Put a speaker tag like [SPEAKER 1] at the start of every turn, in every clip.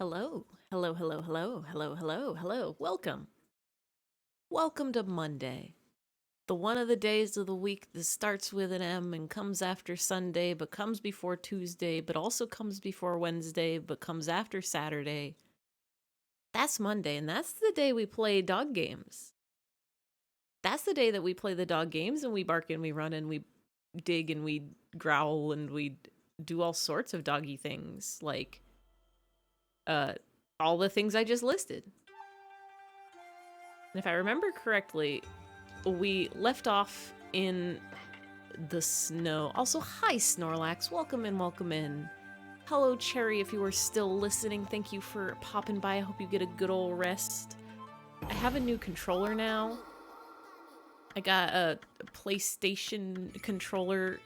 [SPEAKER 1] Hello. Hello, hello, hello, hello, hello, hello. Welcome. Welcome to Monday. The one of the days of the week that starts with an M and comes after Sunday, but comes before Tuesday, but also comes before Wednesday, but comes after Saturday. That's Monday, and that's the day we play dog games. That's the day that we play the dog games and we bark and we run and we dig and we growl and we do all sorts of doggy things, like all the things I just listed. And if I remember correctly, we left off in the snow. Also, hi, Snorlax. Welcome in, welcome in. Hello, Cherry, if you are still listening. Thank you for popping by. I hope you get a good old rest. I have a new controller now. I got a PlayStation controller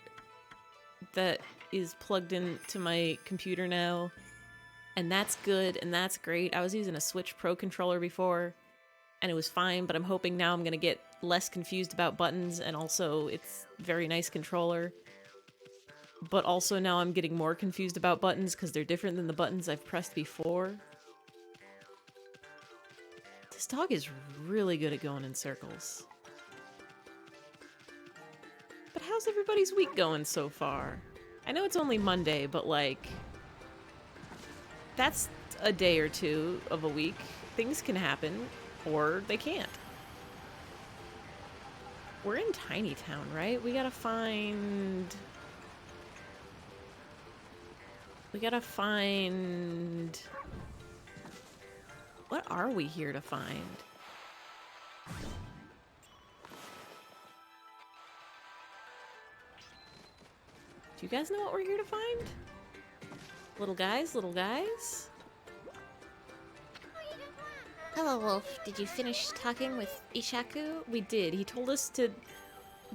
[SPEAKER 1] that is plugged into my computer now. And that's good, and that's great. I was using a Switch Pro controller before, and it was fine, but I'm hoping now I'm going to get less confused about buttons, and also it's a very nice controller. But also now I'm getting more confused about buttons because they're different than the buttons I've pressed before. This dog is really good at going in circles. But how's everybody's week going so far? I know it's only Monday, but like, that's a day or two of a week. Things can happen, or they can't. We're in Tiny Town, right? We gotta find... What are we here to find? Do you guys know what we're here to find? Little guys, little guys? Hello, Wolf. Did you finish talking with Ishaku? We did. He told us to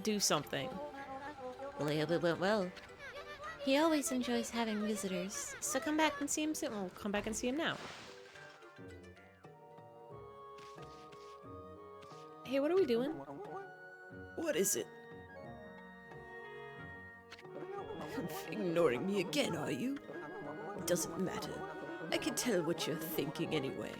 [SPEAKER 1] do something. Well, I hope it went well. He always enjoys having visitors, so come back and see him soon. We'll come back and see him now. Hey, what are we doing? What is it? Ignoring me again, are you? It doesn't matter. I can tell what you're thinking anyway.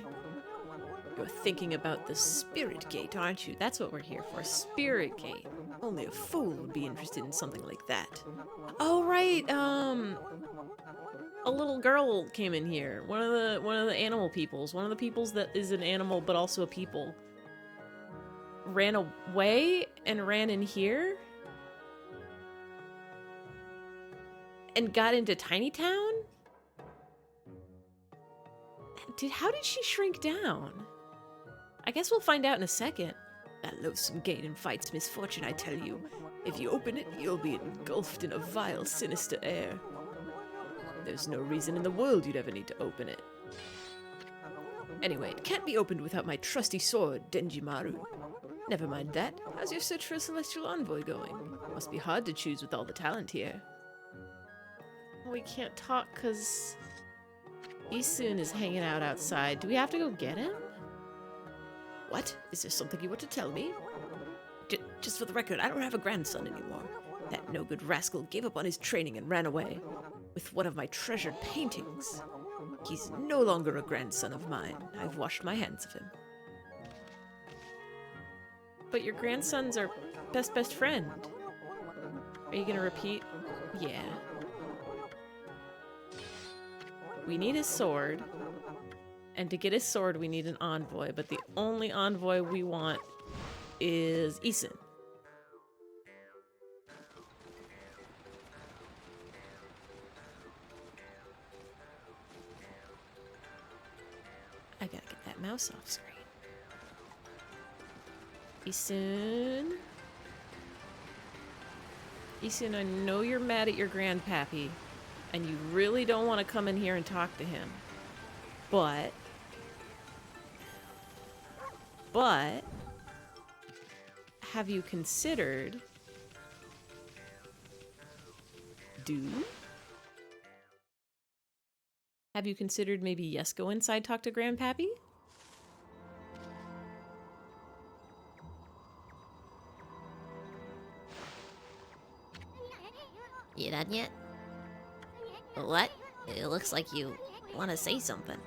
[SPEAKER 1] You're thinking about the Spirit Gate, aren't you? That's what we're here for, Spirit Gate. Only a fool would be interested in something like that. Oh, right, a little girl came in here. One of the animal peoples. One of the peoples that is an animal but also a people. Ran away and ran in here? And got into Tiny Town? How did she shrink down? I guess we'll find out in a second. That loathsome gate invites misfortune, I tell you. If you open it, you'll be engulfed in a vile, sinister air. There's no reason in the world you'd ever need to open it. Anyway, it can't be opened without my trusty sword, Denjimaru. Never mind that. How's your search for a celestial envoy going? Must be hard to choose with all the talent here. We can't talk because Isun is hanging out outside. Do we have to go get him? What? Is there something you want to tell me? Just for the record, I don't have a grandson anymore. That no-good rascal gave up on his training and ran away with one of my treasured paintings. He's no longer a grandson of mine. I've washed my hands of him. But your grandson's our best friend. Are you gonna repeat? Yeah. We need his sword. And to get his sword, we need an envoy. But the only envoy we want is Isun. I gotta get that mouse off screen. Isun. Isun, I know you're mad at your grandpappy, and you really don't want to come in here and talk to him. But, have you considered, have you considered maybe yes, go inside, talk to grandpappy?
[SPEAKER 2] You done yet? What? It looks like you want to say something.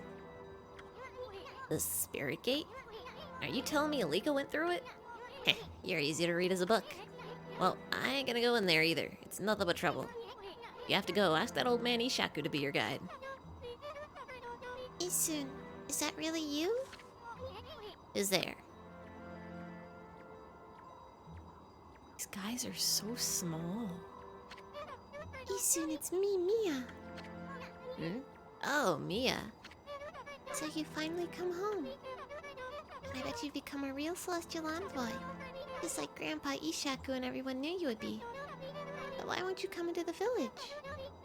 [SPEAKER 2] The Spirit Gate? Are you telling me Alika went through it? Heh, you're easy to read as a book. Well, I ain't gonna go in there either. It's nothing but trouble. You have to go. Ask that old man Ishaku to be your guide. Isun, is that really you? Who's there?
[SPEAKER 1] These guys are so small.
[SPEAKER 2] Isun, it's me, Mia. Hmm? Oh, Mia. So you finally come home. And I bet you've become a real celestial envoy. Just like Grandpa Ishaku and everyone knew you would be. But why won't you come into the village?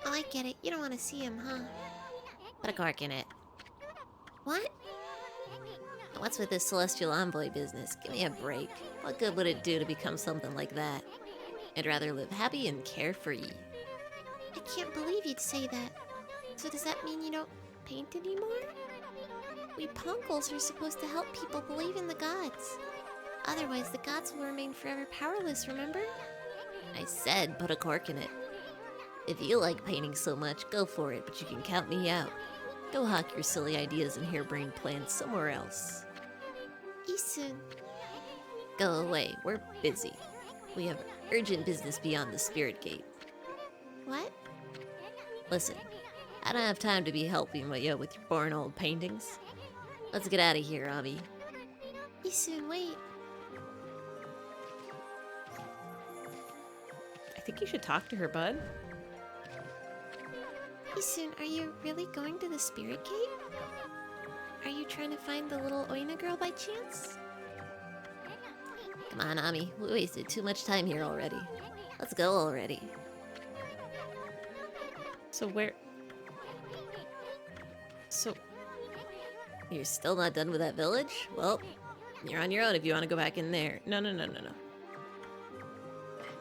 [SPEAKER 2] Oh, I get it. You don't want to see him, huh? Put a cork in it. What? What's with this celestial envoy business? Give me a break. What good would it do to become something like that? I'd rather live happy and carefree. I can't believe you'd say that. So does that mean you don't paint anymore? We Punkles are supposed to help people believe in the gods. Otherwise, the gods will remain forever powerless, remember? I said put a cork in it. If you like painting so much, go for it, but you can count me out. Go hawk your silly ideas and harebrained plans somewhere else. Isun. Go away, we're busy. We have urgent business beyond the Spirit Gate. What? Listen, I don't have time to be helping you with your boring old paintings. Let's get out of here, Abi. Isun, wait.
[SPEAKER 1] I think you should talk to her, bud.
[SPEAKER 2] Isun, are you really going to the Spirit Gate? Are you trying to find the little Oina girl by chance? Come on, Ami. We wasted too much time here already. Let's go already.
[SPEAKER 1] So where... So...
[SPEAKER 2] You're still not done with that village? Well, you're on your own if you want to go back in there.
[SPEAKER 1] No.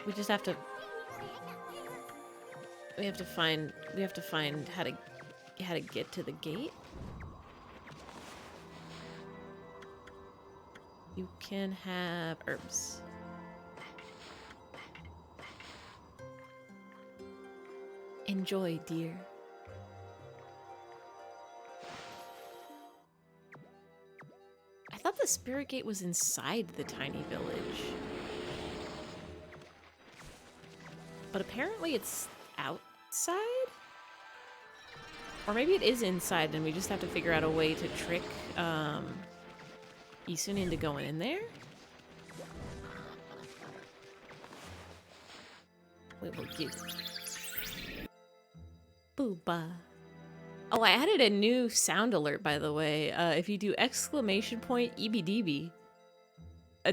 [SPEAKER 1] We just have to... We have to find how to get to the gate. You can have herbs. Enjoy, dear. I thought the Spirit Gate was inside the tiny village. But apparently it's outside? Or maybe it is inside and we just have to figure out a way to trick Isun into going in there? We will give it. Booba. Oh, I added a new sound alert, by the way. If you do exclamation point EBDB,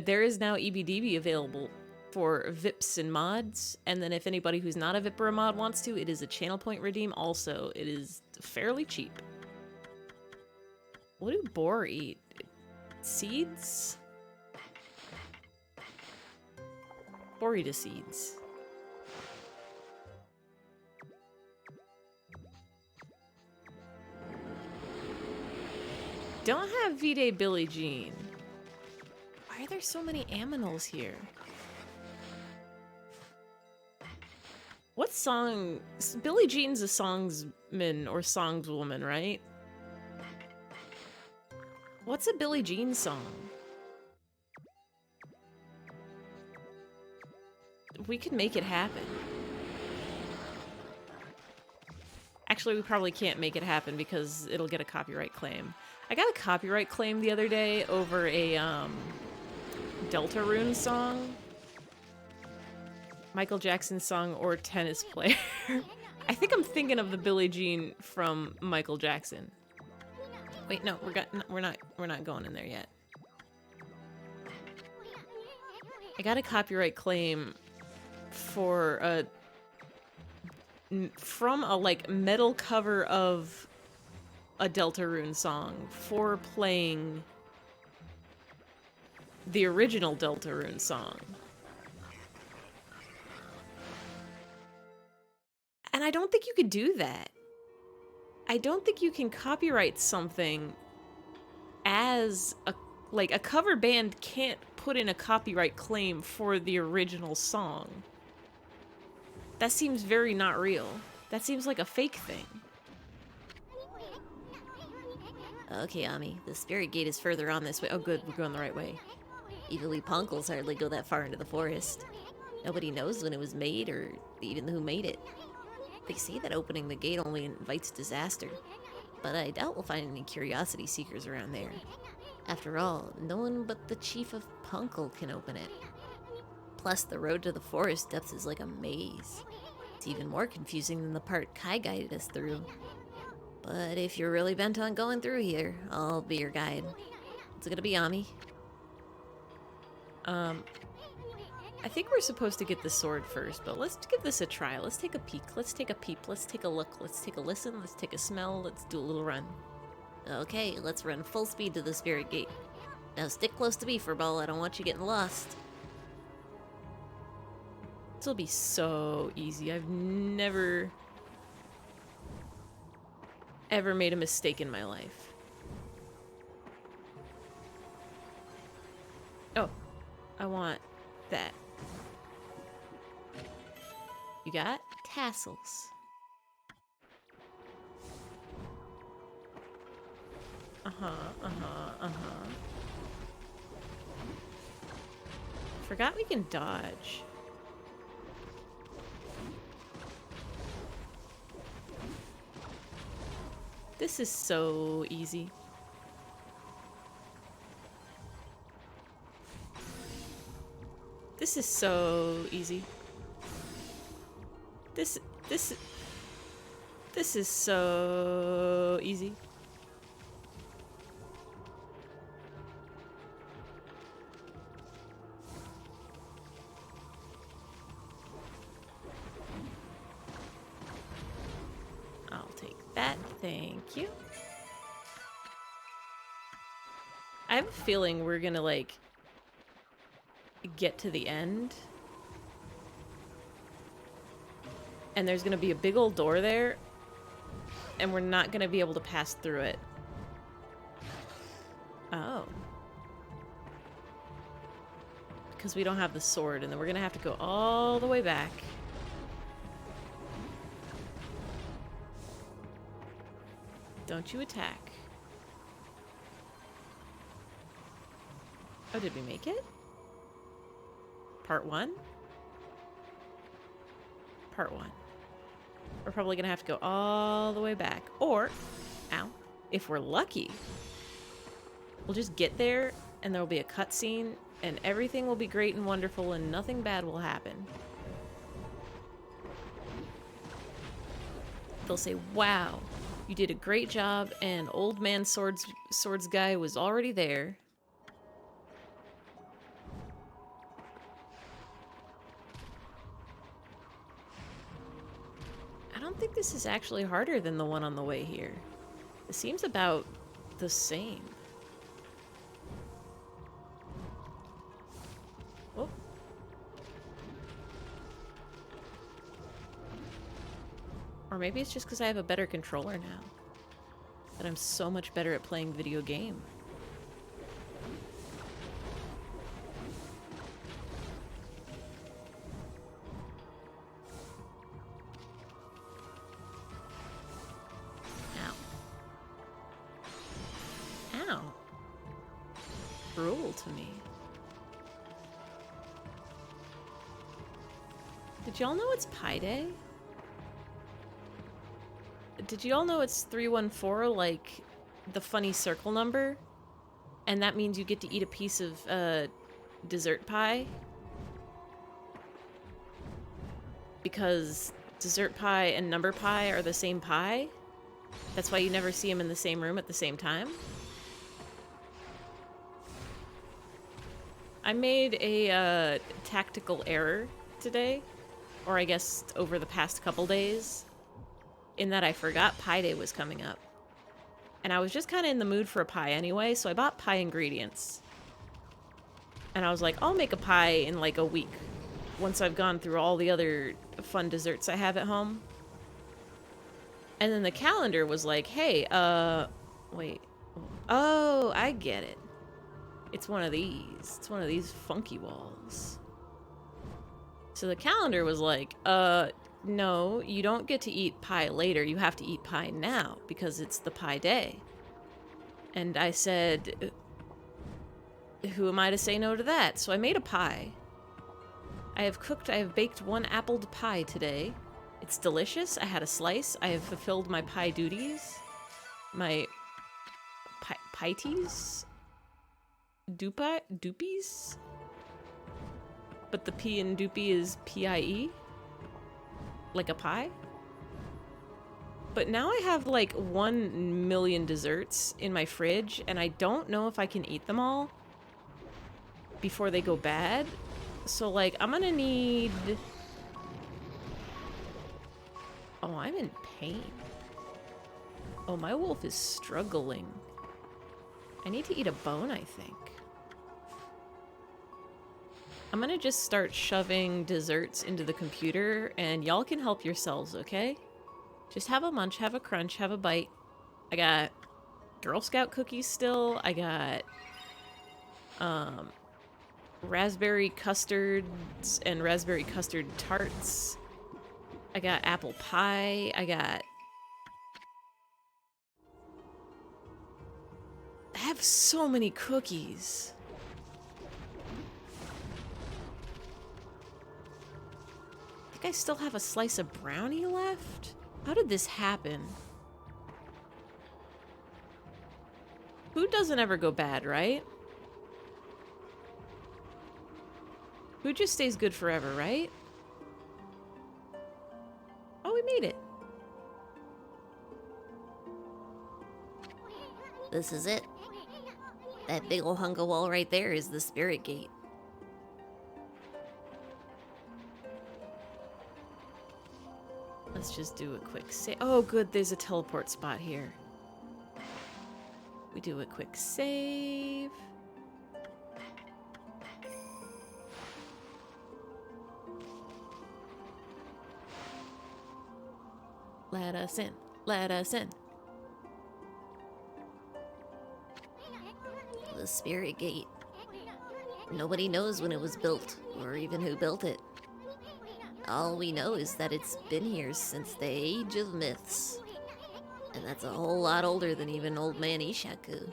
[SPEAKER 1] there is now EBDB available for VIPs and mods. And then if anybody who's not a VIP or a mod wants to, it is a channel point redeem also. It is fairly cheap. What do boar eat? Seeds? Boar eat seeds. Don't have V-Day Billie Jean. Why are there so many aminals here? What song? Billie Jean's a songsman or songswoman, right? What's a Billie Jean song? We could make it happen. Actually, we probably can't make it happen because it'll get a copyright claim. I got a copyright claim the other day over a Deltarune song. Michael Jackson song or tennis player. I think I'm thinking of the Billie Jean from Michael Jackson. Wait, no, we're not going in there yet. I got a copyright claim for from a like metal cover of a Deltarune song for playing the original Deltarune song. And I don't think you could do that. I don't think you can copyright something as a cover band can't put in a copyright claim for the original song. That seems very not real. That seems like a fake thing.
[SPEAKER 2] Okay, Ami, the spirit gate is further on this way. Oh good, we're going the right way. Even we punkles hardly go that far into the forest. Nobody knows when it was made or even who made it. They say that opening the gate only invites disaster, but I doubt we'll find any curiosity seekers around there. After all, no one but the chief of Punkle can open it. Plus, the road to the forest depths is like a maze. It's even more confusing than the part Kai guided us through. But if you're really bent on going through here, I'll be your guide. It's gonna be Ami.
[SPEAKER 1] I think we're supposed to get the sword first, but let's give this a try. Let's take a peek. Let's take a peep. Let's take a look. Let's take a listen. Let's take a smell. Let's do a little run.
[SPEAKER 2] Okay, let's run full speed to the spirit gate. Now stick close to me, Furball. I don't want you getting lost.
[SPEAKER 1] This will be so easy. I've never ever made a mistake in my life. Oh, I want that. You got tassels. Forgot we can dodge. This is so easy. This is so easy. This is so easy. I'll take that, thank you. I have a feeling we're gonna like get to the end and there's gonna be a big old door there and we're not gonna be able to pass through it. Oh. Because we don't have the sword, and then we're gonna have to go all the way back. Don't you attack. Oh, did we make it? Part 1? Part 1. We're probably gonna have to go all the way back. Or, ow, if we're lucky, we'll just get there and there'll be a cutscene and everything will be great and wonderful and nothing bad will happen. They'll say, wow, you did a great job and old man swords guy was already there. I don't think this is actually harder than the one on the way here. It seems about the same. Oh. Or maybe it's just because I have a better controller now. That I'm so much better at playing video game. Ow. Cruel to me. Did y'all know it's Pi Day? Did you all know it's 314, like the funny circle number? And that means you get to eat a piece of dessert pie? Because dessert pie and number pie are the same pie? That's why you never see them in the same room at the same time? I made a tactical error today, or I guess over the past couple days, in that I forgot Pie Day was coming up. And I was just kind of in the mood for a pie anyway, so I bought pie ingredients. And I was like, I'll make a pie in like a week, once I've gone through all the other fun desserts I have at home. And then the calendar was like, hey, wait. Oh, I get it. It's one of these. It's one of these funky walls. So the calendar was like, no, you don't get to eat pie later. You have to eat pie now because it's the Pie Day. And I said, who am I to say no to that? So I made a pie. I have baked one appled pie today. It's delicious. I had a slice. I have fulfilled my pie duties. My pieties? Doopies? But the P in doopy is P-I-E? Like a pie? But now I have like 1 million desserts in my fridge, and I don't know if I can eat them all before they go bad. So, like, I'm gonna need... Oh, I'm in pain. Oh, my wolf is struggling. I need to eat a bone, I think. I'm gonna just start shoving desserts into the computer, and y'all can help yourselves, okay? Just have a munch, have a crunch, have a bite. I got Girl Scout cookies still. I got, raspberry custards and raspberry custard tarts. I got apple pie. I have so many cookies. I think I still have a slice of brownie left. How did this happen? Food doesn't ever go bad, right? Food just stays good forever, right? Oh, we made it.
[SPEAKER 2] This is it. That big ol' hunk of wall right there is the spirit gate.
[SPEAKER 1] Let's just do a quick save. Oh, good, there's a teleport spot here. We do a quick save. Let us in. Let us in.
[SPEAKER 2] The spirit gate. Nobody knows when it was built, or even who built it. All we know is that it's been here since the age of myths. And that's a whole lot older than even old man Ishaku.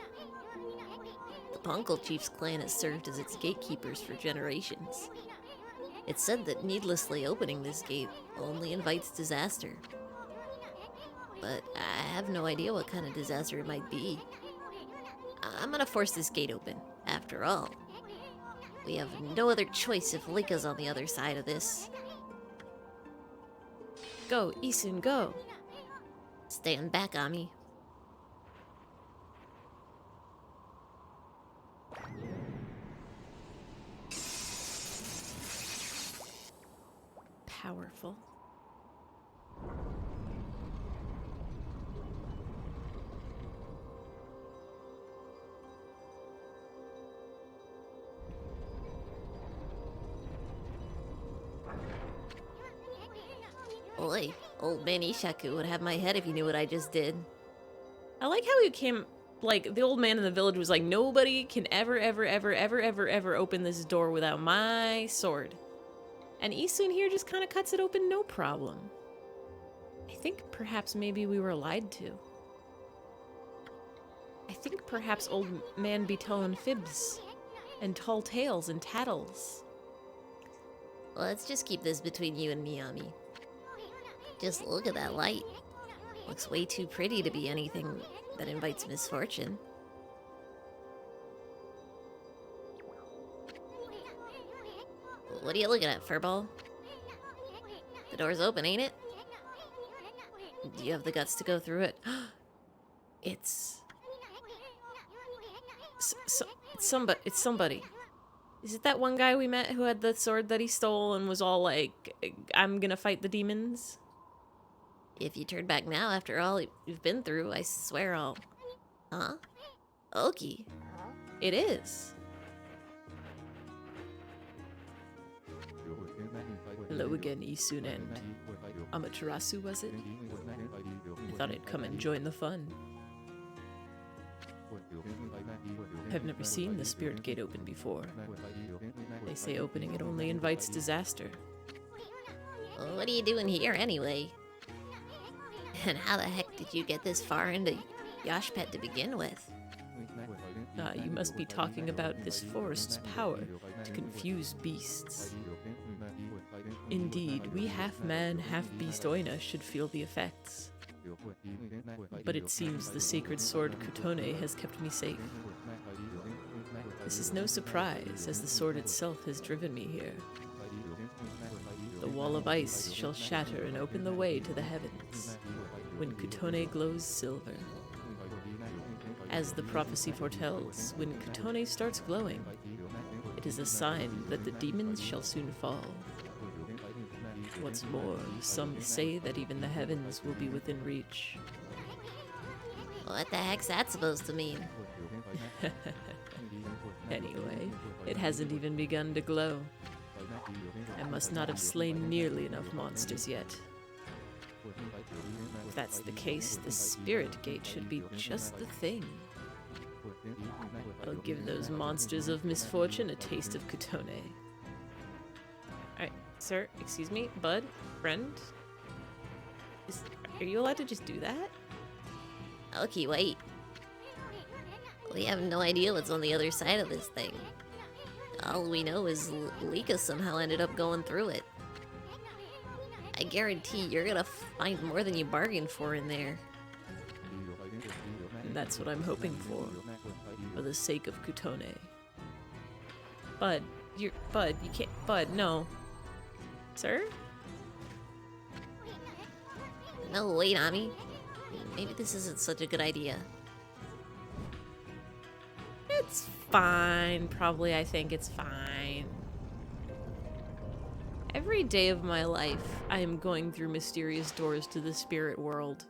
[SPEAKER 2] The Punkle Chief's clan has served as its gatekeepers for generations. It's said that needlessly opening this gate only invites disaster. But I have no idea what kind of disaster it might be. I'm gonna force this gate open, after all. We have no other choice if Lika's on the other side of this.
[SPEAKER 1] Go, Isun, go.
[SPEAKER 2] Stand back, Ami.
[SPEAKER 1] Powerful.
[SPEAKER 2] Oi, old man Ishaku would have my head if he knew what I just did.
[SPEAKER 1] I like how he came, like, the old man in the village was like, nobody can ever open this door without my sword. And Isun here just kind of cuts it open, no problem. I think perhaps maybe we were lied to. I think perhaps old man be telling fibs and tall tales and tattles.
[SPEAKER 2] Let's just keep this between you and me, Ami. Just look at that light. Looks way too pretty to be anything that invites misfortune. What are you looking at, furball? The door's open, ain't it? Do you have the guts to go through it?
[SPEAKER 1] It's somebody. Is it that one guy we met who had the sword that he stole and was all like, I'm gonna fight the demons?
[SPEAKER 2] If you turn back now after all you've been through, I swear I'll... Huh? Oki.
[SPEAKER 1] It is. Hello again, Isun and Amaterasu, was it? I thought I'd come and join the fun. I've never seen the spirit gate open before. They say opening it only invites disaster.
[SPEAKER 2] Well, what are you doing here anyway? And how the heck did you get this far into Yoshpet to begin with?
[SPEAKER 1] Ah, you must be talking about this forest's power to confuse beasts. Indeed, we half-man, half-beast Oina should feel the effects. But it seems the sacred sword Kutone has kept me safe. This is no surprise, as the sword itself has driven me here. The wall of ice shall shatter and open the way to the heavens, when Kutone glows silver. As the prophecy foretells, when Kutone starts glowing, it is a sign that the demons shall soon fall. What's more, some say that even the heavens will be within reach.
[SPEAKER 2] What the heck's that supposed to mean?
[SPEAKER 1] Anyway, it hasn't even begun to glow. I must not have slain nearly enough monsters yet. If that's the case, the spirit gate should be just the thing. I'll give those monsters of misfortune a taste of Kutone. Alright, sir, excuse me, bud, friend? Are you allowed to just do that?
[SPEAKER 2] Okay, wait. We have no idea what's on the other side of this thing. All we know is Lika somehow ended up going through it. I guarantee you're gonna find more than you bargained for in there.
[SPEAKER 1] And that's what I'm hoping for the sake of Kutone. Bud, you can't, Bud, no. Sir?
[SPEAKER 2] No, wait, Ami. Maybe this isn't such a good idea.
[SPEAKER 1] It's fine, probably. I think it's fine. Every day of my life, I am going through mysterious doors to the spirit world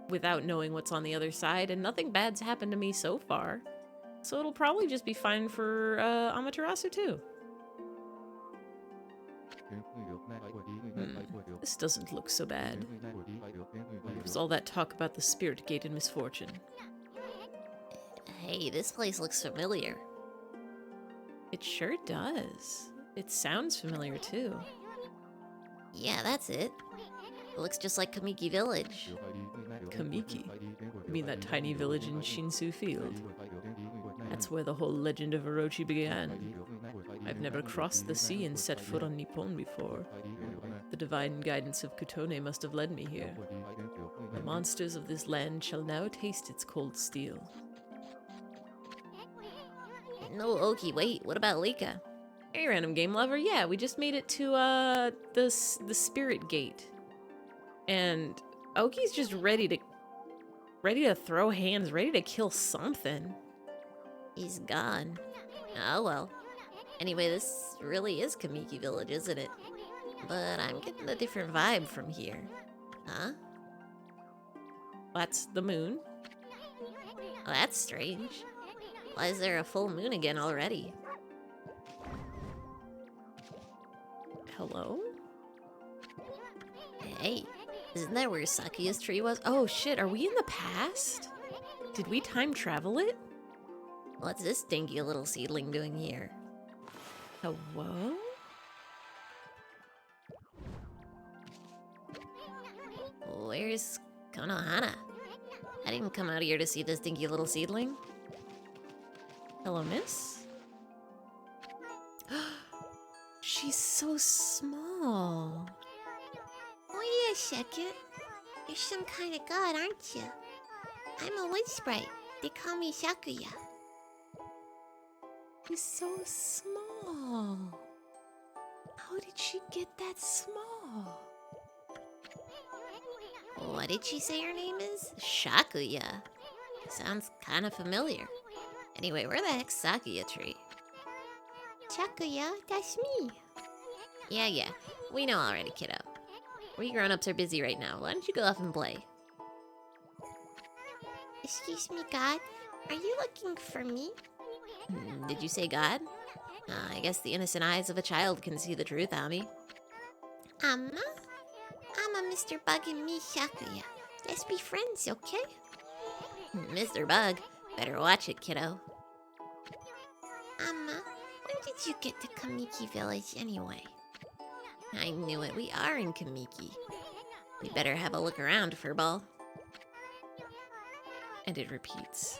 [SPEAKER 1] without knowing what's on the other side, and nothing bad's happened to me so far. So it'll probably just be fine for Amaterasu too. This doesn't look so bad. There's all that talk about the spirit gate and misfortune.
[SPEAKER 2] Hey, this place looks familiar.
[SPEAKER 1] It sure does. It sounds familiar too.
[SPEAKER 2] Yeah, that's it. It looks just like Kamiki Village.
[SPEAKER 1] Kamiki? You mean that tiny village in Shinsu Field? That's where the whole legend of Orochi began. I've never crossed the sea and set foot on Nippon before. The divine guidance of Kutone must have led me here. The monsters of this land shall now taste its cold steel.
[SPEAKER 2] No, Oki, wait, what about Lika?
[SPEAKER 1] Hey, random game lover, yeah, we just made it to the spirit gate. And Oki's just ready to throw hands, ready to kill something.
[SPEAKER 2] He's gone. Oh well. Anyway, this really is Kamiki Village, isn't it? But I'm getting a different vibe from here. Huh?
[SPEAKER 1] That's the moon.
[SPEAKER 2] Oh, that's strange. Why is there a full moon again already?
[SPEAKER 1] Hello?
[SPEAKER 2] Hey, isn't that where Sakuya's tree was?
[SPEAKER 1] Oh shit, are we in the past? Did we time travel it?
[SPEAKER 2] What's this dinky little seedling doing here?
[SPEAKER 1] Hello?
[SPEAKER 2] Where's Konohana? I didn't come out here to see this dinky little seedling.
[SPEAKER 1] Hello, miss? She's so small.
[SPEAKER 2] Wait a second. You're some kind of god, aren't you? I'm a wood sprite. They call me Sakuya.
[SPEAKER 1] She's so small. How did she get that small?
[SPEAKER 2] What did she say her name is? Shakuya. Sounds kind of familiar. Anyway, where the heck's Sakuya tree? Shakuya, that's me. Yeah, we know already, kiddo. We grown-ups are busy right now. Why don't you go off and play? Excuse me, God. Are you looking for me? Did you say God? I guess the innocent eyes of a child can see the truth, Ami. I'm a Mr. Bug and me, Shakuya. Let's be friends, okay? Mr. Bug, better watch it, kiddo. When did you get to Kamiki Village anyway? I knew it. We are in Kamiki. We better have a look around, Furball.
[SPEAKER 1] And it repeats.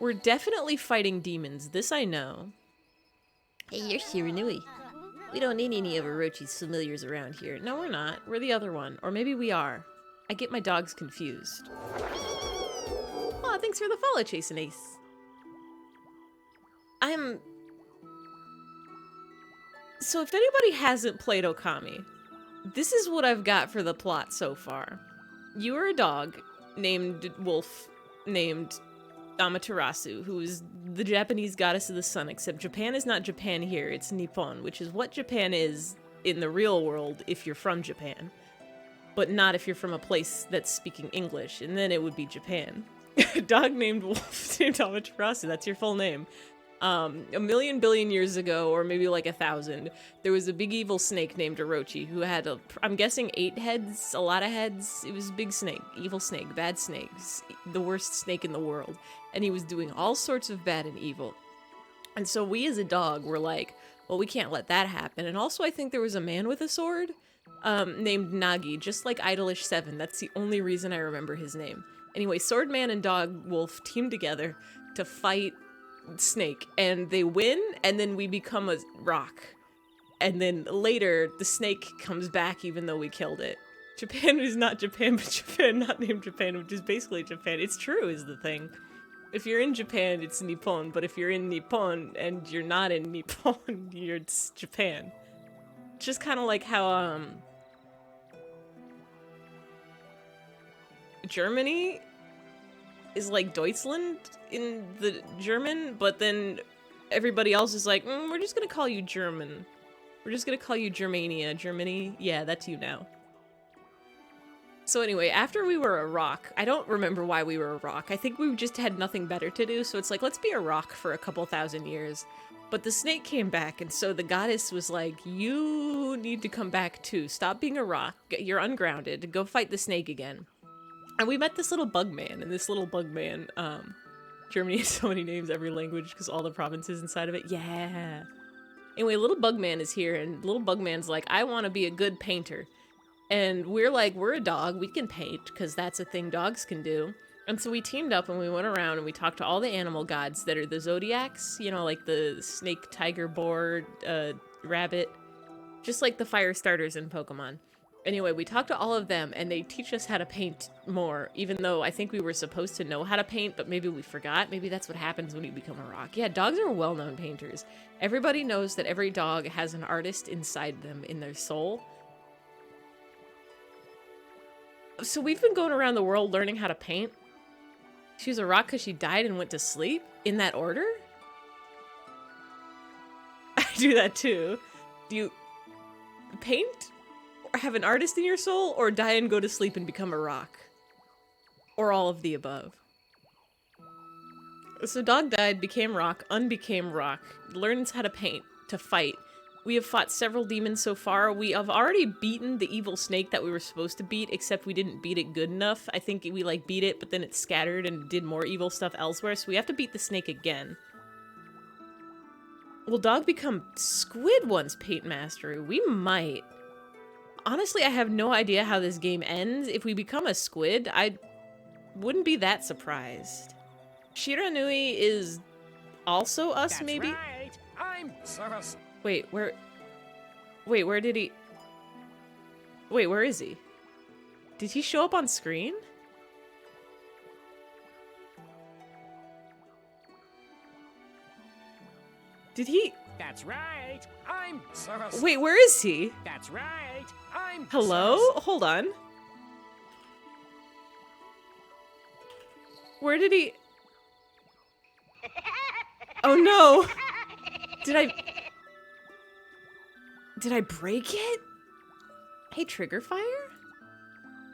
[SPEAKER 1] We're definitely fighting demons. This I know.
[SPEAKER 2] Hey, you're Shiranui. We don't need any of Orochi's familiars around here.
[SPEAKER 1] No, we're not. We're the other one. Or maybe we are. I get my dogs confused. Aw, thanks for the follow, Chasing Ace. So if anybody hasn't played Okami, this is what I've got for the plot so far. You are a dog named Wolf, named Amaterasu, who is the Japanese goddess of the sun, except Japan is not Japan here, it's Nippon, which is what Japan is in the real world if you're from Japan, but not if you're from a place that's speaking English, and then it would be Japan. A dog named Wolf named Amaterasu, that's your full name. A million billion years ago, or maybe like 1,000, there was a big evil snake named Orochi who had, I'm guessing 8 heads, a lot of heads. It was a big snake, evil snake, bad snakes, the worst snake in the world. And he was doing all sorts of bad and evil. And so we as a dog were like, well, we can't let that happen. And also I think there was a man with a sword named Nagi, just like Idolish 7. That's the only reason I remember his name. Anyway, Swordman and Dog Wolf team together to fight Snake, and they win, and then we become a rock. And then later, the snake comes back even though we killed it. Japan is not Japan, but Japan not named Japan, which is basically Japan. It's true, is the thing. If you're in Japan, it's Nippon, but if you're in Nippon and you're not in Nippon, it's Japan. It's just kind of like how, Germany is like Deutschland in the German, but then everybody else is like, we're just gonna call you German. We're just gonna call you Germania. Germany? Yeah, that's you now. So anyway, after we were a rock, I don't remember why we were a rock. I think we just had nothing better to do, so it's like, let's be a rock for a couple thousand years. But the snake came back, and so the goddess was like, you need to come back too. Stop being a rock. You're ungrounded. Go fight the snake again. And we met this little bug man, and this little bug man, Germany has so many names, every language, because all the provinces inside of it. Yeah. Anyway, little bug man is here, and little bug man's like, I want to be a good painter. And we're like, we're a dog, we can paint, because that's a thing dogs can do. And so we teamed up, and we went around, and we talked to all the animal gods that are the zodiacs, you know, like the snake, tiger, boar, rabbit, just like the fire starters in Pokemon. Anyway, we talked to all of them, and they teach us how to paint more, even though I think we were supposed to know how to paint, but maybe we forgot. Maybe that's what happens when you become a rock. Yeah, dogs are well-known painters. Everybody knows that every dog has an artist inside them, in their soul. So we've been going around the world learning how to paint. She was a rock because she died and went to sleep? In that order? I do that too. Do you paint? Have an artist in your soul, or die and go to sleep and become a rock? Or all of the above. So dog died, became rock, unbecame rock, learns how to paint, to fight. We have fought several demons so far. We have already beaten the evil snake that we were supposed to beat, except we didn't beat it good enough. I think we like beat it, but then it scattered and did more evil stuff elsewhere, so we have to beat the snake again. Will dog become squid once paint mastery? We might. Honestly, I have no idea how this game ends. If we become a squid, I wouldn't be that surprised. Shiranui is also us,
[SPEAKER 3] That's
[SPEAKER 1] maybe?
[SPEAKER 3] Right. I'm
[SPEAKER 1] Wait, where did he... Wait, where is he? Did he show up on screen? Did he...
[SPEAKER 3] That's right. I'm
[SPEAKER 1] Wait, where is he?
[SPEAKER 3] That's right. I'm
[SPEAKER 1] Hello? Hold on. Where did he... Oh no! Did I break it? Hey, Trigger Fire?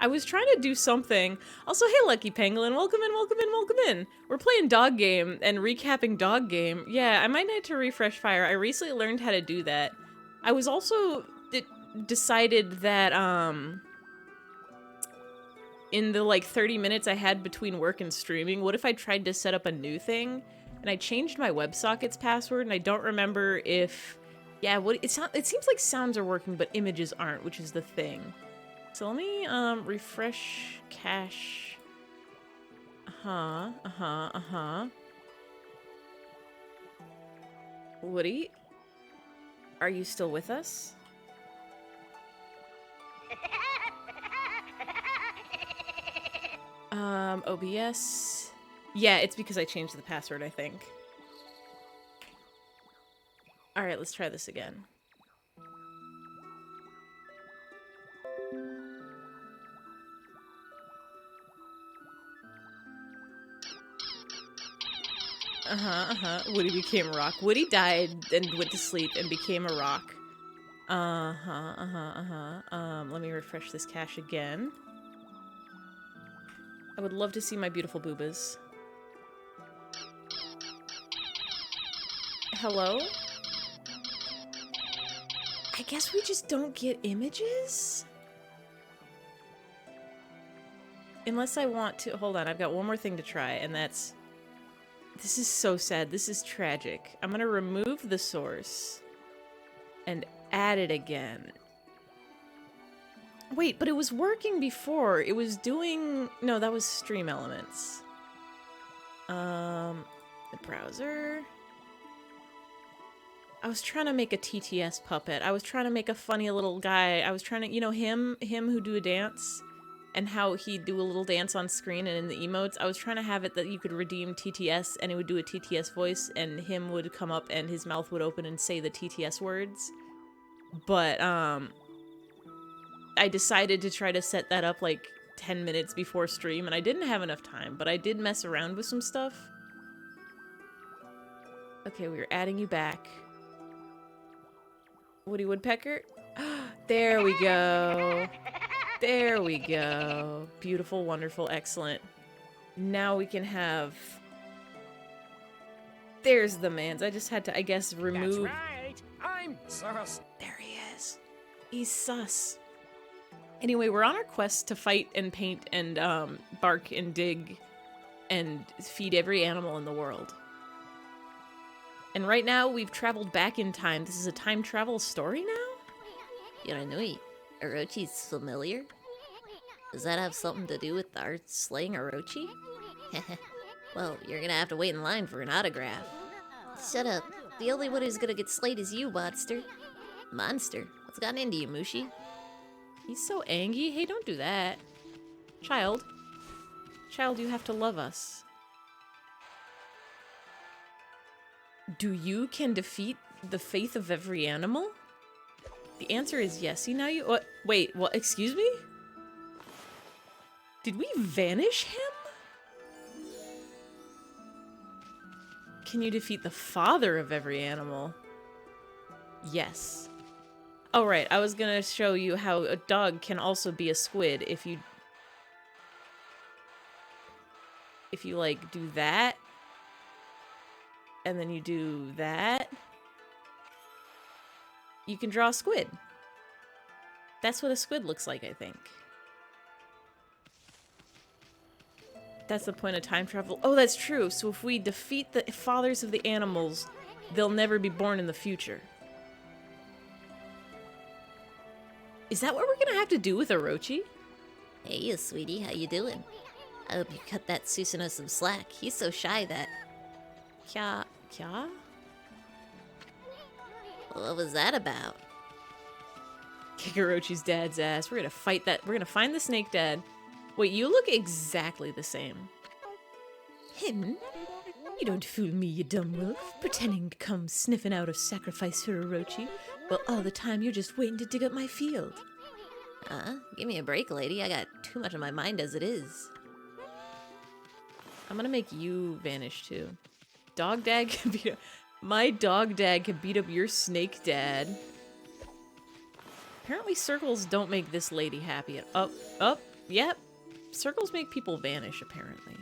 [SPEAKER 1] I was trying to do something. Also, hey, Lucky Pangolin, welcome in, welcome in, welcome in. We're playing Dog Game and recapping Dog Game. Yeah, I might need to refresh Fire. I recently learned how to do that. I was also decided that, in the, like, 30 minutes I had between work and streaming, what if I tried to set up a new thing? And I changed my WebSockets password, and I don't remember if... Yeah, it seems like sounds are working, but images aren't, which is the thing. So let me, refresh cache. Woody? Are you still with us? OBS. Yeah, it's because I changed the password, I think. Alright, let's try this again. Woody became a rock. Woody died and went to sleep and became a rock. Let me refresh this cache again. I would love to see my beautiful boobas. Hello? I guess we just don't get images? Unless I want to... Hold on, I've got one more thing to try, and that's... This is so sad. This is tragic. I'm gonna remove the source and add it again. Wait, but it was working before. It was doing... No, that was Stream Elements. The browser... I was trying to make a TTS puppet. I was trying to make a funny little guy. I was trying to... You know him who do a dance? And how he'd do a little dance on screen and in the emotes. I was trying to have it that you could redeem TTS and it would do a TTS voice and him would come up and his mouth would open and say the TTS words. But, I decided to try to set that up like 10 minutes before stream and I didn't have enough time, but I did mess around with some stuff. Okay, we're adding you back. Woody Woodpecker? There we go. There we go. Beautiful, wonderful, excellent. Now we can have... There's the mans. I just had to, I guess, remove...
[SPEAKER 3] That's right. I'm sus.
[SPEAKER 1] There he is. He's sus. Anyway, we're on our quest to fight and paint and bark and dig and feed every animal in the world. And right now, we've traveled back in time. This is a time travel story now?
[SPEAKER 2] Yoranui, Orochi's familiar? Does that have something to do with our slaying Orochi? Well, you're gonna have to wait in line for an autograph. Shut up. The only one who's gonna get slayed is you, monster. Monster? What's gotten into you, Mushi?
[SPEAKER 1] He's so angry. Hey, don't do that. Child. Child, you have to love us. Do you can defeat the faith of every animal? The answer is yes. See, now you... What? Wait, what? Excuse me? Did we vanish him? Can you defeat the father of every animal? Yes. Oh, right. I was gonna show you how a dog can also be a squid if you... If you, like, do that. And then you do that. You can draw a squid. That's what a squid looks like, I think. That's the point of time travel. Oh, that's true. So if we defeat the fathers of the animals, they'll never be born in the future. Is that what we're gonna have to do with Orochi?
[SPEAKER 2] Hey, sweetie, how you doing? I hope you cut that Susanoo some slack. He's so shy that...
[SPEAKER 1] Kya? Kya?
[SPEAKER 2] What was that about?
[SPEAKER 1] Kick Orochi's dad's ass. We're gonna fight that. We're gonna find the snake dad. Wait, you look exactly the same. Him? You don't fool me, you dumb wolf. Pretending to come sniffing out a sacrifice for Orochi. Well, all the time you're just waiting to dig up my field.
[SPEAKER 2] Give me a break, lady. I got too much on my mind as it is.
[SPEAKER 1] I'm gonna make you vanish too. Dog dad can beat up... My dog dad can beat up your snake dad. Apparently circles don't make this lady happy. Yep. Circles make people vanish, apparently.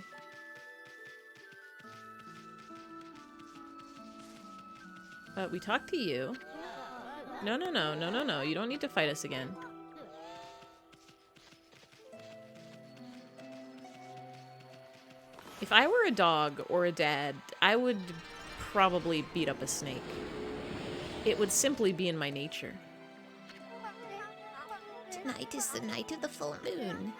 [SPEAKER 1] We talked to you. No. You don't need to fight us again. If I were a dog or a dad, I would probably beat up a snake. It would simply be in my nature.
[SPEAKER 2] Tonight is the night of the full moon.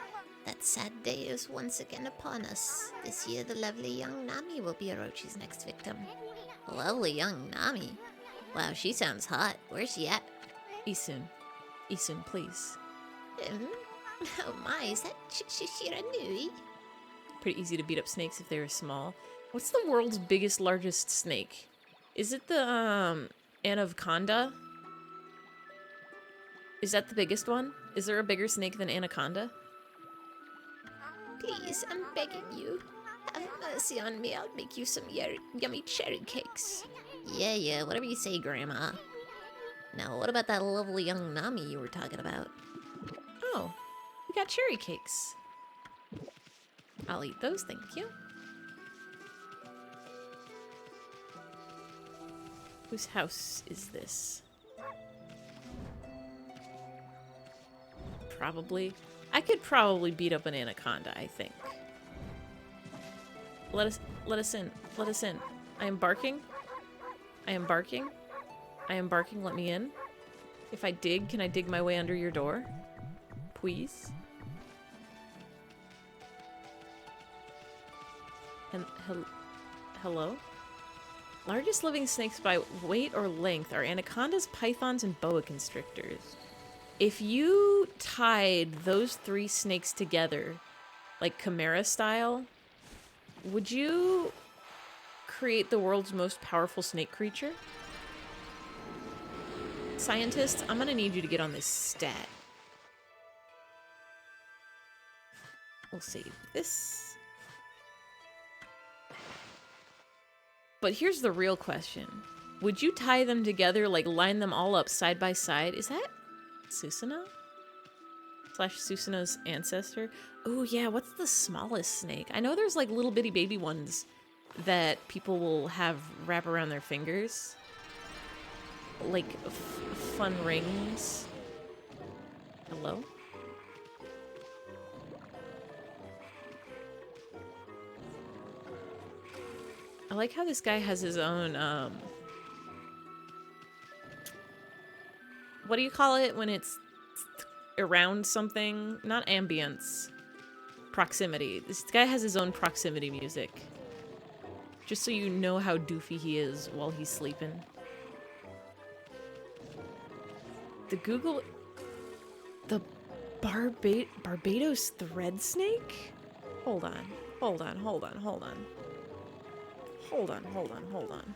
[SPEAKER 2] That sad day is once again upon us. This year, the lovely young Nami will be Orochi's next victim. Lovely young Nami? Wow, she sounds hot. Where's she at?
[SPEAKER 1] Isun. Isun, please.
[SPEAKER 2] Oh my, is that Shiranui?
[SPEAKER 1] Pretty easy to beat up snakes if they were small. What's the world's biggest, largest snake? Is it the, anaconda? Is that the biggest one? Is there a bigger snake than anaconda?
[SPEAKER 2] Please, I'm begging you. Have mercy on me. I'll make you some yummy cherry cakes. Yeah, whatever you say, Grandma. Now, what about that lovely young Nami you were talking about?
[SPEAKER 1] Oh, we got cherry cakes. I'll eat those, thank you. Whose house is this? Probably. I could probably beat up an anaconda, I think. Let us in. Let us in. I am barking. I am barking. I am barking. Let me in. If I dig, can I dig my way under your door? Please? And hello? Largest living snakes by weight or length are anacondas, pythons, and boa constrictors. If you tied those 3 snakes together, like Chimera style, would you create the world's most powerful snake creature? Scientists, I'm gonna need you to get on this stat. We'll save this. But here's the real question. Would you tie them together, like line them all up side by side? Is that Susanoo? / Susanoo's ancestor? Oh yeah, what's the smallest snake? I know there's like little bitty baby ones that people will have wrap around their fingers. Like fun rings. Hello? I like how this guy has his own, what do you call it when it's around something? Not ambience. Proximity. This guy has his own proximity music. Just so you know how doofy he is while he's sleeping. The Google... The Barbados thread snake? Hold on. Hold on. Hold on. Hold on. Hold on, hold on, hold on.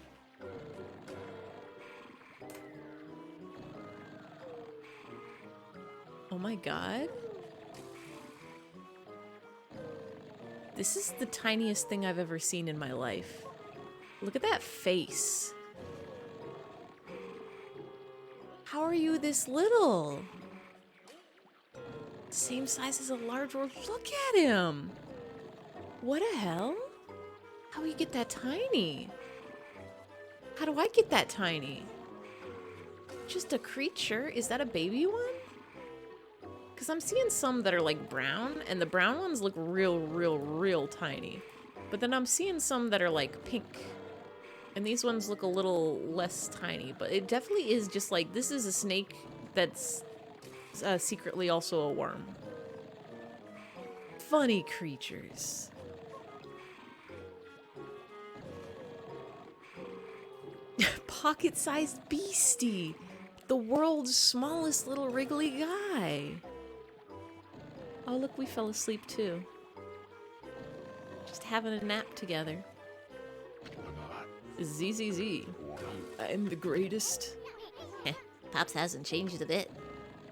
[SPEAKER 1] Oh my god. This is the tiniest thing I've ever seen in my life. Look at that face. How are you this little? Same size as a large world. Look at him. What the hell? How do you get that tiny? How do I get that tiny? Just a creature? Is that a baby one? Because I'm seeing some that are like brown, and the brown ones look real tiny. But then I'm seeing some that are like pink. And these ones look a little less tiny. But it definitely is just like, this is a snake that's secretly also a worm. Funny creatures. Pocket-sized beastie. The world's smallest little wriggly guy. Oh, look, we fell asleep too. Just having a nap together. ZZZ. I'm the greatest.
[SPEAKER 2] Pops hasn't changed a bit.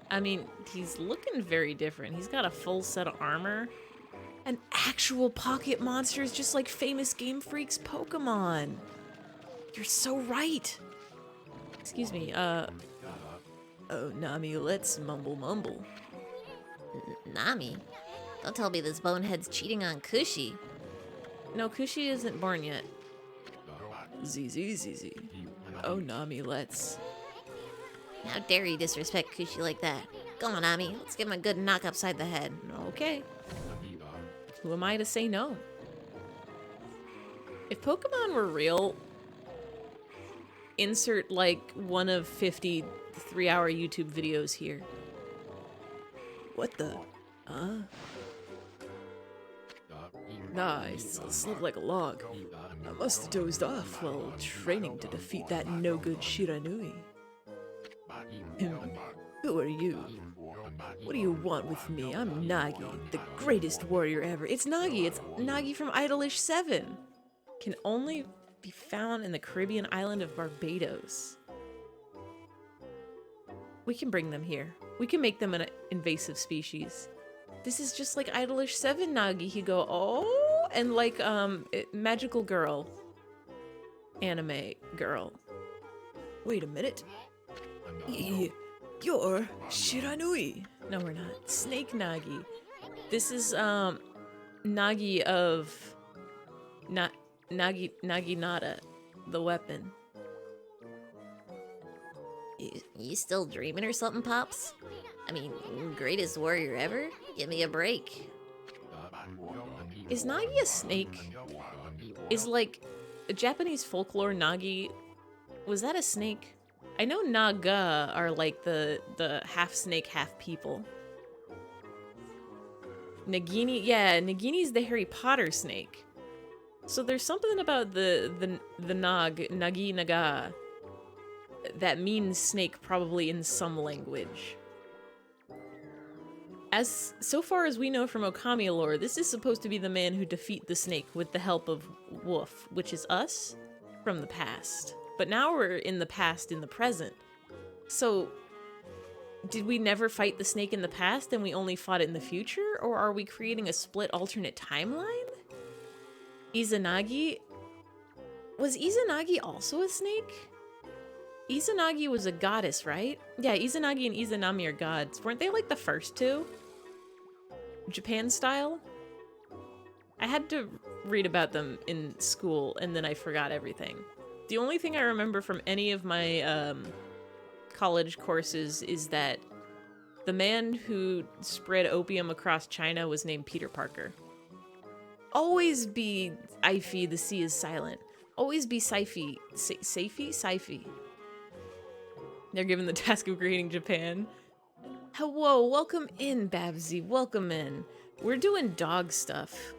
[SPEAKER 1] I mean, he's looking very different. He's got a full set of armor. And actual pocket monsters, just like famous Game Freak's Pokemon. You're so right. Excuse me, oh, Nami, let's mumble.
[SPEAKER 2] Nami? Don't tell me this bonehead's cheating on Kushi.
[SPEAKER 1] No, Kushi isn't born yet. ZZ. Oh, Nami, let's.
[SPEAKER 2] How dare you disrespect Kushi like that? Go on, Nami. Let's give him a good knock upside the head.
[SPEAKER 1] Okay. Who am I to say no? If Pokemon were real, insert like one of 50 3-hour YouTube videos here. What the? Nah, I still slept like a log. I must have dozed off while training to defeat that no-good Shiranui. Who are you? What do you want with me? I'm Nagi, the greatest warrior ever. It's Nagi! It's Nagi from Idolish 7! Can only be found in the Caribbean island of Barbados. We can bring them here. We can make them an invasive species. This is just like Idolish 7 Nagi. He go, oh, and like magical girl, anime girl. Wait a minute. You're Shiranui. No, we're not. Snake Nagi. This is Nagi of Naginata, the weapon.
[SPEAKER 2] You still dreaming or something, Pops? I mean, greatest warrior ever? Give me a break.
[SPEAKER 1] Is Nagi a snake? Is like a Japanese folklore Nagi, was that a snake? I know Naga are like the half snake, half people. Nagini, yeah, Nagini's the Harry Potter snake. So there's something about the Nagi Naga that means snake probably in some language. As so far as we know from Okami lore, this is supposed to be the man who defeat the snake with the help of Wolf, which is us from the past. But now we're in the past in the present. So did we never fight the snake in the past and we only fought it in the future? Or are we creating a split alternate timeline? Izanagi? Was Izanagi also a snake? Izanagi was a goddess, right? Yeah, Izanagi and Izanami are gods. Weren't they like the first two? Japan style? I had to read about them in school and then I forgot everything. The only thing I remember from any of my college courses is that the man who spread opium across China was named Peter Parker. Always be eyfey, the sea is silent. Always be Saifi. Saifi? They're given the task of creating Japan. Hello, welcome in, Babsy. Welcome in. We're doing dog stuff.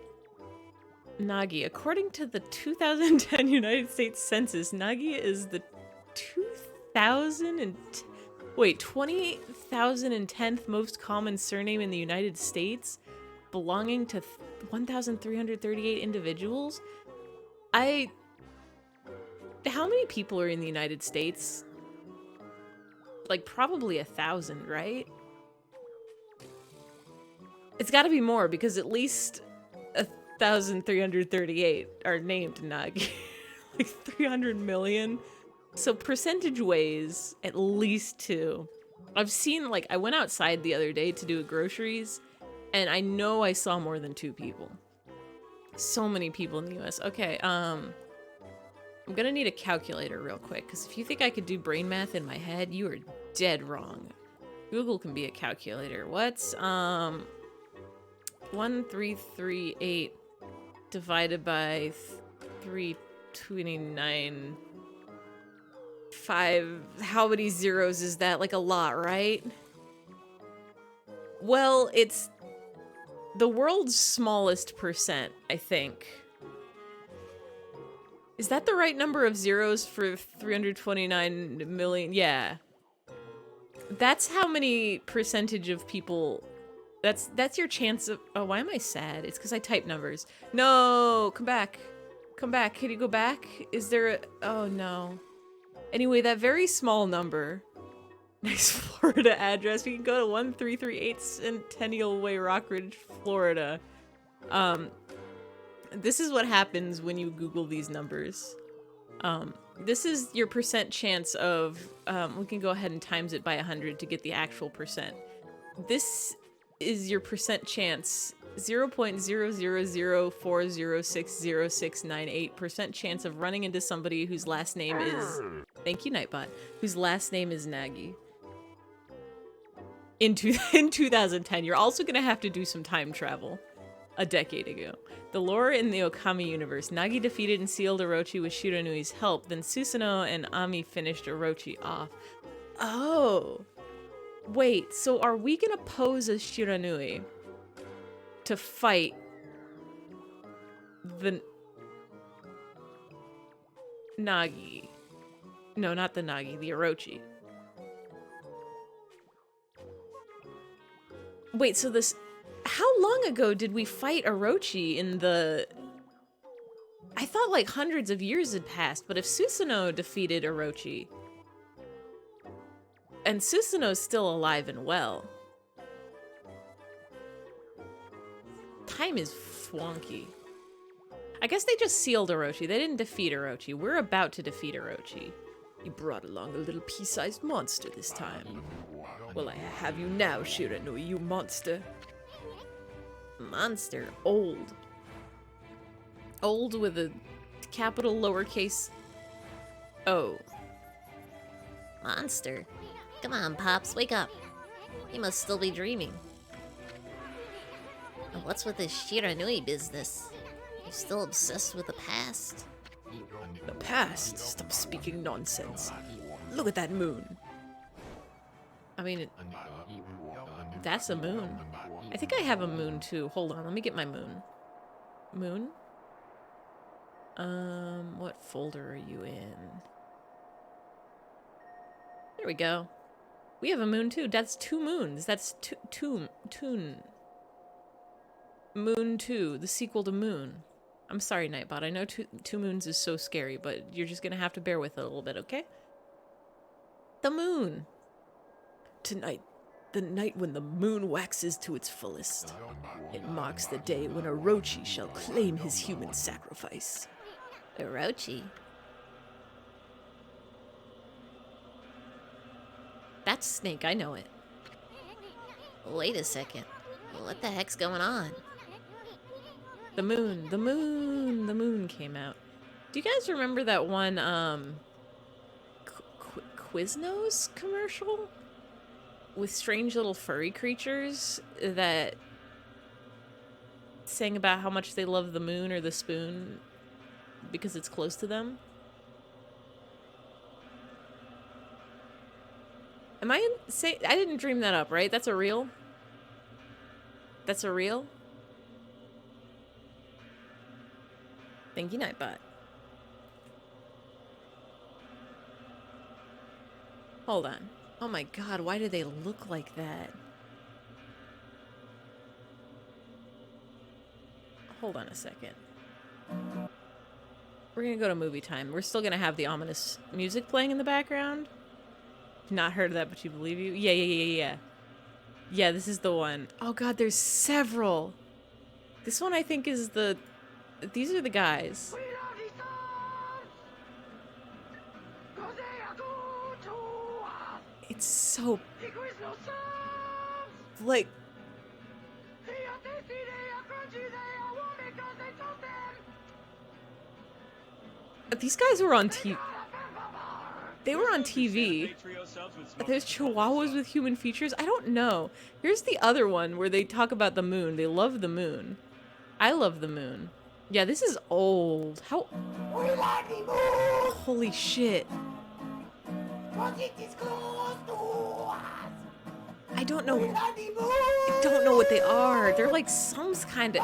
[SPEAKER 1] Nagi. According to the 2010 United States Census, Nagi is the 20,010th most common surname in the United States, belonging to 1,338 individuals. How many people are in the United States? Like probably 1,000, right? It's got to be more because at least 1,338 are named Nagi. Like 300 million. So percentage ways, at least 2. I've seen, like, I went outside the other day to do groceries, and I know I saw more than 2 people. So many people in the US. Okay, I'm gonna need a calculator real quick, because if you think I could do brain math in my head, you are dead wrong. Google can be a calculator. What's, 1338 divided by 329... 5, how many zeros is that? Like a lot, right? Well, it's the world's smallest percent, I think. Is that the right number of zeros for 329 million? Yeah. That's how many percentage of people... That's your chance of... Oh, why am I sad? It's because I type numbers. No! Come back. Come back. Can you go back? Is there a... Oh, no. Anyway, that very small number, nice Florida address. We can go to 1338 Centennial Way, Rockridge, Florida. This is what happens when you Google these numbers. This is your percent chance of, we can go ahead and times it by 100 to get the actual percent. This is your percent chance, 0.000406068% chance of running into somebody whose last name is, thank you Nightbot, whose last name is Nagi. In 2010, you're also gonna have to do some time travel. A decade ago. The lore in the Okami universe, Nagi defeated and sealed Orochi with Shiranui's help, then Susanoo and Ami finished Orochi off. Oh. Wait, so are we gonna pose as Shiranui to fight the nagi. No, not the nagi, the orochi. Wait, so this... How long ago did we fight Orochi in the... I thought like hundreds of years had passed, but if Susanoo defeated Orochi... And Susanoo's still alive and well. Time is wonky. I guess they just sealed Orochi. They didn't defeat Orochi. We're about to defeat Orochi. You brought along a little pea-sized monster this time. Well, I have you now, Shiranui, you monster. Monster. Old. Old with a capital lowercase O.
[SPEAKER 2] Monster? Come on, Pops, wake up. You must still be dreaming. And what's with this Shiranui business? You still obsessed with the past?
[SPEAKER 1] The past? Stop speaking nonsense. Look at that moon. I mean, that's a moon. I think I have a moon too. Hold on, let me get my moon. Moon? What folder are you in? There we go. We have a moon too. That's 2 moons. That's Toon. Moon 2, the sequel to Moon. I'm sorry, Nightbot. I know two moons is so scary, but you're just gonna have to bear with it a little bit, okay? The moon. Tonight, the night when the moon waxes to its fullest. It marks the day when Orochi shall claim his human sacrifice.
[SPEAKER 2] Orochi?
[SPEAKER 1] That's Snake, I know it.
[SPEAKER 2] Wait a second. What the heck's going on?
[SPEAKER 1] The moon came out. Do you guys remember that one, Quiznos commercial? With strange little furry creatures that sang about how much they love the moon or the spoon because it's close to them? Am I I didn't dream that up, right? That's a real? That's a real? Thank you, Nightbot. Hold on. Oh my god, why do they look like that? Hold on a second. We're gonna go to movie time. We're still gonna have the ominous music playing in the background. Not heard of that, but you believe you? Yeah. Yeah, this is the one. Oh god, there's several. This one I think is the... These are the guys. It's so... Like... These guys were on TV. They were on TV. There's chihuahuas with human features? I don't know. Here's the other one where they talk about the moon. They love the moon. I love the moon. Yeah, this is old. How... Holy shit. I don't know. I don't know what they are. They're like some kind of...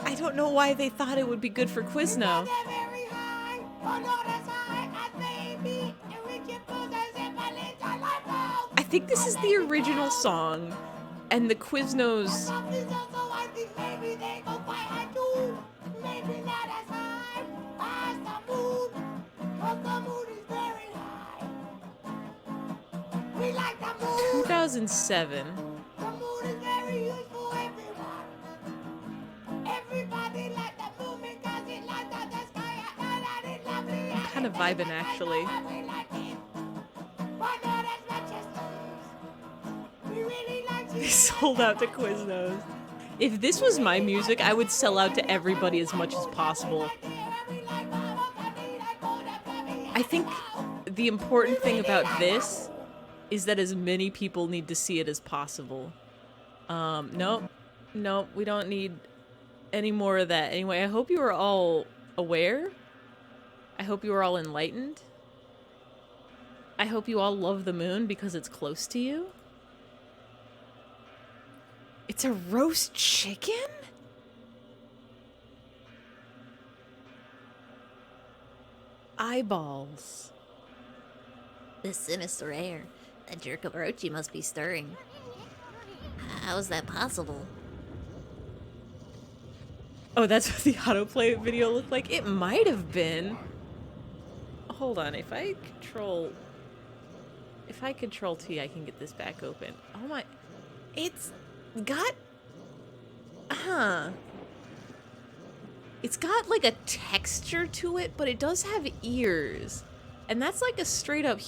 [SPEAKER 1] I don't know why they thought it would be good for Quizno. I think this is the original song, and the Quiznos...
[SPEAKER 2] We like the moon.
[SPEAKER 1] 2007.
[SPEAKER 2] The moon is very useful, everyone. Everybody like the moon because it lights up the sky at night and it's lovely.
[SPEAKER 1] I'm kind of vibing, actually.
[SPEAKER 2] We like it, but not as much as these. We really like
[SPEAKER 1] They sold out to Quiznos. If this was my music, I would sell out to everybody as much as possible. I think the important thing about this is that as many people need to see it as possible. Nope. Nope, we don't need any more of that. Anyway, I hope you are all aware. I hope you are all enlightened. I hope you all love the moon because it's close to you. It's a roast chicken? Eyeballs.
[SPEAKER 2] This sinister air. That jerk of Orochi must be stirring. How is that possible?
[SPEAKER 1] Oh, that's what the autoplay video looked like? It might have been. Hold on, if I control T, I can get this back open. Oh my, it's got, it's got like a texture to it, but it does have ears. And that's like a straight up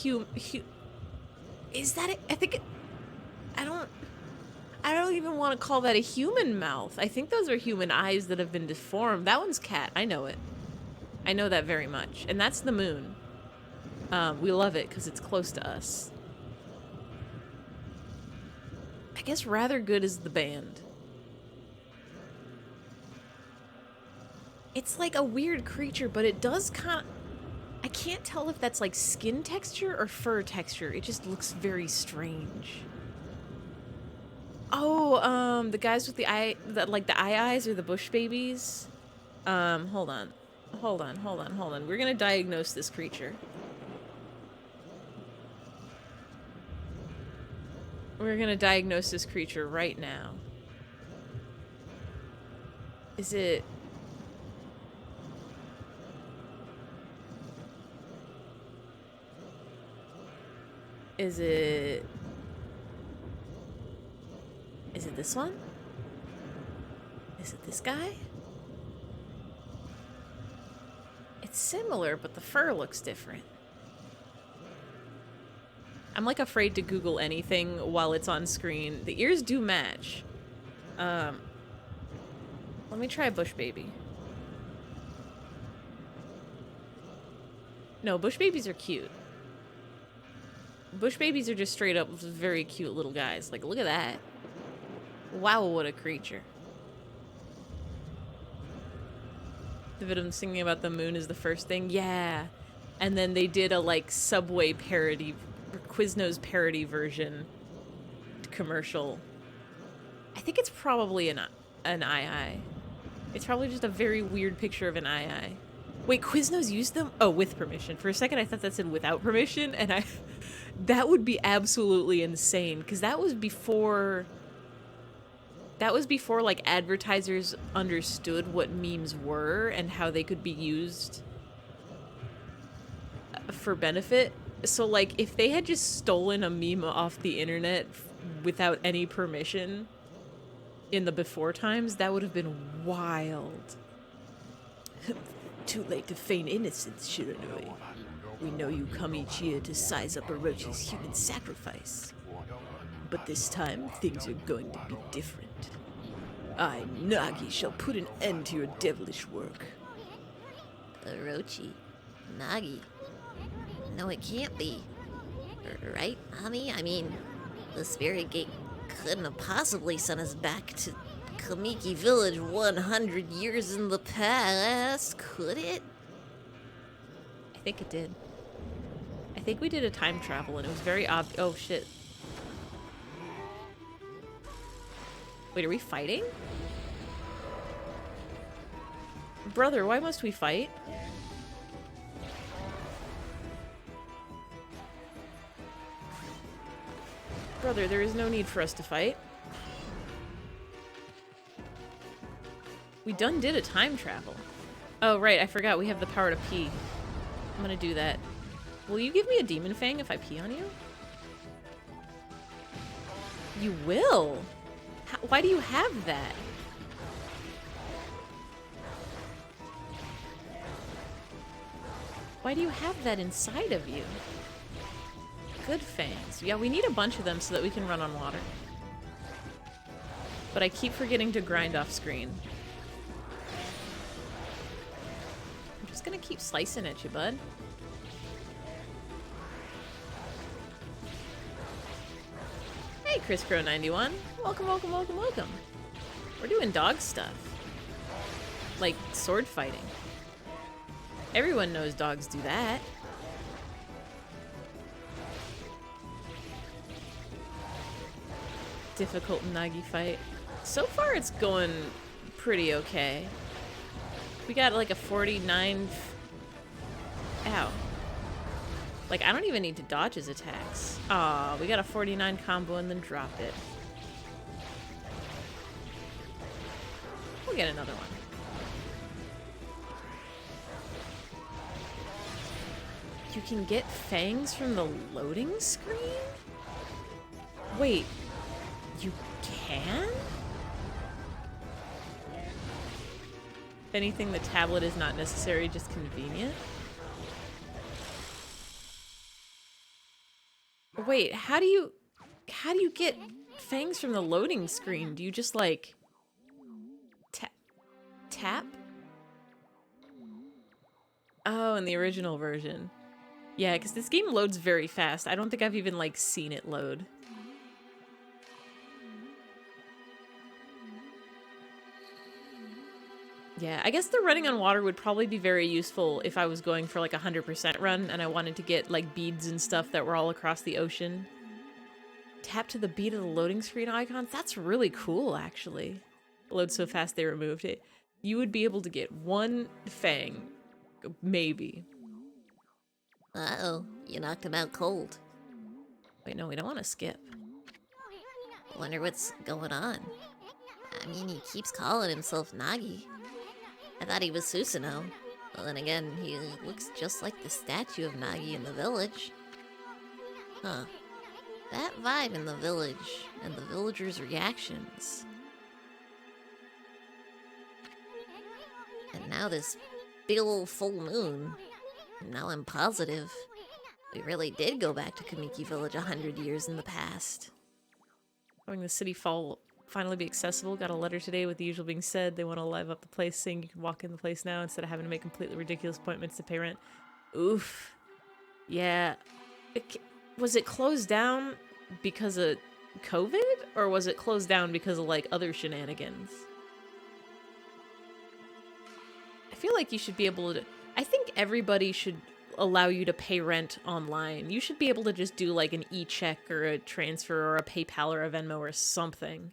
[SPEAKER 1] is that it? I think it, I don't even want to call that a human mouth. I think those are human eyes that have been deformed. That one's cat. I know it. I know that very much. And that's the moon. We love it because it's close to us. I guess Rather Good is the band. It's like a weird creature, but it does kind of... I can't tell if that's like skin texture or fur texture. It just looks very strange. Oh, the guys with the eye, like the eye eyes or the bush babies. Hold on. We're gonna diagnose this creature. We're gonna diagnose this creature right now. Is it... Is it this one? Is it this guy? It's similar, but the fur looks different. I'm like afraid to Google anything while it's on screen. The ears do match. Let me try Bush Baby. No, Bush Babies are cute. Bush Babies are just straight up very cute little guys. Like, look at that. Wow, what a creature. The video singing about the moon is the first thing. Yeah. And then they did a, like, Subway parody, or Quiznos parody version commercial. I think it's probably an eye. It's probably just a very weird picture of an eye. Wait, Quiznos used them? Oh, with permission. For a second, I thought that said without permission, and that would be absolutely insane, because that was before, like, advertisers understood what memes were and how they could be used for benefit. So, like, if they had just stolen a meme off the internet without any permission in the before times, that would have been wild. Too late to feign innocence, Shiranui. We know you come each year to size up Orochi's human sacrifice. But this time, things are going to be different. I, Nagi, shall put an end to your devilish work.
[SPEAKER 2] Orochi? Nagi? No, it can't be. Right, Ami? I mean, the Spirit Gate couldn't have possibly sent us back to Kamiki Village 100 years in the past, could it?
[SPEAKER 1] I think it did. I think we did a time travel and it was very obvious. Oh, shit. Wait, are we fighting? Brother, why must we fight? Brother, there is no need for us to fight. We did a time travel. Oh, right, I forgot we have the power to pee. I'm gonna do that. Will you give me a demon fang if I pee on you? You will? Why do you have that? Why do you have that inside of you? Good fangs. Yeah, we need a bunch of them so that we can run on water. But I keep forgetting to grind off screen. I'm just gonna keep slicing at you, bud. Hey, Chris Crow 91. Welcome, welcome, welcome, welcome. We're doing dog stuff. Like sword fighting. Everyone knows dogs do that. Difficult nagi fight. So far it's going pretty okay. We got like a 49... Ow. Like, I don't even need to dodge his attacks. Aw, we got a 49 combo and then dropped it. We'll get another one. You can get fangs from the loading screen? Wait, you can? If anything, the tablet is not necessary, just convenient. Wait, how do you get fangs from the loading screen? Do you just like tap? Oh, in the original version. Yeah, because this game loads very fast. I don't think I've even like seen it load. Yeah, I guess the running on water would probably be very useful if I was going for like a 100% run and I wanted to get like beads and stuff that were all across the ocean. Tap to the beat of the loading screen icons? That's really cool, actually. Load so fast they removed it. You would be able to get one fang, maybe.
[SPEAKER 2] Uh-oh, you knocked him out cold.
[SPEAKER 1] Wait, no, we don't want to skip.
[SPEAKER 2] Wonder what's going on. I mean, he keeps calling himself Nagi. I thought he was Susanoo. Well, then again, he looks just like the statue of Nagi in the village. Huh. That vibe in the village, and the villagers' reactions. And now this big ol' full moon. Now I'm positive. We really did go back to Kamiki Village 100 years in the past.
[SPEAKER 1] Having the city fall finally be accessible. Got a letter today with the usual being said. They want to live up the place, saying you can walk in the place now instead of having to make completely ridiculous appointments to pay rent. Oof. Yeah. Was it closed down because of COVID? Or was it closed down because of, like, other shenanigans? I feel like you should be able to... I think everybody should allow you to pay rent online. You should be able to just do, like, an e-check or a transfer or a PayPal or a Venmo or something.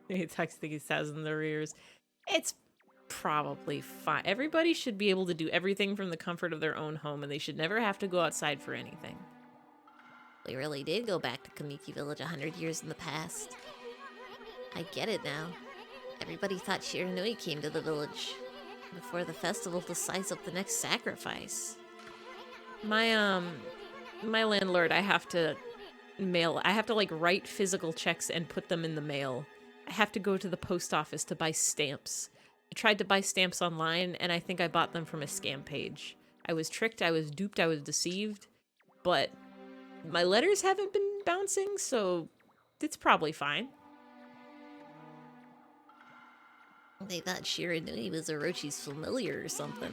[SPEAKER 1] It's texting 1,000 arrears. It's probably fine. Everybody should be able to do everything from the comfort of their own home, and they should never have to go outside for anything.
[SPEAKER 2] We really did go back to Kamiki Village 100 years in the past. I get it now. Everybody thought Shiranui came to the village before the festival to size up the next sacrifice.
[SPEAKER 1] My landlord, I have to like write physical checks and put them in the mail. I have to go to the post office to buy stamps. I tried to buy stamps online, and I think I bought them from a scam page. I was tricked, I was duped, I was deceived, but my letters haven't been bouncing, so it's probably fine.
[SPEAKER 2] They thought Shiranui was Orochi's familiar or something.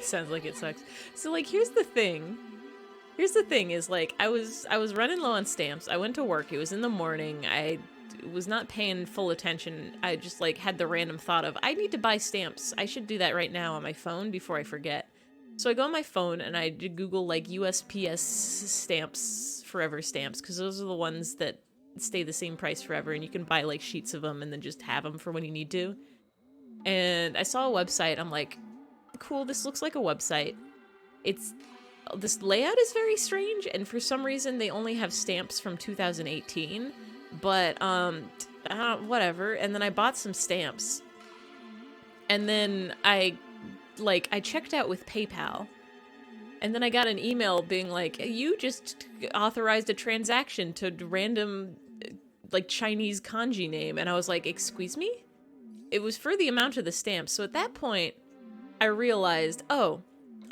[SPEAKER 1] Sounds like it sucks. So, like, here's the thing. Here's the thing is, like, I was running low on stamps. I went to work. It was in the morning. I was not paying full attention. I just, like, had the random thought of, I need to buy stamps. I should do that right now on my phone before I forget. So I go on my phone and I did Google, like, USPS stamps, forever stamps, because those are the ones that stay the same price forever, and you can buy, like, sheets of them and then just have them for when you need to. And I saw a website. I'm like, cool, this looks like a website. This layout is very strange, and for some reason they only have stamps from 2018, but whatever. And then I bought some stamps, and then I checked out with PayPal, and then I got an email being like, you just authorized a transaction to random, like, Chinese kanji name, and I was like, excuse me? It was for the amount of the stamps. So at that point I realized, oh,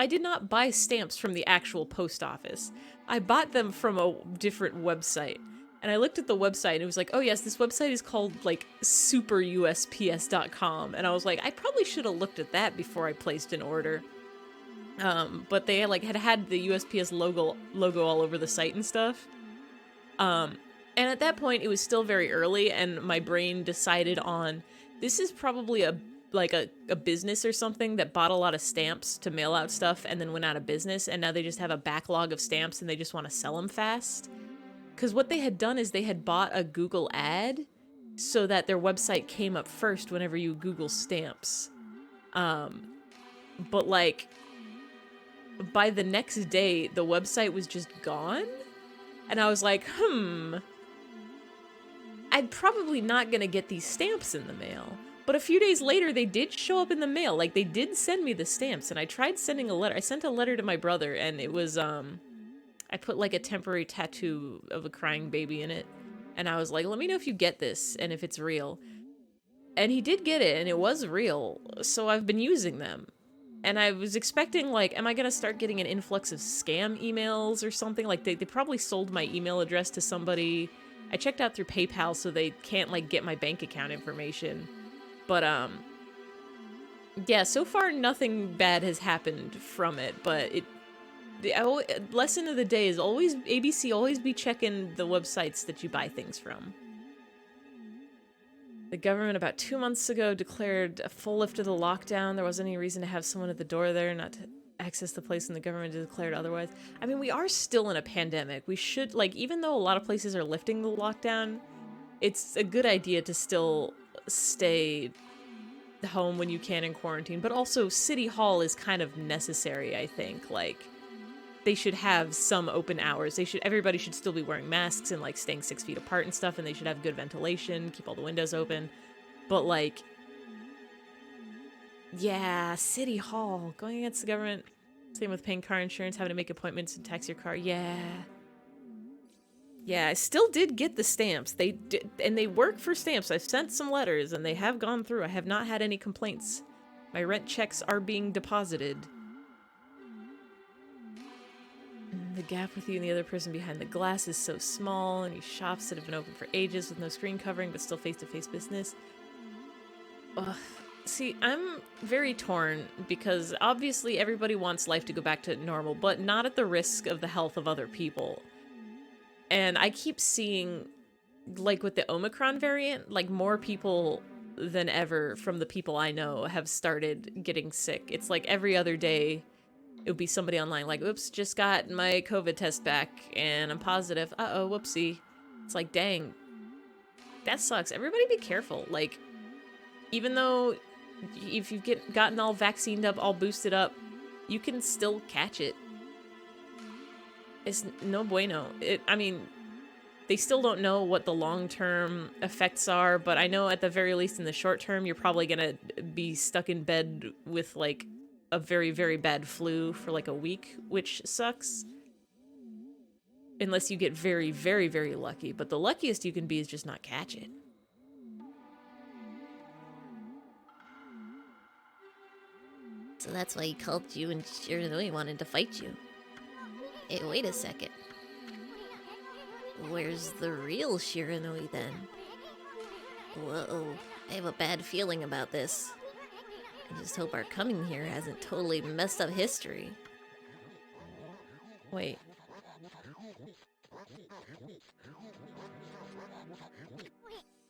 [SPEAKER 1] I did not buy stamps from the actual post office. I bought them from a different website. And I looked at the website and it was like, oh yes, this website is called, like, superusps.com. And I was like, I probably should have looked at that before I placed an order. But they had the USPS logo all over the site and stuff. And at that point, it was still very early, and my brain decided on, this is probably a business or something that bought a lot of stamps to mail out stuff and then went out of business, and now they just have a backlog of stamps and they just want to sell them fast. Because what they had done is they had bought a Google ad so that their website came up first whenever you Google stamps. But like, by the next day, the website was just gone. And I was like, I'm probably not gonna get these stamps in the mail. But a few days later, they did show up in the mail. Like, they did send me the stamps, and I tried sending a letter. I sent a letter to my brother, and it was, I put, like, a temporary tattoo of a crying baby in it. And I was like, let me know if you get this, and if it's real. And he did get it, and it was real, so I've been using them. And I was expecting, like, am I gonna start getting an influx of scam emails or something? Like, they probably sold my email address to somebody. I checked out through PayPal, so they can't, like, get my bank account information. But, yeah, so far nothing bad has happened from it, but the lesson of the day is always, ABC, always be checking the websites that you buy things from. The government about 2 months ago declared a full lift of the lockdown. There wasn't any reason to have someone at the door there not to access the place, and the government declared otherwise. I mean, we are still in a pandemic. We should, like, even though a lot of places are lifting the lockdown, it's a good idea to still stay home when you can in quarantine. But also, City Hall is kind of necessary, I think. Like, they should have some open hours. Everybody should still be wearing masks and, like, staying 6 feet apart and stuff, and they should have good ventilation, keep all the windows open. But, like, yeah, City Hall, going against the government. Same with paying car insurance, having to make appointments and tax your car. Yeah, I still did get the stamps. They did, and they work for stamps. I've sent some letters, and they have gone through. I have not had any complaints. My rent checks are being deposited. The gap with you and the other person behind the glass is so small, and these shops that have been open for ages with no screen covering but still face-to-face business. Ugh. See, I'm very torn because obviously everybody wants life to go back to normal, but not at the risk of the health of other people. And I keep seeing, like with the Omicron variant, like more people than ever from the people I know have started getting sick. It's like every other day it would be somebody online like, oops, just got my COVID test back and I'm positive. Uh-oh, whoopsie. It's like, dang, that sucks. Everybody be careful. Like, even though if you've gotten all vaccinated up, all boosted up, you can still catch it. It's no bueno. I mean, they still don't know what the long-term effects are, but I know at the very least in the short term, you're probably gonna be stuck in bed with, like, a very, very bad flu for, like, a week, which sucks. Unless you get very, very, very lucky. But the luckiest you can be is just not catch it.
[SPEAKER 2] So that's why he called you and Shiranui wanted to fight you. Hey, wait a second. Where's the real Shiranui then? Whoa, I have a bad feeling about this. I just hope our coming here hasn't totally messed up history.
[SPEAKER 1] Wait.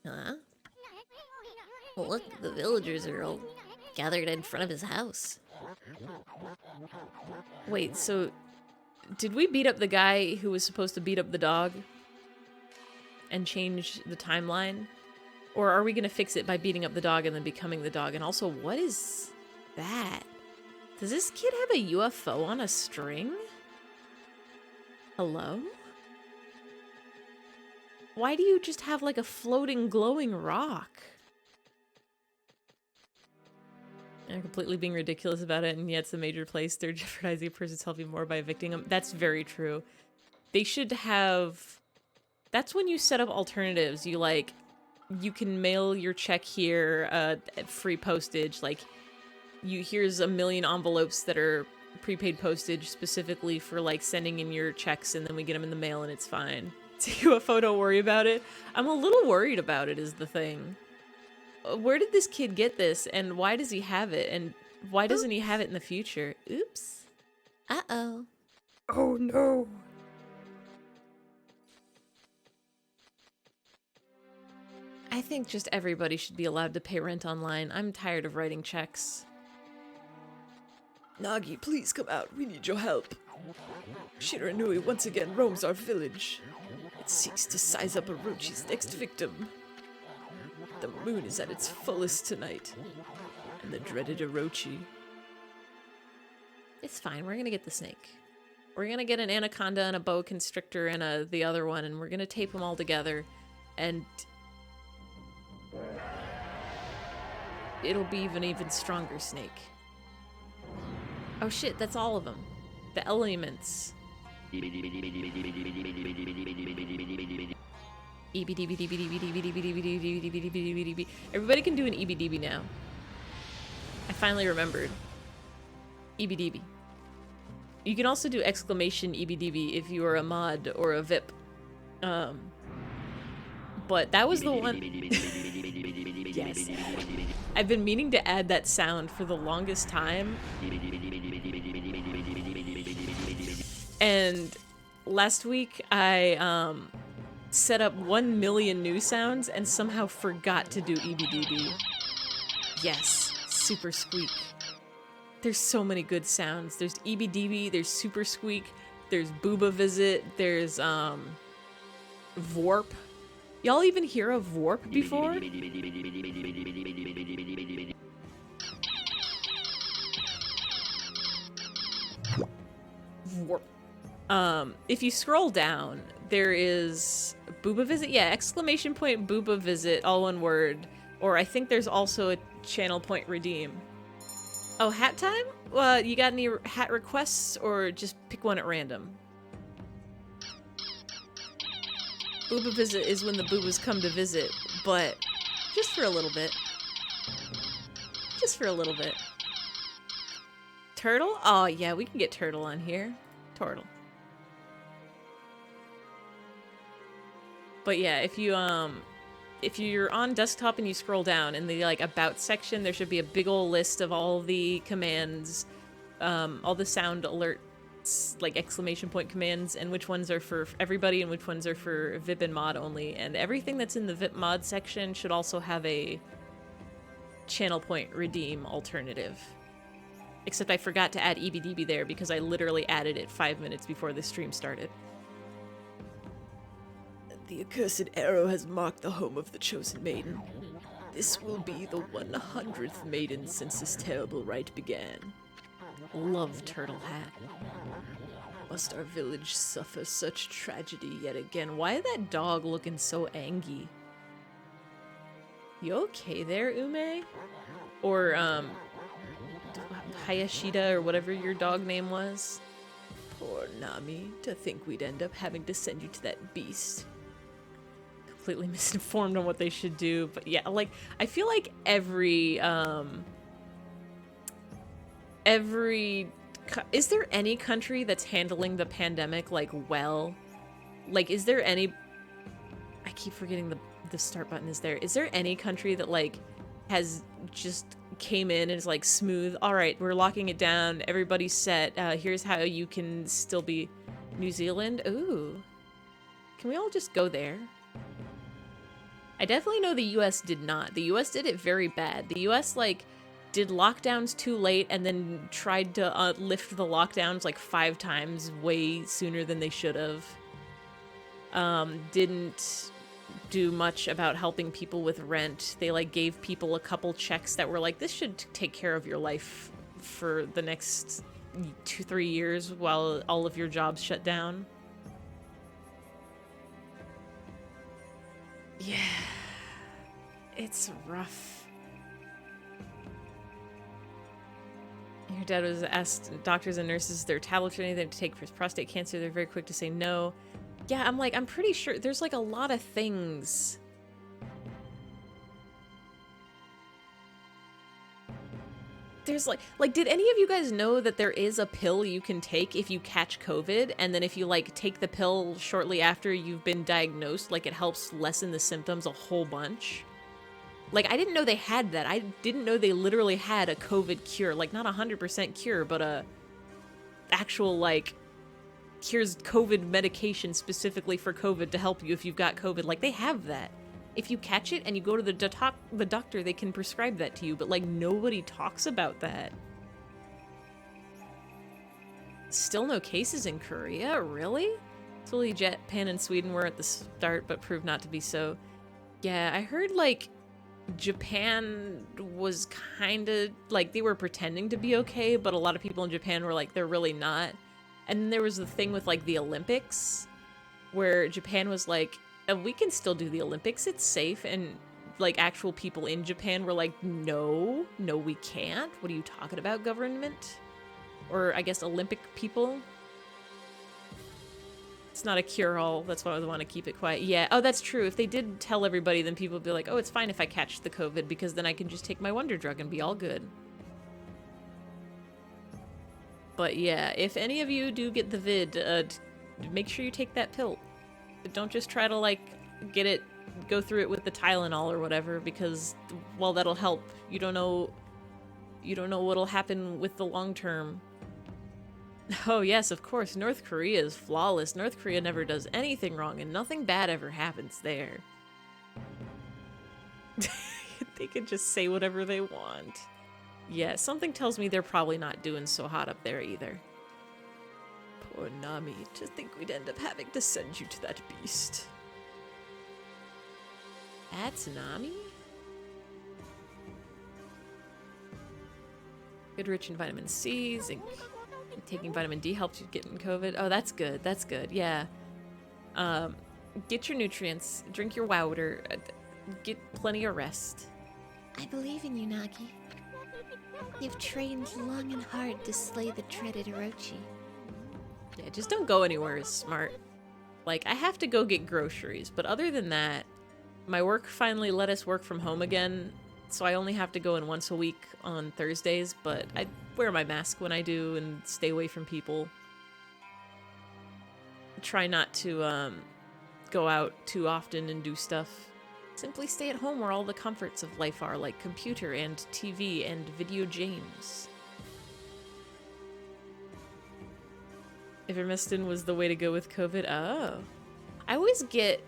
[SPEAKER 2] Huh? Well, look, the villagers are all gathered in front of his house.
[SPEAKER 1] Wait, so did we beat up the guy who was supposed to beat up the dog and change the timeline? Or are we gonna fix it by beating up the dog and then becoming the dog? And also, what is that? Does this kid have a UFO on a string? Hello? Why do you just have, like, a floating, glowing rock? And completely being ridiculous about it, and yet it's a major place. They're jeopardizing a person's health even more by evicting them. That's very true. They should have... That's when you set up alternatives. You, like, you can mail your check here at free postage. Like, here's 1 million envelopes that are prepaid postage specifically for, like, sending in your checks, and then we get them in the mail and it's fine. To UFO, don't worry about it. I'm a little worried about it is the thing. Where did this kid get this, and why does he have it, and why doesn't he have it in the future? Oops.
[SPEAKER 2] Uh-oh.
[SPEAKER 3] Oh no.
[SPEAKER 1] I think just everybody should be allowed to pay rent online. I'm tired of writing checks. Nagi, please come out. We need your help. Shiranui once again roams our village. It seeks to size up Orochi's next victim. The moon is at its fullest tonight. And the dreaded Orochi. It's fine. We're gonna get the snake. We're gonna get an anaconda and a boa constrictor and the other one, and we're gonna tape them all together. And it'll be an even stronger snake. Oh shit, that's all of them. The elements. Everybody can do an EBDB now. I finally remembered. EBDB. You can also do exclamation EBDB if you are a mod or a VIP. But that was the one. Yes. I've been meaning to add that sound for the longest time. And last week I set up 1 million new sounds and somehow forgot to do EBDB. Yes, super squeak. There's so many good sounds. There's EBDB, there's super squeak, there's booba visit, there's Vorp. Y'all even hear of Vorp before? Vorp. If you scroll down, there is booba visit. Yeah, exclamation point booba visit, all one word. Or I think there's also a channel point redeem. Oh, hat time? Well, you got any hat requests or just pick one at random? Booba visit is when the boobas come to visit, but just for a little bit. Just for a little bit. Turtle? Oh yeah, we can get Turtle on here. Turtle. But yeah, if you're on desktop and you scroll down in the like about section, there should be a big ol' list of all the commands, all the sound alerts, like exclamation point commands, and which ones are for everybody and which ones are for VIP and mod only. And everything that's in the VIP mod section should also have a channel point redeem alternative. Except I forgot to add EBDB there because I literally added it 5 minutes before the stream started. The accursed arrow has marked the home of the chosen maiden. This will be the 100th maiden since this terrible rite began. Love Turtle Hat. Must our village suffer such tragedy yet again? Why is that dog looking so angry? You okay there, Ume? Or, Hayashida, or whatever your dog name was? Poor Nami, to think we'd end up having to send you to that beast. Completely misinformed on what they should do, but yeah, like, I feel like is there any country that's handling the pandemic, like, well? Like, is there any... I keep forgetting the start button is there. Is there any country that, like, has just came in and is, like, smooth? Alright, we're locking it down. Everybody's set. Here's how you can still be... New Zealand? Ooh. Can we all just go there? I definitely know the US did not. The US did it very bad. The US, like... did lockdowns too late and then tried to lift the lockdowns like 5 times way sooner than they should have. Didn't do much about helping people with rent. They like gave people a couple checks that were like, this should take care of your life for the next 2-3 years while all of your jobs shut down. Yeah. It's rough. Your dad was asked doctors and nurses their tablets or anything to take for his prostate cancer. They're very quick to say no. Yeah, I'm pretty sure there's like a lot of things. There's like did any of you guys know that there is a pill you can take if you catch COVID, and then if you like take the pill shortly after you've been diagnosed, like it helps lessen the symptoms a whole bunch? Like, I didn't know they had that. I didn't know they literally had a COVID cure. Like, not 100% cure, but actual, like, here's COVID medication specifically for COVID to help you if you've got COVID. Like, they have that. If you catch it and you go to the doctor, they can prescribe that to you, but, like, nobody talks about that. Still no cases in Korea? Really? Totally Japan and Sweden were at the start, but proved not to be so. Yeah, I heard, like, Japan was kind of, like, they were pretending to be okay, but a lot of people in Japan were like, they're really not. And then there was the thing with, like, the Olympics, where Japan was like, we can still do the Olympics, it's safe, and, like, actual people in Japan were like, no, we can't. What are you talking about, government? Or, I guess, Olympic people? It's not a cure-all, that's why I want to keep it quiet. Yeah, oh, that's true. If they did tell everybody, then people would be like, oh, it's fine if I catch the COVID, because then I can just take my wonder drug and be all good. But yeah, if any of you do get the vid, make sure you take that pill. Don't just try to, like, go through it with the Tylenol or whatever, because while that'll help, you don't know what'll happen with the long term. Oh yes, of course, North Korea is flawless. North Korea never does anything wrong and nothing bad ever happens there. They can just say whatever they want. Yeah, something tells me they're probably not doing so hot up there either. Poor Nami, to think we'd end up having to send you to that beast. That's Nami? Good, rich in vitamin C, zinc. Taking vitamin D helps you get in COVID. Oh, that's good. That's good. Yeah. Get your nutrients. Drink your water. Get plenty of rest.
[SPEAKER 2] I believe in you, Nagi. You've trained long and hard to slay the dreaded Orochi.
[SPEAKER 1] Yeah, just don't go anywhere is smart. Like, I have to go get groceries, but other than that, my work finally let us work from home again, so I only have to go in once a week on Thursdays, but I wear my mask when I do and stay away from people. Try not to go out too often and do stuff. Simply stay at home where all the comforts of life are, like computer and TV and video games. Ivermectin was the way to go with COVID. Oh. I always get...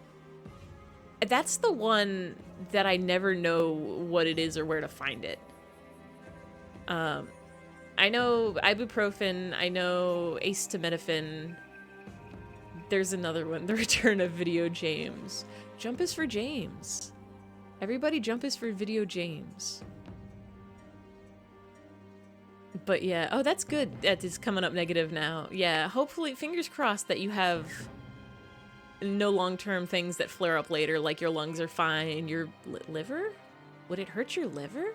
[SPEAKER 1] That's the one that I never know what it is or where to find it. I know ibuprofen, I know acetaminophen. There's another one, the return of Video James. Jump is for James. Everybody jump is for Video James. But yeah, oh, that's good that it's coming up negative now. Yeah, hopefully, fingers crossed that you have no long-term things that flare up later, like your lungs are fine, your liver? Would it hurt your liver?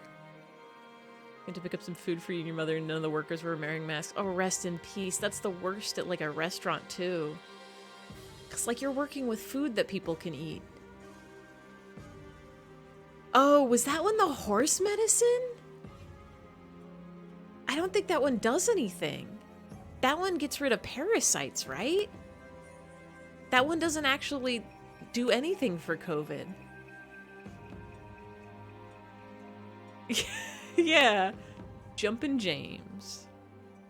[SPEAKER 1] I had to pick up some food for you and your mother, and none of the workers were wearing masks. Oh, rest in peace. That's the worst at, like, a restaurant, too. Because, like, you're working with food that people can eat. Oh, was that one the horse medicine? I don't think that one does anything. That one gets rid of parasites, right? That one doesn't actually do anything for COVID. Yeah. Jumpin' James.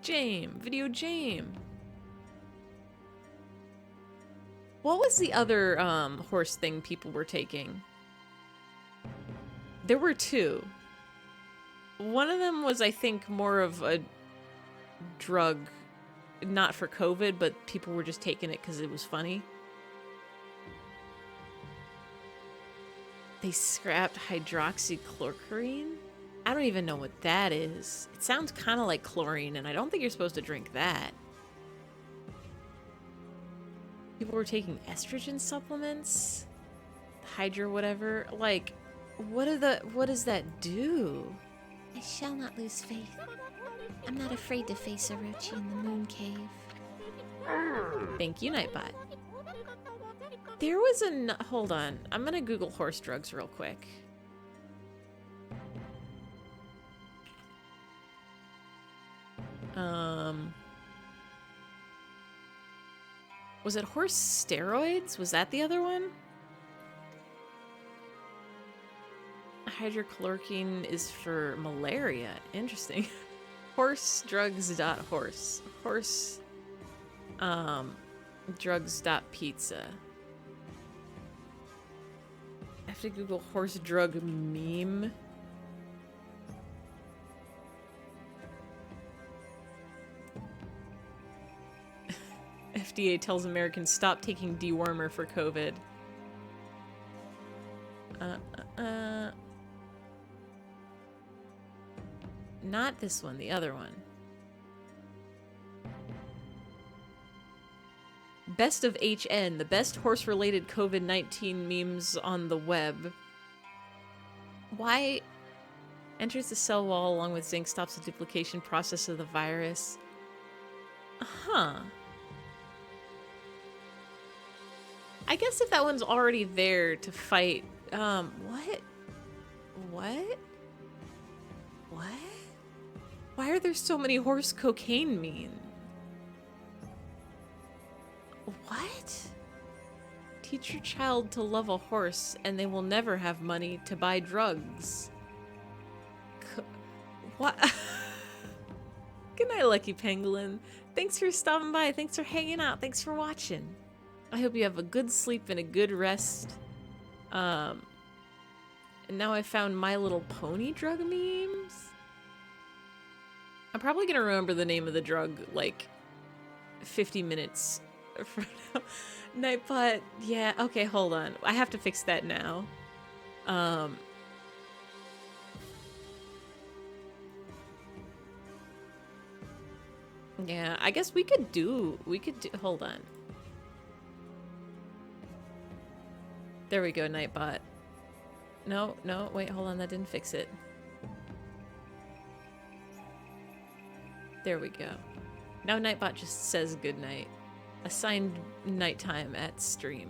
[SPEAKER 1] Video Jame. What was the other horse thing people were taking? There were two. One of them was, I think, more of a drug, not for COVID, but people were just taking it because it was funny. They scrapped hydroxychloroquine? I don't even know what that is. It sounds kind of like chlorine, and I don't think you're supposed to drink that. People were taking estrogen supplements? Hydra whatever? Like, what does that do?
[SPEAKER 2] I shall not lose faith. I'm not afraid to face Orochi in the moon cave.
[SPEAKER 1] Thank you, Nightbot. There was a... Hold on. I'm gonna Google horse drugs real quick. Was it horse steroids? Was that the other one? Hydrochloroquine is for malaria. Interesting. Horse drugs.horse. Horse drugs.pizza. I have to Google horse drug meme. FDA tells Americans stop taking dewormer for COVID. Not this one, the other one. Best of HN, the best horse-related COVID-19 memes on the web. Why enters the cell wall along with zinc, stops the duplication process of the virus? Huh. I guess if that one's already there to fight, what? What? What? Why are there so many horse cocaine memes? What? Teach your child to love a horse and they will never have money to buy drugs. What? Good night, Lucky Pangolin. Thanks for stopping by. Thanks for hanging out. Thanks for watching. I hope you have a good sleep and a good rest. And now I found My Little Pony drug memes. I'm probably gonna remember the name of the drug like 50 minutes from now. Nightbot, yeah, okay, hold on. I have to fix that now. Yeah, I guess we could do, hold on. There we go, Nightbot. No, wait, hold on, that didn't fix it. There we go. Now Nightbot just says goodnight. Assigned nighttime at stream.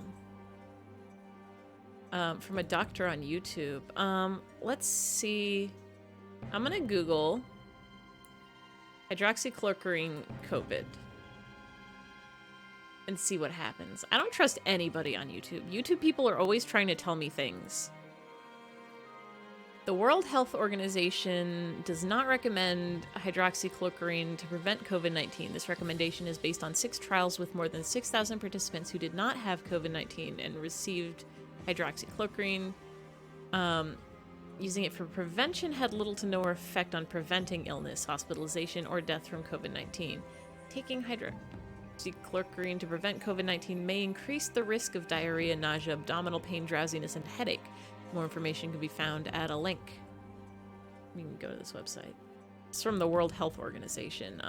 [SPEAKER 1] From a doctor on YouTube. Let's see. I'm gonna Google hydroxychloroquine COVID and see what happens. I don't trust anybody on YouTube. YouTube people are always trying to tell me things. The World Health Organization does not recommend hydroxychloroquine to prevent COVID-19. This recommendation is based on 6 trials with more than 6,000 participants who did not have COVID-19 and received hydroxychloroquine. Using it for prevention had little to no effect on preventing illness, hospitalization, or death from COVID-19. Taking hydroxychloroquine to prevent COVID-19 may increase the risk of diarrhea, nausea, abdominal pain, drowsiness, and headache. More information can be found at a link. You can go to this website. It's from the World Health Organization.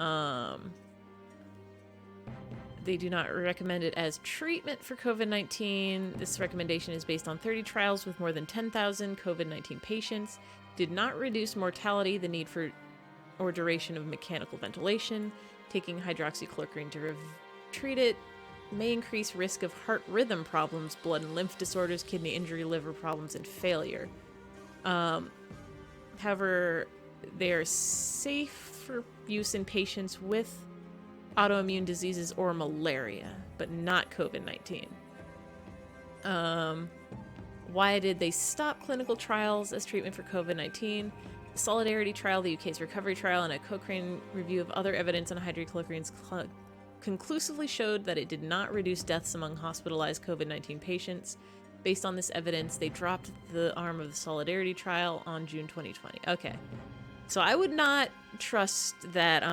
[SPEAKER 1] They do not recommend it as treatment for COVID-19. This recommendation is based on 30 trials with more than 10,000 COVID-19 patients. Did not reduce mortality, the need for or duration of mechanical ventilation. Taking hydroxychloroquine to treat it may increase risk of heart rhythm problems, blood and lymph disorders, kidney injury, liver problems, and failure. However, they are safe for use in patients with autoimmune diseases or malaria, but not COVID-19. Why did they stop clinical trials as treatment for COVID-19? The Solidarity trial, the UK's recovery trial, and a Cochrane review of other evidence on hydroxychloroquine's conclusively showed that it did not reduce deaths among hospitalized COVID-19 patients. Based on this evidence, they dropped the arm of the Solidarity trial on June 2020. Okay. So I would not trust that,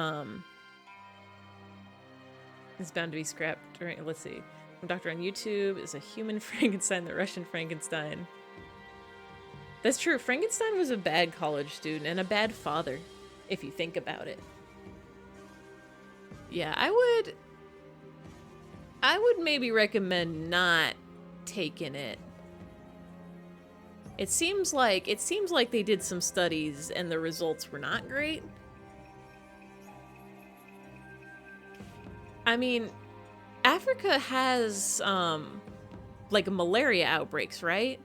[SPEAKER 1] it's bound to be scrapped. Right, let's see. Doctor on YouTube is a human Frankenstein, the Russian Frankenstein. That's true. Frankenstein was a bad college student and a bad father, if you think about it. Yeah, I would maybe recommend not taking it. It seems like they did some studies and the results were not great. I mean, Africa has like malaria outbreaks, right?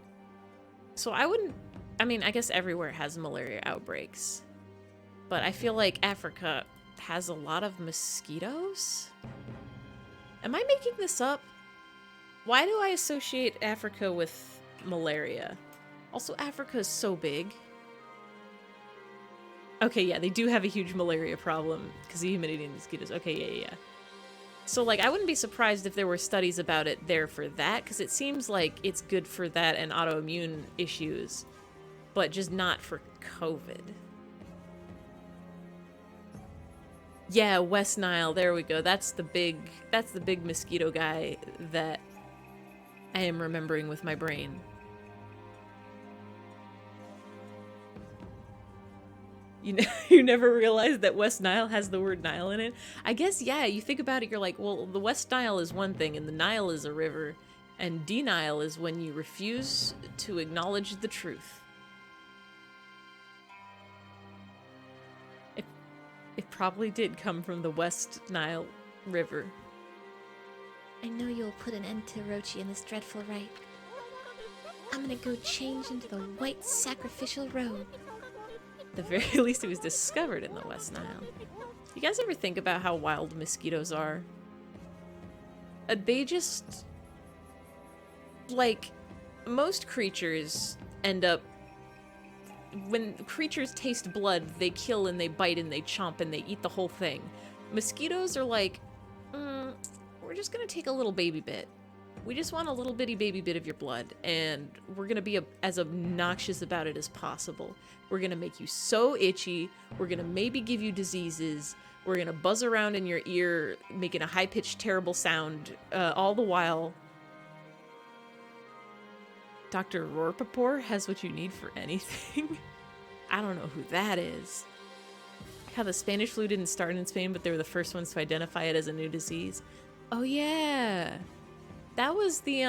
[SPEAKER 1] So I mean, I guess everywhere has malaria outbreaks. But I feel like Africa has a lot of mosquitoes? Am I making this up? Why do I associate Africa with malaria? Also, Africa is so big. Okay, yeah, they do have a huge malaria problem because of humidity in mosquitoes. Okay, yeah. So, like, I wouldn't be surprised if there were studies about it there for that, because it seems like it's good for that and autoimmune issues, but just not for COVID. Yeah, West Nile, there we go. That's the big mosquito guy that I am remembering with my brain. You never realized that West Nile has the word Nile in it? I guess, yeah, you think about it, you're like, well, the West Nile is one thing, and the Nile is a river, and denial is when you refuse to acknowledge the truth. It probably did come from the West Nile River.
[SPEAKER 2] I know you'll put an end to Orochi and this dreadful rite. I'm gonna go change into the white sacrificial robe.
[SPEAKER 1] At the very least, it was discovered in the West Nile. You guys ever think about how wild mosquitoes are? They just... like, most creatures end up... when creatures taste blood, they kill and they bite and they chomp and they eat the whole thing. Mosquitoes are like, we're just gonna take a little baby bit. We just want a little bitty baby bit of your blood, and we're gonna be as obnoxious about it as possible. We're gonna make you so itchy, we're gonna maybe give you diseases, we're gonna buzz around in your ear, making a high-pitched, terrible sound, all the while... Dr. Rorpapor has what you need for anything? I don't know who that is. How the Spanish flu didn't start in Spain, but they were the first ones to identify it as a new disease. Oh yeah! That was the,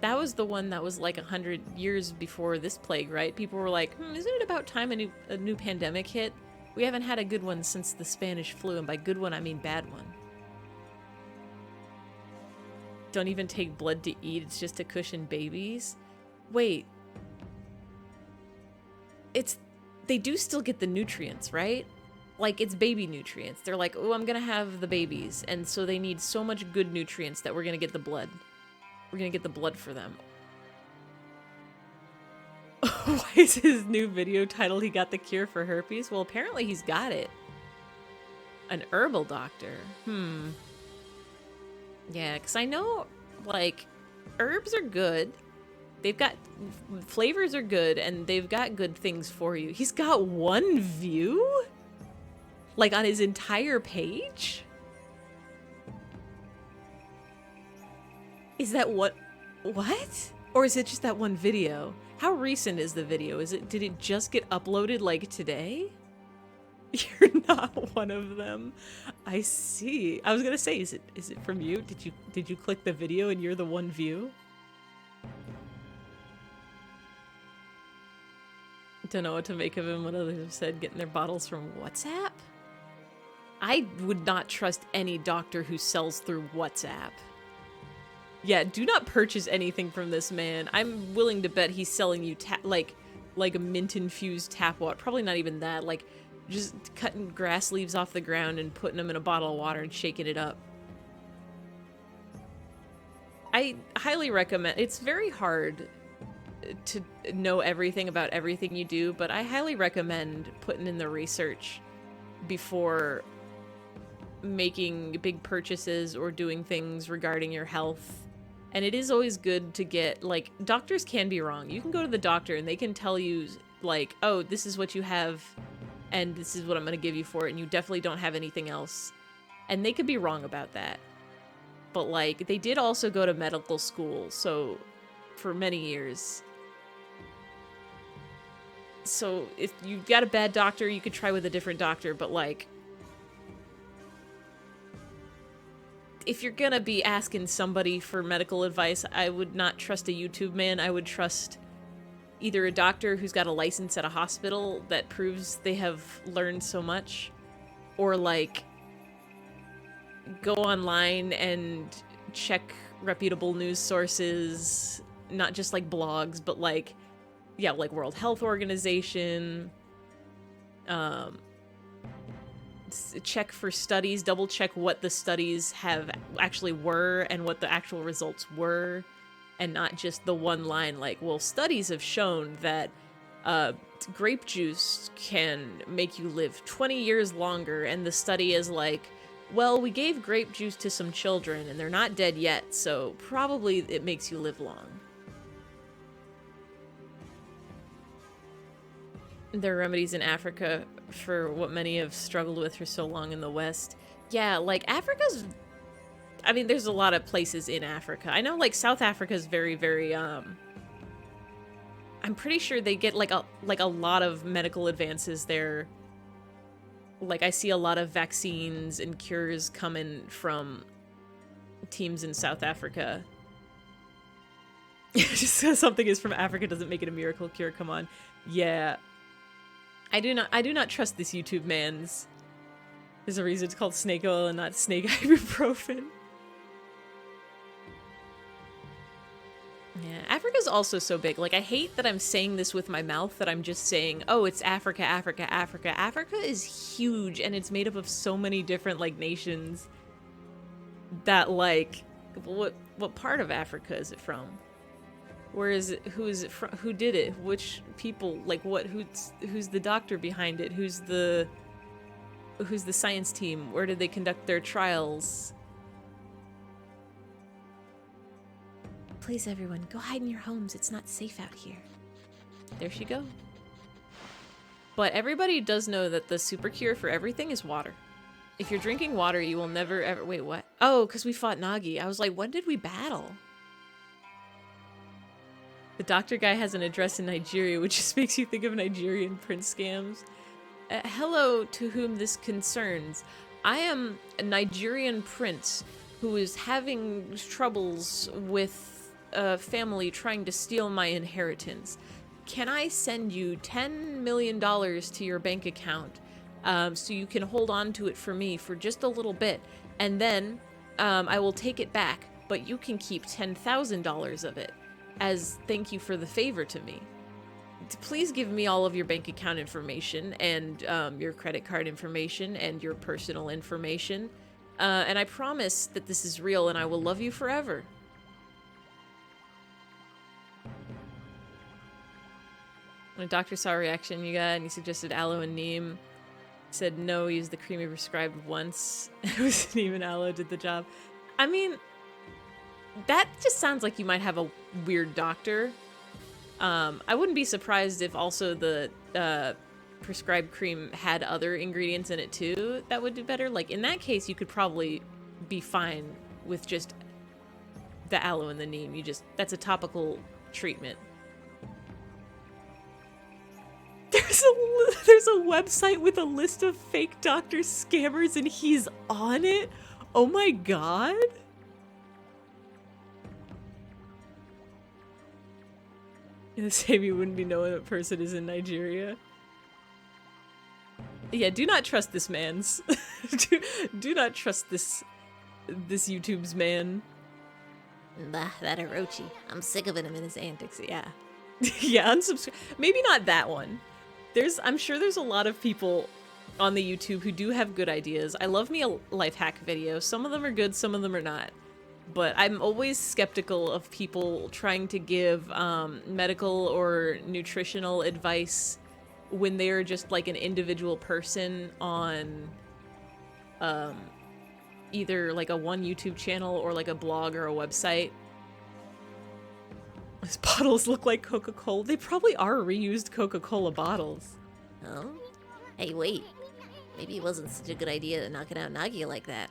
[SPEAKER 1] that was the one that was like 100 years before this plague, right? People were like, isn't it about time a new pandemic hit? We haven't had a good one since the Spanish flu, and by good one, I mean bad one. Don't even take blood to eat, it's just to cushion babies? Wait. They do still get the nutrients, right? Like, it's baby nutrients. They're like, oh, I'm gonna have the babies, and so they need so much good nutrients that we're gonna get the blood. We're gonna get the blood for them. Why is his new video title, he got the cure for herpes? Well, apparently he's got it. An herbal doctor. Yeah, because I know, like, herbs are good. They've got... flavors are good, and they've got good things for you. He's got 1 view? Like, on his entire page? Is that what? Or is it just that one video? How recent is the video? Did it just get uploaded, like, today? You're not one of them. I see. I was gonna say, is it from you? Did you click the video and you're the 1 view? Don't know what to make of him. What others have said, getting their bottles from WhatsApp? I would not trust any doctor who sells through WhatsApp. Yeah, do not purchase anything from this man. I'm willing to bet he's selling you like a mint-infused tap water. Probably not even that. Like, just cutting grass leaves off the ground and putting them in a bottle of water and shaking it up. I highly recommend... It's very hard to know everything about everything you do, but I highly recommend putting in the research before making big purchases or doing things regarding your health. And it is always good to get, like, doctors can be wrong. You can go to the doctor and they can tell you, like, oh, this is what you have and this is what I'm going to give you for it, and you definitely don't have anything else. And they could be wrong about that. But, like, they did also go to medical school, so, for many years. So, if you've got a bad doctor, you could try with a different doctor, but, like, if you're gonna be asking somebody for medical advice, I would not trust a YouTube man. I would trust either a doctor who's got a license at a hospital that proves they have learned so much, or, like, go online and check reputable news sources, not just, like, blogs, but, like, yeah, like World Health Organization, check for studies, double check what the studies have actually were and what the actual results were, and not just the one line like, well, studies have shown that grape juice can make you live 20 years longer, and the study is like, well, we gave grape juice to some children and they're not dead yet, so probably it makes you live long. There are remedies in Africa for what many have struggled with for so long in the West. Yeah, like Africa's, I mean, there's a lot of places in Africa. I know like South Africa is very, very, I'm pretty sure they get like a lot of medical advances there. Like I see a lot of vaccines and cures coming from teams in South Africa. Just because something is from Africa doesn't make it a miracle cure, come on. Yeah. I do not trust this YouTube man's. There's a reason it's called snake oil and not snake ibuprofen. Yeah, Africa's also so big. Like, I hate that I'm saying this with my mouth, that I'm just saying, oh, it's Africa, Africa, Africa. Africa is huge, and it's made up of so many different, like, nations that, like, what part of Africa is it from? Where is it? Who is it from? Who did it? Which people? Like, what? Who's the doctor behind it? Who's the science team? Where did they conduct their trials?
[SPEAKER 2] Please, everyone, go hide in your homes. It's not safe out here.
[SPEAKER 1] There she go. But everybody does know that the super cure for everything is water. If you're drinking water, you will never ever... Wait, what? Oh, because we fought Nagi. I was like, when did we battle? The doctor guy has an address in Nigeria, which just makes you think of Nigerian prince scams. Hello to whom this concerns. I am a Nigerian prince who is having troubles with a family trying to steal my inheritance. Can I send you $10 million to your bank account so you can hold on to it for me for just a little bit, and then I will take it back, but you can keep $10,000 of it as thank you for the favor to me. Please give me all of your bank account information and your credit card information and your personal information. And I promise that this is real and I will love you forever. When a doctor saw a reaction you got and he suggested aloe and neem, said no, use the cream he prescribed once. It wasn't even aloe did the job. I mean, that just sounds like you might have a weird doctor. I wouldn't be surprised if also the prescribed cream had other ingredients in it too that would do better. Like, in that case, you could probably be fine with just the aloe and the neem. That's a topical treatment. There's a website with a list of fake doctor scammers and he's on it? Oh my god. The same, you wouldn't be knowing what person is in Nigeria. Yeah, do not trust this man's. do not trust this YouTube's man.
[SPEAKER 2] Bah, that Orochi. I'm sick of him and his antics, yeah.
[SPEAKER 1] Yeah, unsubscribe. Maybe not that one. I'm sure there's a lot of people on the YouTube who do have good ideas. I love me a life hack video. Some of them are good, some of them are not. But I'm always skeptical of people trying to give medical or nutritional advice when they're just like an individual person on either like a one YouTube channel or like a blog or a website. These bottles look like Coca-Cola. They probably are reused Coca-Cola bottles.
[SPEAKER 2] Oh? Hey, wait. Maybe it wasn't such a good idea to knock it out Nagi like that.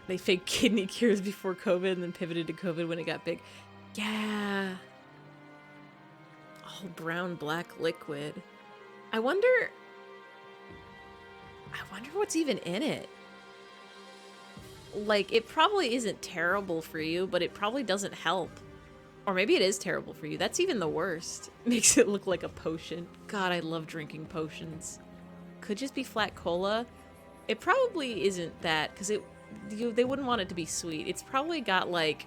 [SPEAKER 1] They faked kidney cures before COVID and then pivoted to COVID when it got big. Yeah. All brown black liquid. I wonder what's even in it. Like, it probably isn't terrible for you, but it probably doesn't help. Or maybe it is terrible for you. That's even the worst. Makes it look like a potion. God, I love drinking potions. Could just be flat cola. It probably isn't that, because they wouldn't want it to be sweet. It's probably got like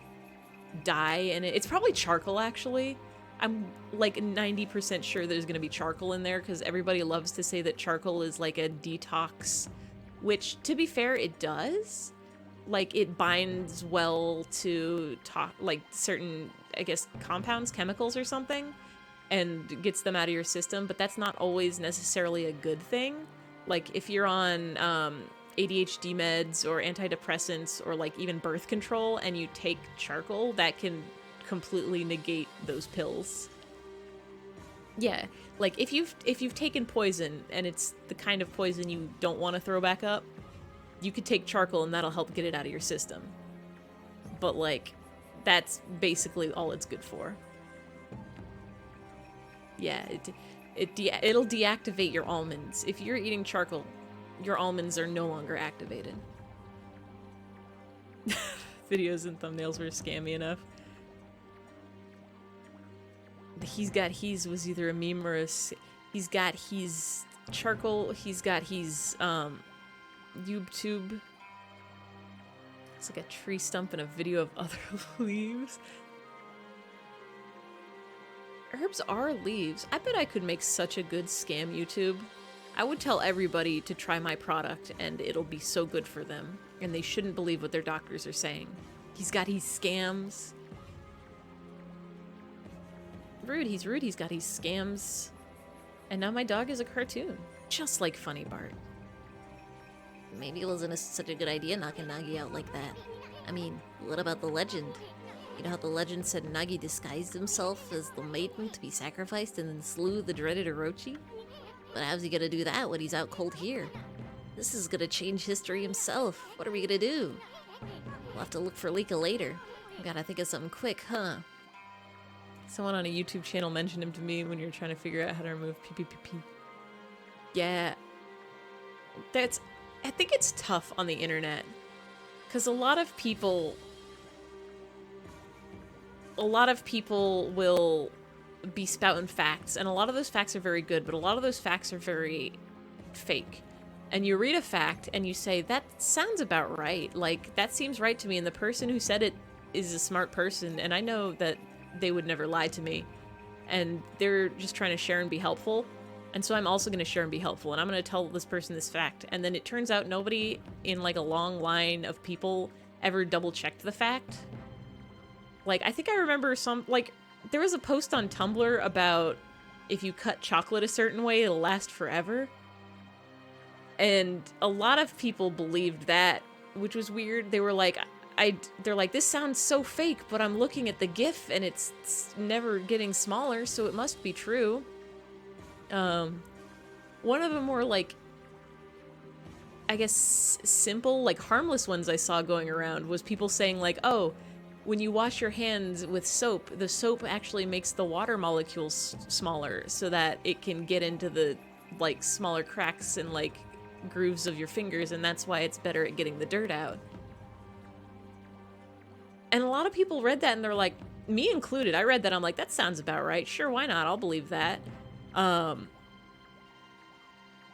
[SPEAKER 1] dye in it. It's probably charcoal, actually. I'm like 90% sure there's gonna be charcoal in there because everybody loves to say that charcoal is like a detox, which, to be fair, it does. Like, it binds well to like certain, I guess, compounds, chemicals or something. and gets them out of your system, but that's not always necessarily a good thing. Like if you're on ADHD meds or antidepressants or like even birth control and you take charcoal, that can completely negate those pills. Yeah, like if you've taken poison and it's the kind of poison you don't want to throw back up, you could take charcoal and that'll help get it out of your system. But like that's basically all it's good for. Yeah, it'll deactivate your almonds. If you're eating charcoal, your almonds are no longer activated. Videos and thumbnails were scammy enough. He's was either a meme or he's charcoal, he's YouTube. It's like a tree stump and a video of other leaves. Herbs are leaves. I bet I could make such a good scam YouTube. I would tell everybody to try my product and it'll be so good for them. And they shouldn't believe what their doctors are saying. He's scams. Rude, he's got these scams. And now my dog is a cartoon. Just like Funny Bart.
[SPEAKER 2] Maybe it wasn't such a good idea knocking Nagi out like that. I mean, what about the legend? You know how the legend said Nagi disguised himself as the maiden to be sacrificed and then slew the dreaded Orochi? But how's he gonna do that when he's out cold here? This is gonna change history himself. What are we gonna do? We'll have to look for Lika later. We gotta think of something quick, huh?
[SPEAKER 1] Someone on a YouTube channel mentioned him to me when you're trying to figure out how to remove PPPP. Yeah. I think it's tough on the internet. Because a lot of people will be spouting facts, and a lot of those facts are very good, but a lot of those facts are very fake. And you read a fact and you say, that sounds about right. Like, that seems right to me, and the person who said it is a smart person, and I know that they would never lie to me. And they're just trying to share and be helpful. And so I'm also going to share and be helpful, and I'm going to tell this person this fact. And then it turns out nobody in like a long line of people ever double-checked the fact. Like, I think I remember there was a post on Tumblr about if you cut chocolate a certain way, it'll last forever. And a lot of people believed that, which was weird. They were like, they're like, this sounds so fake, but I'm looking at the GIF and it's never getting smaller, so it must be true. One of the more like, I guess, simple, like harmless ones I saw going around was people saying like, oh, when you wash your hands with soap, the soap actually makes the water molecules smaller so that it can get into the like smaller cracks and like grooves of your fingers, and that's why it's better at getting the dirt out. And a lot of people read that and they're like, me included, I read that, I'm like, that sounds about right. Sure, why not? I'll believe that.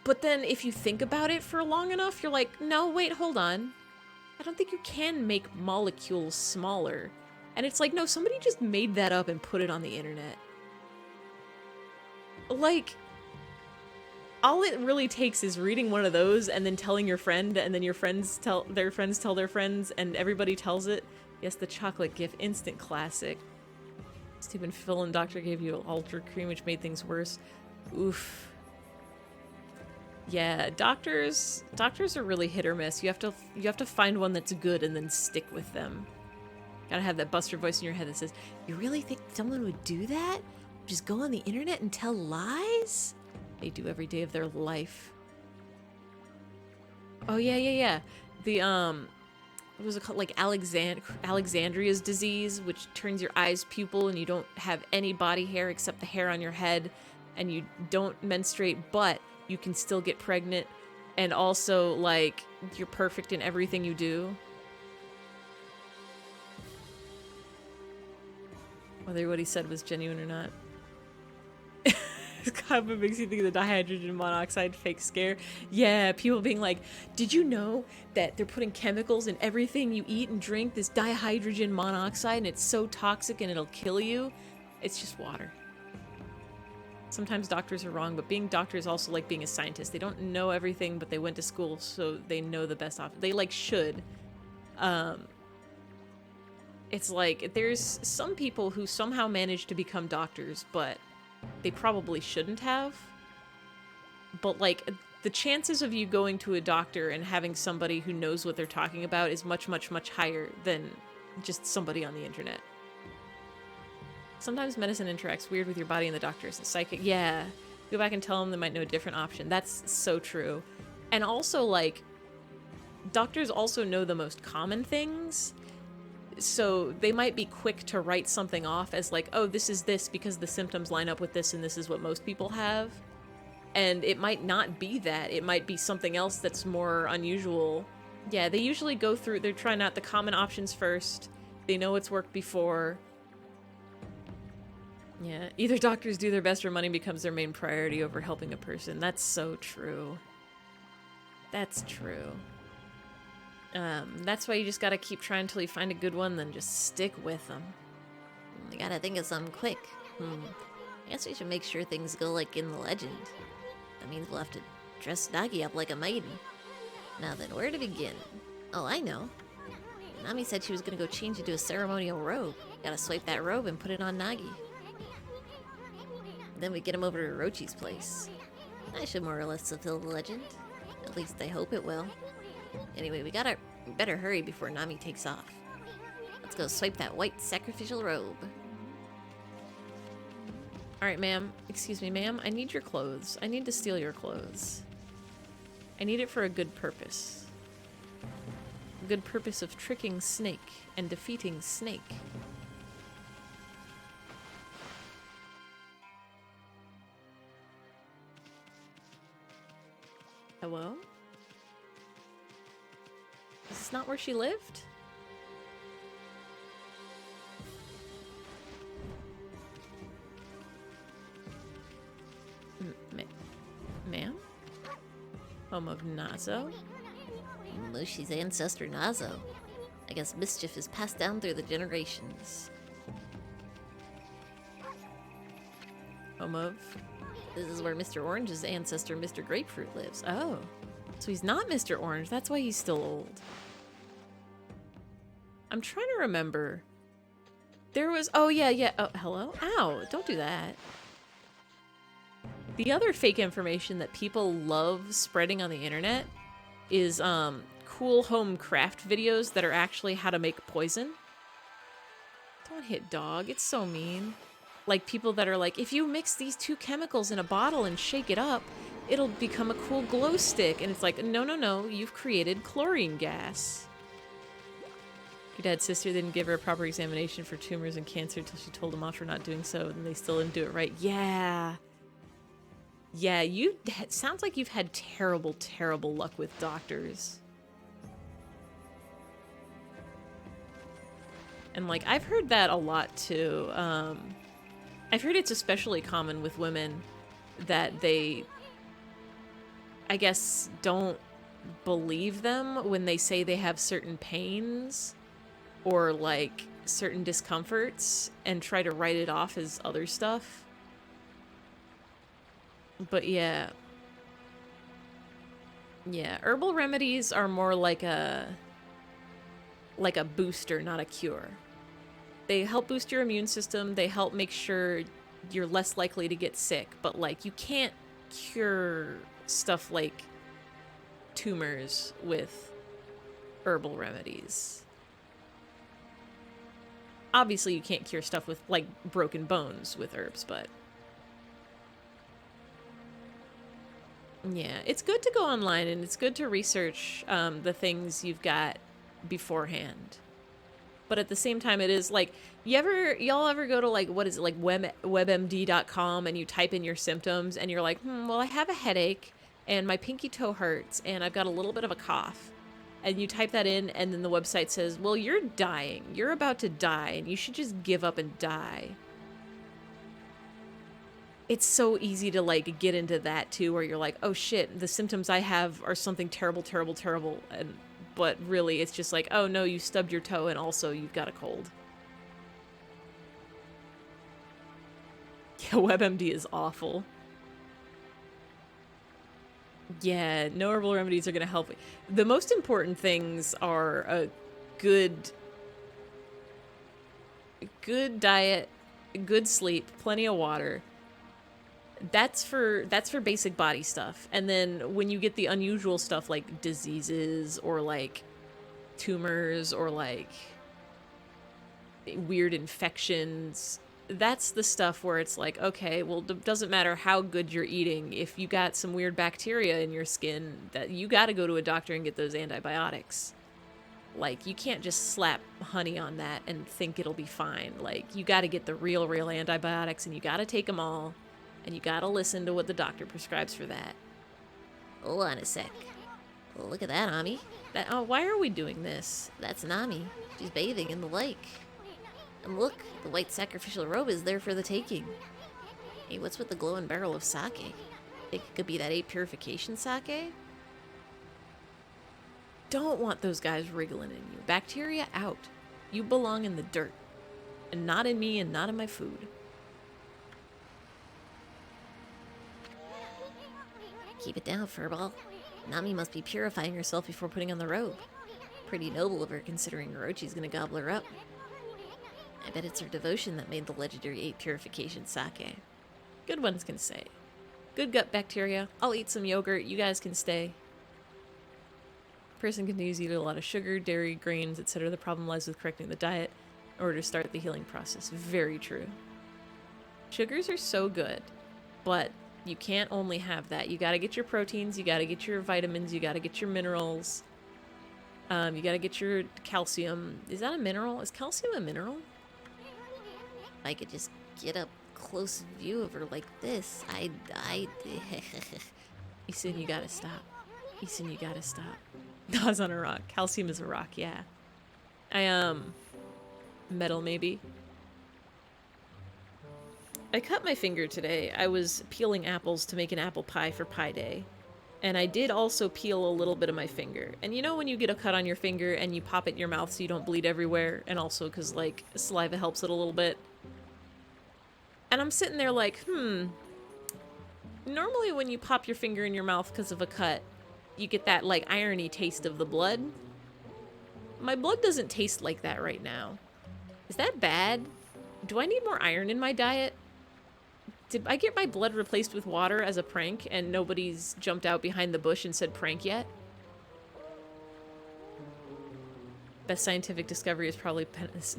[SPEAKER 1] But then if you think about it for long enough, you're like, no, wait, hold on. I don't think you can make molecules smaller. And it's like, no, somebody just made that up and put it on the internet. Like, all it really takes is reading one of those and then telling your friend, and then your friends tell their friends, and everybody tells it. Yes, the chocolate GIF, instant classic. Stupid Phil and Doctor gave you ultra cream, which made things worse. Oof. Yeah, doctors are really hit or miss. You have to find one that's good and then stick with them. Gotta have that Buster voice in your head that says, "You really think someone would do that? Just go on the internet and tell lies?" They do every day of their life. Oh yeah. The what was it called? Like Alexandria's disease, which turns your eyes pupil and you don't have any body hair except the hair on your head, and you don't menstruate, but you can still get pregnant, and also like you're perfect in everything you do. Whether what he said was genuine or not. God, what makes you think of the dihydrogen monoxide fake scare? Yeah, people being like, did you know that they're putting chemicals in everything you eat and drink, this dihydrogen monoxide, and it's so toxic and it'll kill you? It's just water. Sometimes doctors are wrong, but being doctor is also like being a scientist. They don't know everything, but they went to school, so they know the best off. They like should. It's like there's some people who somehow manage to become doctors, but they probably shouldn't have. But, like, the chances of you going to a doctor and having somebody who knows what they're talking about is much, much, much higher than just somebody on the internet. Sometimes medicine interacts weird with your body and the doctor isn't psychic. Yeah. Go back and tell them they might know a different option. That's so true. And also, like, doctors also know the most common things. So they might be quick to write something off as like, oh, this is this because the symptoms line up with this and this is what most people have. And it might not be that. It might be something else that's more unusual. Yeah, they usually go through, they're trying out the common options first. They know it's worked before. Yeah, either doctors do their best or money becomes their main priority over helping a person. That's so true. That's true. That's why you just gotta keep trying until you find a good one, then just stick with them.
[SPEAKER 2] I gotta think of something quick. I guess we should make sure things go like in the legend. That means we'll have to dress Nagi up like a maiden. Now then, where to begin? Oh, I know. Nami said she was gonna go change into a ceremonial robe. Gotta swipe that robe and put it on Nagi. Then we get him over to Orochi's place. I should more or less fulfill the legend. At least I hope it will. Anyway, we better hurry before Nami takes off. Let's go swipe that white sacrificial robe.
[SPEAKER 1] Alright, ma'am. Excuse me, ma'am. I need your clothes. I need to steal your clothes. I need it for a good purpose. A good purpose of tricking Snake and defeating Snake. Hello? Is this not where she lived? Ma'am? Home of Nazo?
[SPEAKER 2] Mushi's ancestor Nazo. I guess mischief is passed down through the generations.
[SPEAKER 1] Home of...
[SPEAKER 2] This is where Mr. Orange's ancestor, Mr. Grapefruit, lives.
[SPEAKER 1] Oh. So he's not Mr. Orange. That's why he's still old. I'm trying to remember. There was... Oh, yeah. Oh, hello? Ow. Don't do that. The other fake information that people love spreading on the internet is cool home craft videos that are actually how to make poison. Don't hit dog. It's so mean. Like people that are like, if you mix these two chemicals in a bottle and shake it up, it'll become a cool glow stick. And it's like, no, you've created chlorine gas. Your dad's sister didn't give her a proper examination for tumors and cancer until she told him off for not doing so, and they still didn't do it right. Yeah. Yeah, it sounds like you've had terrible, terrible luck with doctors. And like, I've heard that a lot too. I've heard it's especially common with women that they, I guess, don't believe them when they say they have certain pains or like certain discomforts and try to write it off as other stuff. But yeah. Yeah, herbal remedies are more like a booster, not a cure. They help boost your immune system, they help make sure you're less likely to get sick, but like you can't cure stuff like tumors with herbal remedies. Obviously you can't cure stuff with like broken bones with herbs, but yeah, it's good to go online and it's good to research the things you've got beforehand. But at the same time, it is like, y'all ever go to like, what is it, like webmd.com and you type in your symptoms and you're like, well, I have a headache and my pinky toe hurts and I've got a little bit of a cough. And you type that in and then the website says, well, you're dying. You're about to die and you should just give up and die. It's so easy to like get into that too, where you're like, oh shit, the symptoms I have are something terrible, terrible, terrible. But really, it's just like, oh no, you stubbed your toe and also you've got a cold. Yeah, WebMD is awful. Yeah, no herbal remedies are going to help. The most important things are a good diet, good sleep, plenty of water, That's for basic body stuff. And then when you get the unusual stuff like diseases or like tumors or like weird infections, that's the stuff where it's like, okay, well, it doesn't matter how good you're eating. If you got some weird bacteria in your skin, that you got to go to a doctor and get those antibiotics. Like, you can't just slap honey on that and think it'll be fine. Like, you got to get the real antibiotics, and you got to take them all, and you got to listen to what the doctor prescribes for that.
[SPEAKER 2] Hold on a sec. Look at that, Ami.
[SPEAKER 1] Oh, why are we doing this?
[SPEAKER 2] That's Nami. She's bathing in the lake. And look, the white sacrificial robe is there for the taking. Hey, what's with the glowing barrel of sake? Think it could be that 8 purification sake?
[SPEAKER 1] Don't want those guys wriggling in you. Bacteria out. You belong in the dirt. And not in me and not in my food.
[SPEAKER 2] Keep it down, Furball. Nami must be purifying herself before putting on the robe. Pretty noble of her considering Orochi's gonna gobble her up. I bet it's her devotion that made the legendary 8 purification sake.
[SPEAKER 1] Good ones can stay. Good gut bacteria. I'll eat some yogurt. You guys can stay. Person continues to eat a lot of sugar, dairy, grains, etc. The problem lies with correcting the diet in order to start the healing process. Very true. Sugars are so good, but you can't only have that. You gotta get your proteins, you gotta get your vitamins, you gotta get your minerals. You gotta get your calcium. Is that a mineral? Is calcium a mineral?
[SPEAKER 2] If I could just get a close view of her like this,
[SPEAKER 1] Isun, you gotta stop. Isun, you gotta stop. That's on a rock. Calcium is a rock, yeah. Metal maybe. I cut my finger today. I was peeling apples to make an apple pie for Pie Day. And I did also peel a little bit of my finger. And you know when you get a cut on your finger and you pop it in your mouth so you don't bleed everywhere? And also because, like, saliva helps it a little bit. And I'm sitting there like, normally when you pop your finger in your mouth because of a cut, you get that, like, irony taste of the blood. My blood doesn't taste like that right now. Is that bad? Do I need more iron in my diet? Did I get my blood replaced with water as a prank and nobody's jumped out behind the bush and said prank yet? Best scientific discovery is probably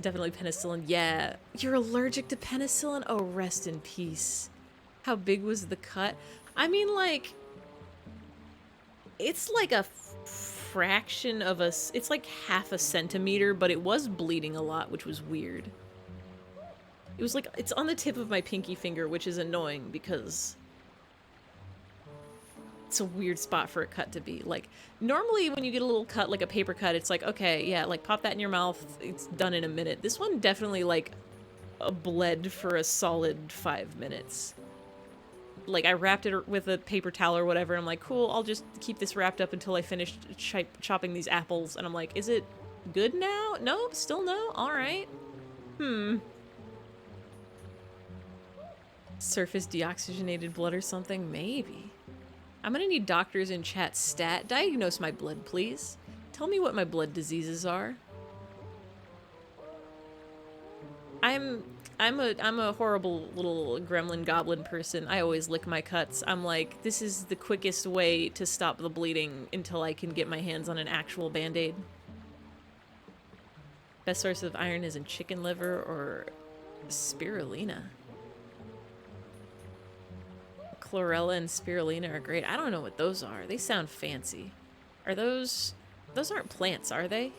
[SPEAKER 1] definitely penicillin. Yeah, you're allergic to penicillin? Oh, rest in peace. How big was the cut? I mean, like, it's like a fraction of a... It's like half a centimeter, but it was bleeding a lot, which was weird. It was like, it's on the tip of my pinky finger, which is annoying because it's a weird spot for a cut to be. Like, normally when you get a little cut, like a paper cut, it's like, okay, yeah, like pop that in your mouth, it's done in a minute. This one definitely like bled for a solid 5 minutes. Like, I wrapped it with a paper towel or whatever. I'm like, cool, I'll just keep this wrapped up until I finish chopping these apples. And I'm like, is it good now? Nope, still no? All right. Surface deoxygenated blood or something? Maybe. I'm gonna need doctors in chat stat. Diagnose my blood, please. Tell me what my blood diseases are. I'm a horrible little gremlin goblin person. I always lick my cuts. I'm like, this is the quickest way to stop the bleeding until I can get my hands on an actual band-aid. Best source of iron is in chicken liver or spirulina. Chlorella and spirulina are great. I don't know what those are. They sound fancy. Are those... Those aren't plants, are they?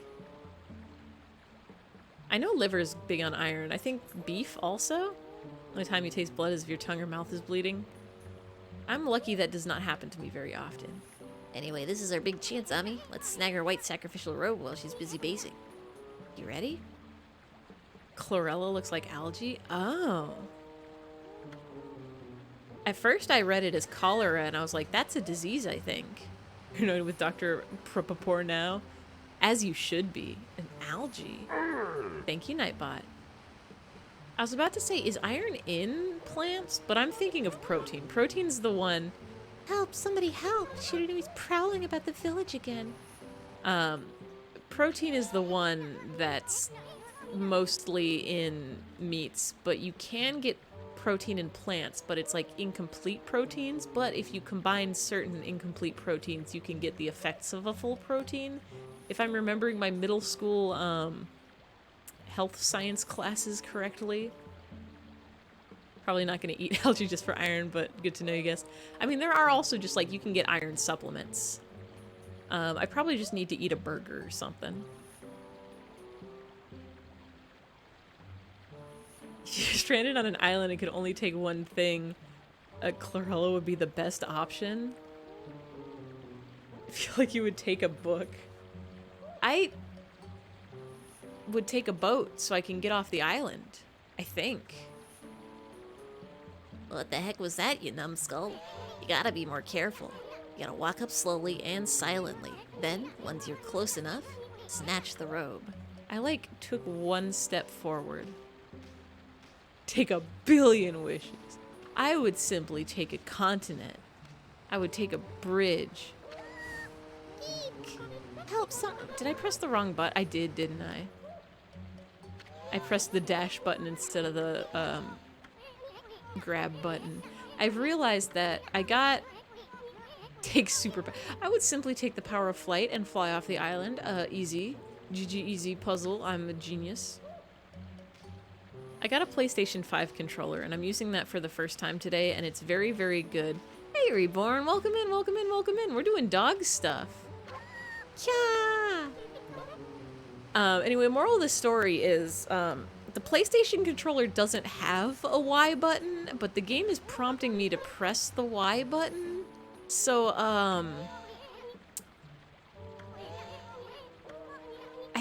[SPEAKER 1] I know liver's big on iron. I think beef also? Only time you taste blood is if your tongue or mouth is bleeding. I'm lucky that does not happen to me very often.
[SPEAKER 2] Anyway, this is our big chance, Ami. Let's snag her white sacrificial robe while she's busy basing. You ready?
[SPEAKER 1] Chlorella looks like algae? Oh. At first I read it as cholera and I was like, that's a disease, I think. You know, with Dr. Propopor now. As you should be. An algae. Thank you, Nightbot. I was about to say, is iron in plants? But I'm thinking of protein. Protein's the one...
[SPEAKER 2] Help! Somebody help! Shiranoi's prowling about the village again.
[SPEAKER 1] Protein is the one that's mostly in meats, but you can get protein in plants, but it's like incomplete proteins. But if you combine certain incomplete proteins, you can get the effects of a full protein. If I'm remembering my middle school health science classes correctly. Probably not going to eat algae just for iron, but good to know, you guys. I mean, there are also just like, you can get iron supplements. I probably just need to eat a burger or something. You're stranded on an island and could only take one thing. A chlorella would be the best option. I feel like you would take a book. I would take a boat so I can get off the island, I think.
[SPEAKER 2] What the heck was that, you numbskull? You gotta be more careful. You gotta walk up slowly and silently. Then, once you're close enough, snatch the robe.
[SPEAKER 1] I like took one step forward. Take a billion wishes. I would simply take a continent. I would take a bridge.
[SPEAKER 2] Eek!
[SPEAKER 1] Help some. Did I press the wrong button? I did, didn't I? I pressed the dash button instead of the grab button. I've realized that I got take super. I would simply take the power of flight and fly off the island. Easy. GG easy puzzle. I'm a genius. I got a PlayStation 5 controller and I'm using that for the first time today and it's very, very good. Hey Reborn, welcome in, welcome in, welcome in. We're doing dog stuff. Yeah. Anyway, moral of the story is the PlayStation controller doesn't have a Y button, but the game is prompting me to press the Y button. So, I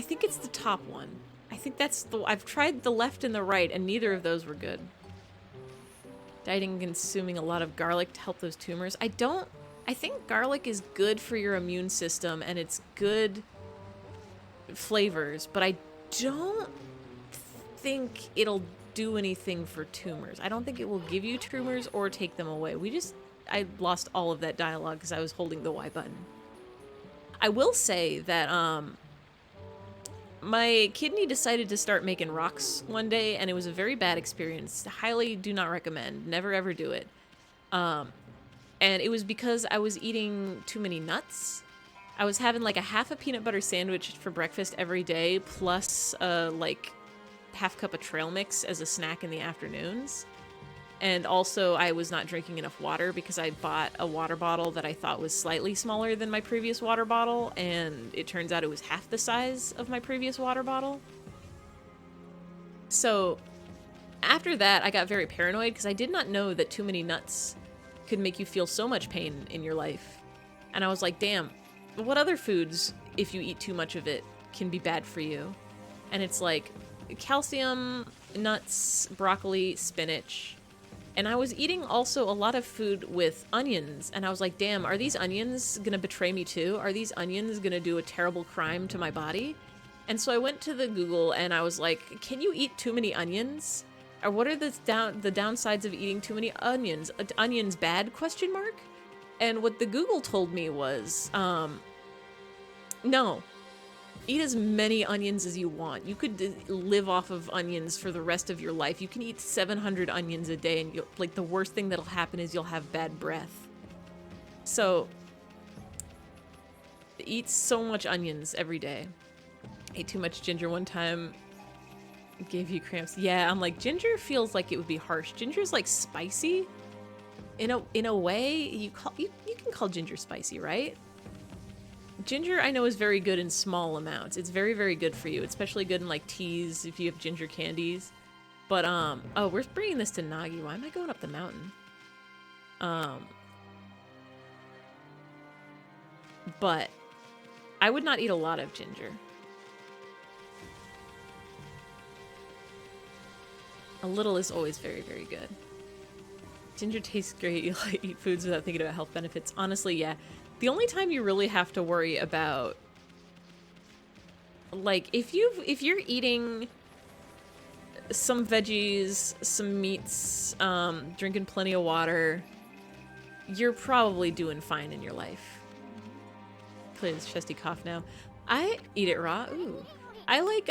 [SPEAKER 1] think it's the top one. I think that's the... I've tried the left and the right, and neither of those were good. Dieting and consuming a lot of garlic to help those tumors. I think garlic is good for your immune system, and it's good flavors, but I don't think it'll do anything for tumors. I don't think it will give you tumors or take them away. I lost all of that dialogue because I was holding the Y button. I will say that, my kidney decided to start making rocks one day, and it was a very bad experience. Highly do not recommend. Never ever do it. And it was because I was eating too many nuts. I was having like a half a peanut butter sandwich for breakfast every day, plus like half cup of trail mix as a snack in the afternoons. And also I was not drinking enough water because I bought a water bottle that I thought was slightly smaller than my previous water bottle, and it turns out it was half the size of my previous water bottle. So after that, I got very paranoid because I did not know that too many nuts could make you feel so much pain in your life. And I was like, damn, what other foods, if you eat too much of it, can be bad for you? And it's like calcium, nuts, broccoli, spinach. And I was eating also a lot of food with onions, and I was like, damn, are these onions gonna betray me too? Are these onions gonna do a terrible crime to my body? And so I went to the Google and I was like, can you eat too many onions? Or what are the downsides of eating too many onions? Onions bad, question mark? And what the Google told me was, no. Eat as many onions as you want. You could live off of onions for the rest of your life. You can eat 700 onions a day, and like the worst thing that'll happen is you'll have bad breath. So, eat so much onions every day. Ate too much ginger one time. Gave you cramps. Yeah, I'm like, ginger feels like it would be harsh. Ginger's like spicy. In a way, you can call ginger spicy, right? Ginger, I know, is very good in small amounts. It's very, very good for you, especially good in like teas if you have ginger candies. But oh, we're bringing this to Nagi. Why am I going up the mountain? But I would not eat a lot of ginger. A little is always very, very good. Ginger tastes great. You like eat foods without thinking about health benefits. Honestly, yeah. The only time you really have to worry about, like, if you're eating some veggies, some meats, drinking plenty of water, you're probably doing fine in your life. Play this chesty cough now. I eat it raw. Ooh. I like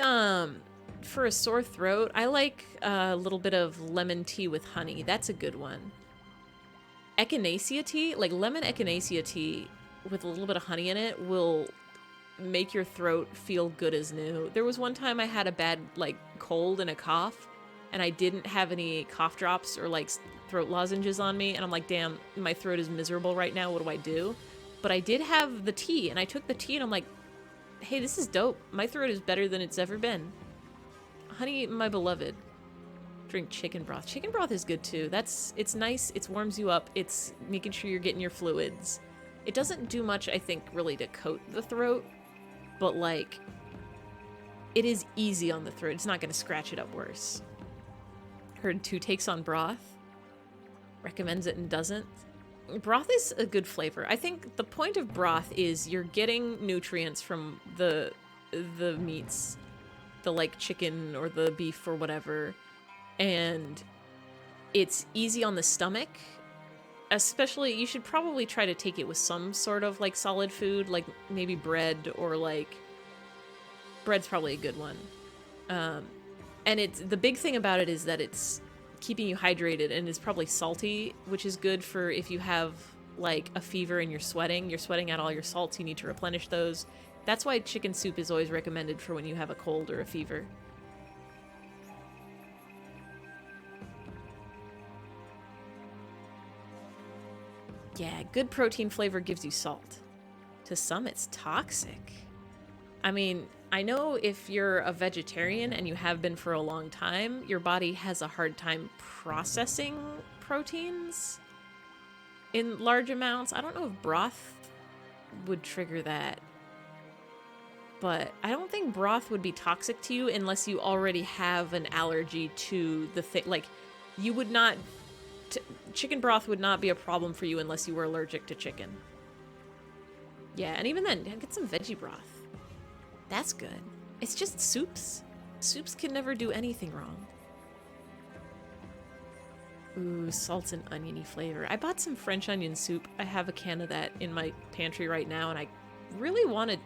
[SPEAKER 1] for a sore throat, I like a little bit of lemon tea with honey. That's a good one. Echinacea tea, like lemon echinacea tea with a little bit of honey in it will make your throat feel good as new. There was one time I had a bad like cold and a cough, and I didn't have any cough drops or like throat lozenges on me, and I'm like, damn, my throat is miserable right now, what do I do? But I did have the tea, and I took the tea, and I'm like, hey, this is dope. My throat is better than it's ever been. Honey, my beloved. Drink chicken broth. Chicken broth is good too. It's nice, it warms you up, it's making sure you're getting your fluids. It doesn't do much, I think, really to coat the throat, but like, it is easy on the throat. It's not gonna scratch it up worse. Heard 2 takes on broth. Recommends it and doesn't. Broth is a good flavor. I think the point of broth is you're getting nutrients from the meats, the like chicken or the beef or whatever, and it's easy on the stomach. Especially, you should probably try to take it with some sort of like solid food, like maybe bread, or like bread's probably a good one. And it's the big thing about it is that it's keeping you hydrated, and it's probably salty, which is good for if you have like a fever and you're sweating out all your salts, you need to replenish those. That's why chicken soup is always recommended for when you have a cold or a fever. Yeah, good protein flavor gives you salt. To some, it's toxic. I mean, I know if you're a vegetarian and you have been for a long time, your body has a hard time processing proteins in large amounts. I don't know if broth would trigger that. But I don't think broth would be toxic to you unless you already have an allergy to the thing. Like, you would not... chicken broth would not be a problem for you unless you were allergic to chicken. Yeah, and even then, get some veggie broth. That's good. It's just soups. Soups can never do anything wrong. Ooh, salt and oniony flavor. I bought some French onion soup. I have a can of that in my pantry right now, and I really want to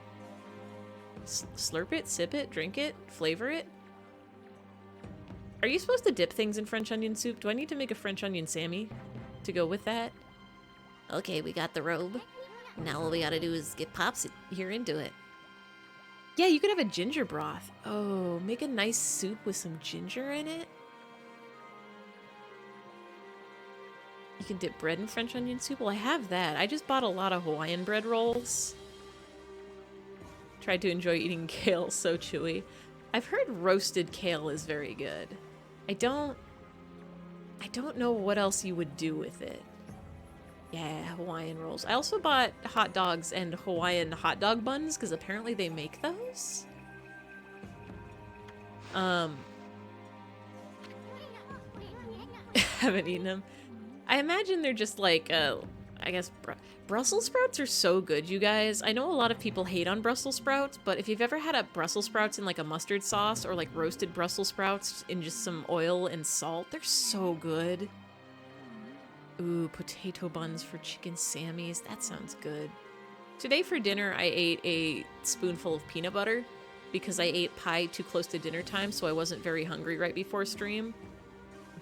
[SPEAKER 1] slurp it, sip it, drink it, flavor it. Are you supposed to dip things in French onion soup? Do I need to make a French onion Sammy to go with that?
[SPEAKER 2] Okay, we got the robe. Now all we gotta do is get Pops here into it.
[SPEAKER 1] Yeah, you could have a ginger broth. Oh, make a nice soup with some ginger in it. You can dip bread in French onion soup. Well, I have that. I just bought a lot of Hawaiian bread rolls. Tried to enjoy eating kale, so chewy. I've heard roasted kale is very good. I don't know what else you would do with it. Yeah, Hawaiian rolls. I also bought hot dogs and Hawaiian hot dog buns because apparently they make those. Haven't eaten them. I imagine they're just like, I guess Brussels sprouts are so good, you guys. I know a lot of people hate on Brussels sprouts, but if you've ever had a Brussels sprouts in like a mustard sauce or like roasted Brussels sprouts in just some oil and salt, they're so good. Ooh, potato buns for chicken Sammys. That sounds good. Today for dinner, I ate a spoonful of peanut butter because I ate pie too close to dinner time, so I wasn't very hungry right before stream.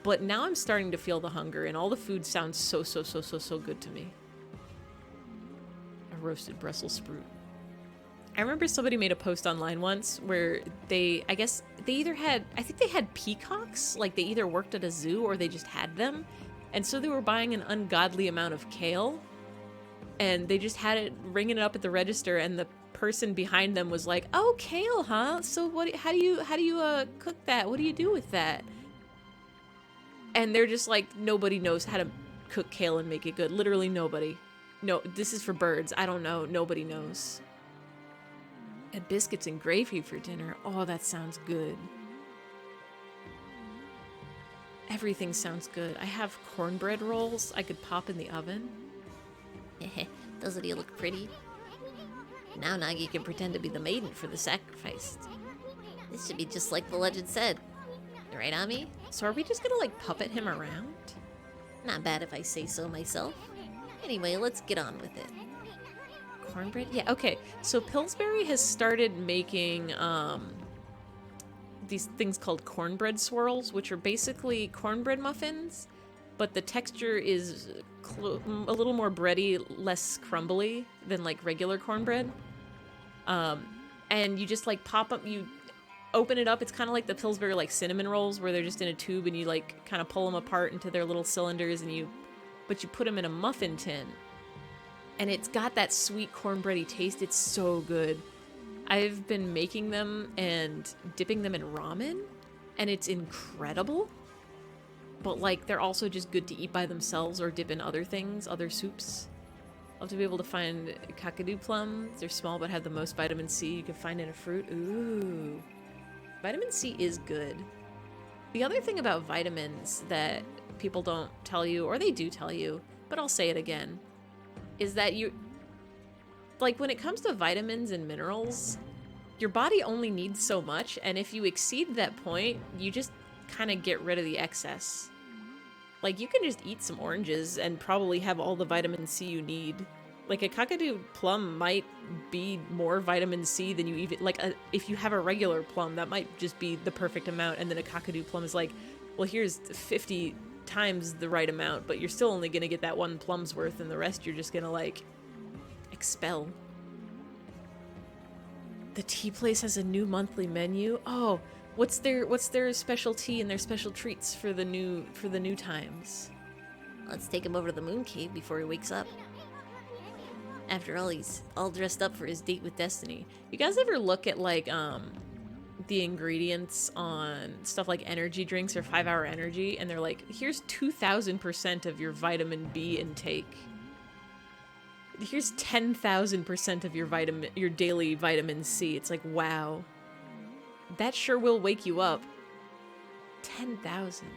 [SPEAKER 1] But now I'm starting to feel the hunger, and all the food sounds so good to me. A roasted Brussels sprout. I remember somebody made a post online once where I think they had peacocks, like they either worked at a zoo or they just had them. And so they were buying an ungodly amount of kale, and they just had it ringing it up at the register, and the person behind them was like, "Oh, kale, huh? So how do you cook that? What do you do with that?" And they're just like, nobody knows how to cook kale and make it good. Literally nobody. No, this is for birds. I don't know. Nobody knows. And biscuits and gravy for dinner. Oh, that sounds good. Everything sounds good. I have cornbread rolls I could pop in the oven.
[SPEAKER 2] Doesn't he look pretty? Now Nagi can pretend to be the maiden for the sacrifice. This should be just like the legend said. Right, Ami?
[SPEAKER 1] So are we just gonna like puppet him around?
[SPEAKER 2] Not bad if I say so myself. Anyway, let's get on with it.
[SPEAKER 1] Cornbread? Yeah, okay. So Pillsbury has started making these things called cornbread swirls, which are basically cornbread muffins, but the texture is a little more bready, less crumbly than like regular cornbread. And you just like pop up, you open it up. It's kind of like the Pillsbury like cinnamon rolls where they're just in a tube and you like kind of pull them apart into their little cylinders but you put them in a muffin tin. And it's got that sweet cornbready taste. It's so good. I've been making them and dipping them in ramen, and it's incredible. But like, they're also just good to eat by themselves or dip in other things, other soups. I'll have to be able to find kakadu plums. They're small but have the most vitamin C you can find in a fruit. Ooh. Vitamin C is good. The other thing about vitamins that people don't tell you, or they do tell you, but I'll say it again, is that like when it comes to vitamins and minerals, your body only needs so much, and if you exceed that point, you just kind of get rid of the excess. Like, you can just eat some oranges and probably have all the vitamin C you need. Like, a kakadu plum might be more vitamin C than you even... Like, if you have a regular plum, that might just be the perfect amount, and then a kakadu plum is like, well, here's 50 times the right amount, but you're still only gonna get that one plum's worth, and the rest you're just gonna, like, expel. The tea place has a new monthly menu. Oh, what's their special tea and their special treats for the new times?
[SPEAKER 2] Let's take him over to the moon cave before he wakes up. After all, he's all dressed up for his date with Destiny.
[SPEAKER 1] You guys ever look at like the ingredients on stuff like energy drinks or 5-hour energy, and they're like, here's 2,000% of your vitamin B intake. Here's 10,000% of your daily vitamin C. It's like, wow. That sure will wake you up. 10,000.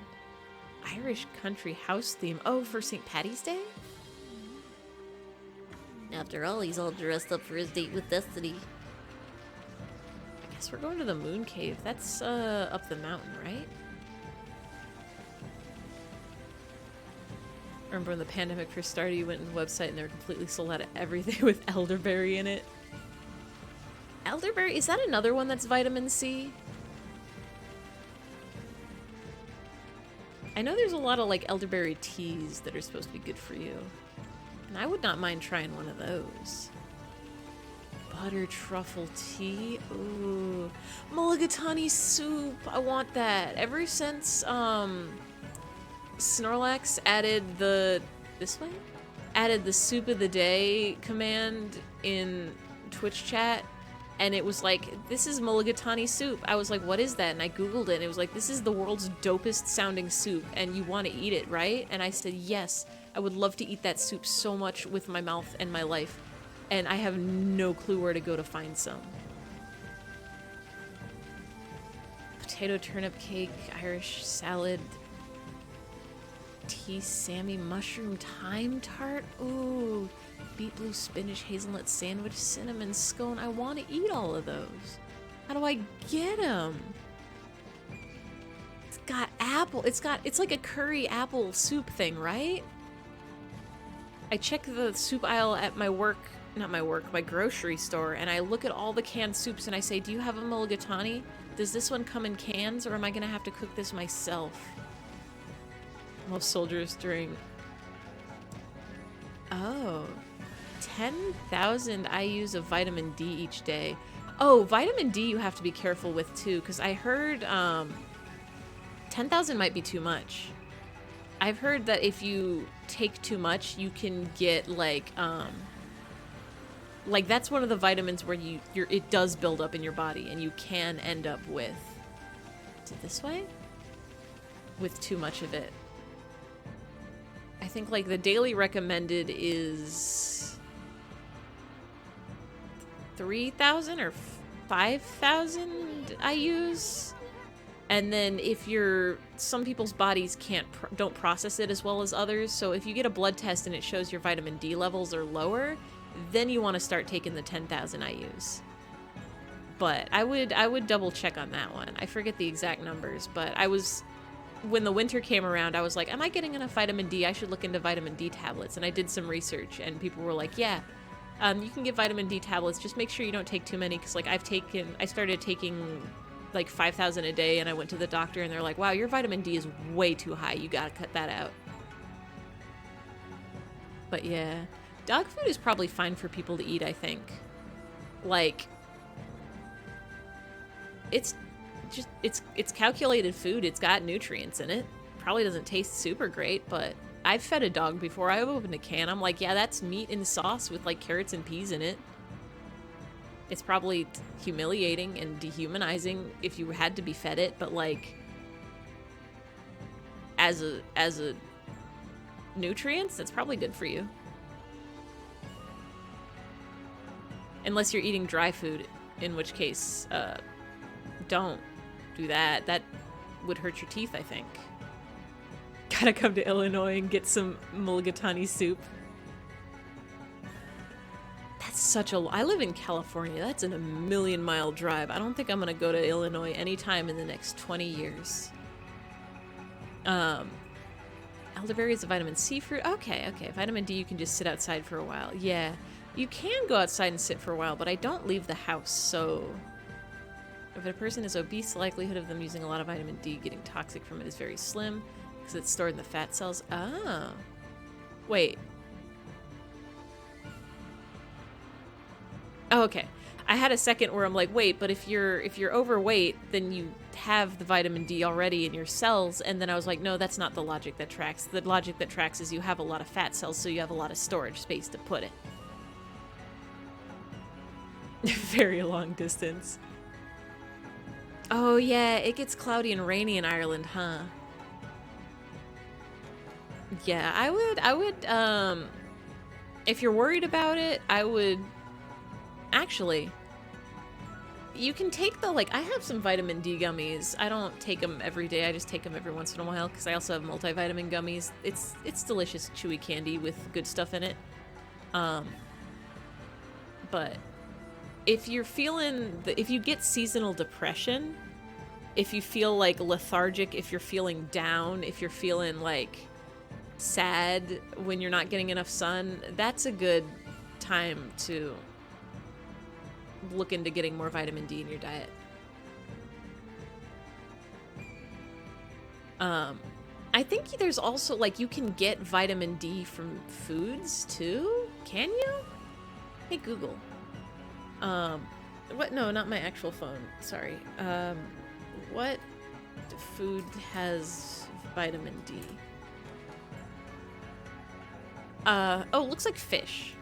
[SPEAKER 1] Irish country house theme. Oh, for St. Paddy's Day?
[SPEAKER 2] After all, he's all dressed up for his date with Destiny.
[SPEAKER 1] I guess we're going to the moon cave. That's up the mountain, right? Remember when the pandemic first started, you went to the website and they were completely sold out of everything with elderberry in it? Elderberry? Is that another one that's vitamin C? I know there's a lot of like elderberry teas that are supposed to be good for you. And I would not mind trying one of those. Butter truffle tea? Ooh. Mulligatawny soup! I want that. Ever since, Snorlax added added the soup of the day command in Twitch chat, and it was like, this is mulligatawny soup. I was like, what is that? And I googled it, and it was like, this is the world's dopest sounding soup, and you want to eat it, right? And I said, yes, I would love to eat that soup so much with my mouth and my life, and I have no clue where to go to find some. Potato turnip cake, Irish salad, tea, Sammy mushroom thyme tart. Ooh, beet blue spinach hazelnut sandwich, cinnamon scone. I want to eat all of those. How do I get them? It's got apple. It's like a curry apple soup thing, right? I check the soup aisle at my grocery store, and I look at all the canned soups and I say, do you have a mulligatawny? Does this one come in cans, or am I gonna have to cook this myself? Most soldiers during... Oh. 10,000 IUs of vitamin D each day. Oh, vitamin D you have to be careful with too, because I heard 10,000 might be too much. I've heard that if you take too much, you can get like that's one of the vitamins where it does build up in your body, and you can end up with... Is it this way? With too much of it. I think like the daily recommended is 3,000 or 5,000 IUs. And then if some people's bodies don't process it as well as others. So if you get a blood test and it shows your vitamin D levels are lower, then you want to start taking the 10,000 IUs. But I would double check on that one. I forget the exact numbers, but when the winter came around, I was like, am I getting enough vitamin D? I should look into vitamin D tablets. And I did some research, and people were like, yeah, you can get vitamin D tablets. Just make sure you don't take too many, because like I started taking like 5,000 a day and I went to the doctor and they're like, wow, your vitamin D is way too high. You gotta cut that out. But yeah, dog food is probably fine for people to eat, I think. Like, it's just, it's calculated food. It's got nutrients in it. Probably doesn't taste super great, but I've fed a dog before. I've opened a can. I'm like, yeah, that's meat in sauce with like carrots and peas in it. It's probably humiliating and dehumanizing if you had to be fed it, but like as a nutrients, that's probably good for you. Unless you're eating dry food, in which case, don't do that. That would hurt your teeth, I think. Gotta come to Illinois and get some mulligatawny soup. That's such a... I live in California. That's a million-mile drive. I don't think I'm gonna go to Illinois anytime in the next 20 years. Elderberry is a vitamin C fruit. Okay. Vitamin D, you can just sit outside for a while. Yeah, you can go outside and sit for a while, but I don't leave the house, so... If a person is obese, the likelihood of them using a lot of vitamin D getting toxic from it is very slim, because it's stored in the fat cells. Oh. Wait. Oh, okay. I had a second where I'm like, wait, but if you're overweight, then you have the vitamin D already in your cells, and then I was like, no, that's not the logic that tracks. The logic that tracks is you have a lot of fat cells, so you have a lot of storage space to put it. Very long distance. Oh yeah, it gets cloudy and rainy in Ireland, huh? Yeah, I would, if you're worried about it, I would, actually, you can take the, like, I have some vitamin D gummies. I don't take them every day, I just take them every once in a while, because I also have multivitamin gummies. It's delicious, chewy candy with good stuff in it. But if you're feeling, if you get seasonal depression, if you feel like lethargic, if you're feeling down, if you're feeling like sad when you're not getting enough sun, that's a good time to look into getting more vitamin D in your diet. I think there's also, like, you can get vitamin D from foods too? Can you? Hey Google. What? No, not my actual phone. Sorry. What food has vitamin D? Oh, looks like fish.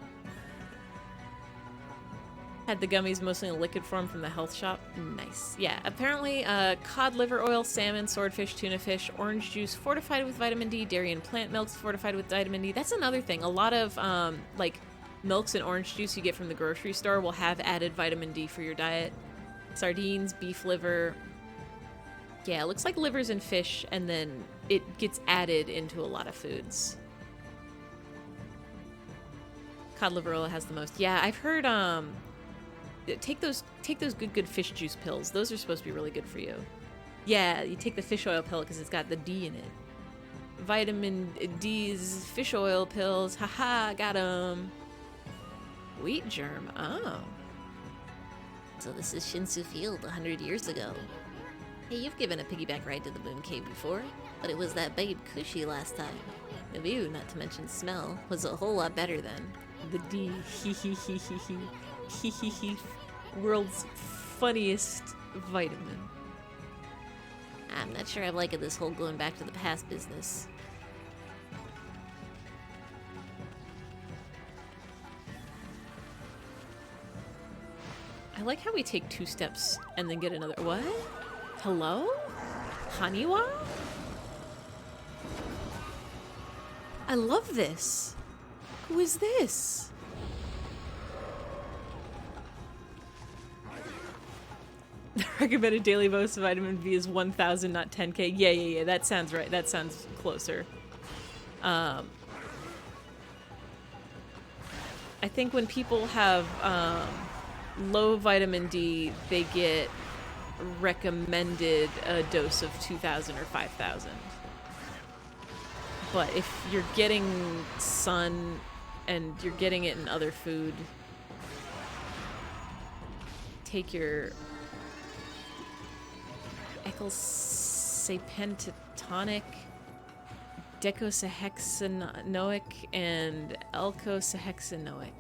[SPEAKER 1] Had the gummies mostly in liquid form from the health shop. Nice. Yeah, apparently, cod liver oil, salmon, swordfish, tuna fish, orange juice fortified with vitamin D, dairy and plant milks fortified with vitamin D. That's another thing. A lot of, like, milks and orange juice you get from the grocery store will have added vitamin D for your diet. Sardines, beef liver. Yeah, it looks like livers and fish, and then it gets added into a lot of foods. Cod liver oil has the most. Yeah, I've heard, take those good fish juice pills. Those are supposed to be really good for you. Yeah, you take the fish oil pill because it's got the D in it. Vitamin D's fish oil pills. Haha, got 'em. Wheat germ. Oh.
[SPEAKER 2] So this is Shinsu Field 100 years ago. Hey, you've given a piggyback ride to the Moon Cave before, but it was that babe Cushy last time. The view, not to mention smell, was a whole lot better then.
[SPEAKER 1] The D. Hee hee hee hee hee. Hee hee hee. World's funniest vitamin.
[SPEAKER 2] I'm not sure I like this whole going back to the past business.
[SPEAKER 1] I like how we take 2 steps and then get another. What? Hello? Haniwa? I love this. Who is this? The recommended daily dose of vitamin B is 1,000, not 10K. Yeah. That sounds right. That sounds closer. I think when people have low vitamin D, they get recommended a dose of 2,000 or 5,000. But if you're getting sun and you're getting it in other food, take your ecosapentotonic, decosahexanoic, and elcosahexanoic.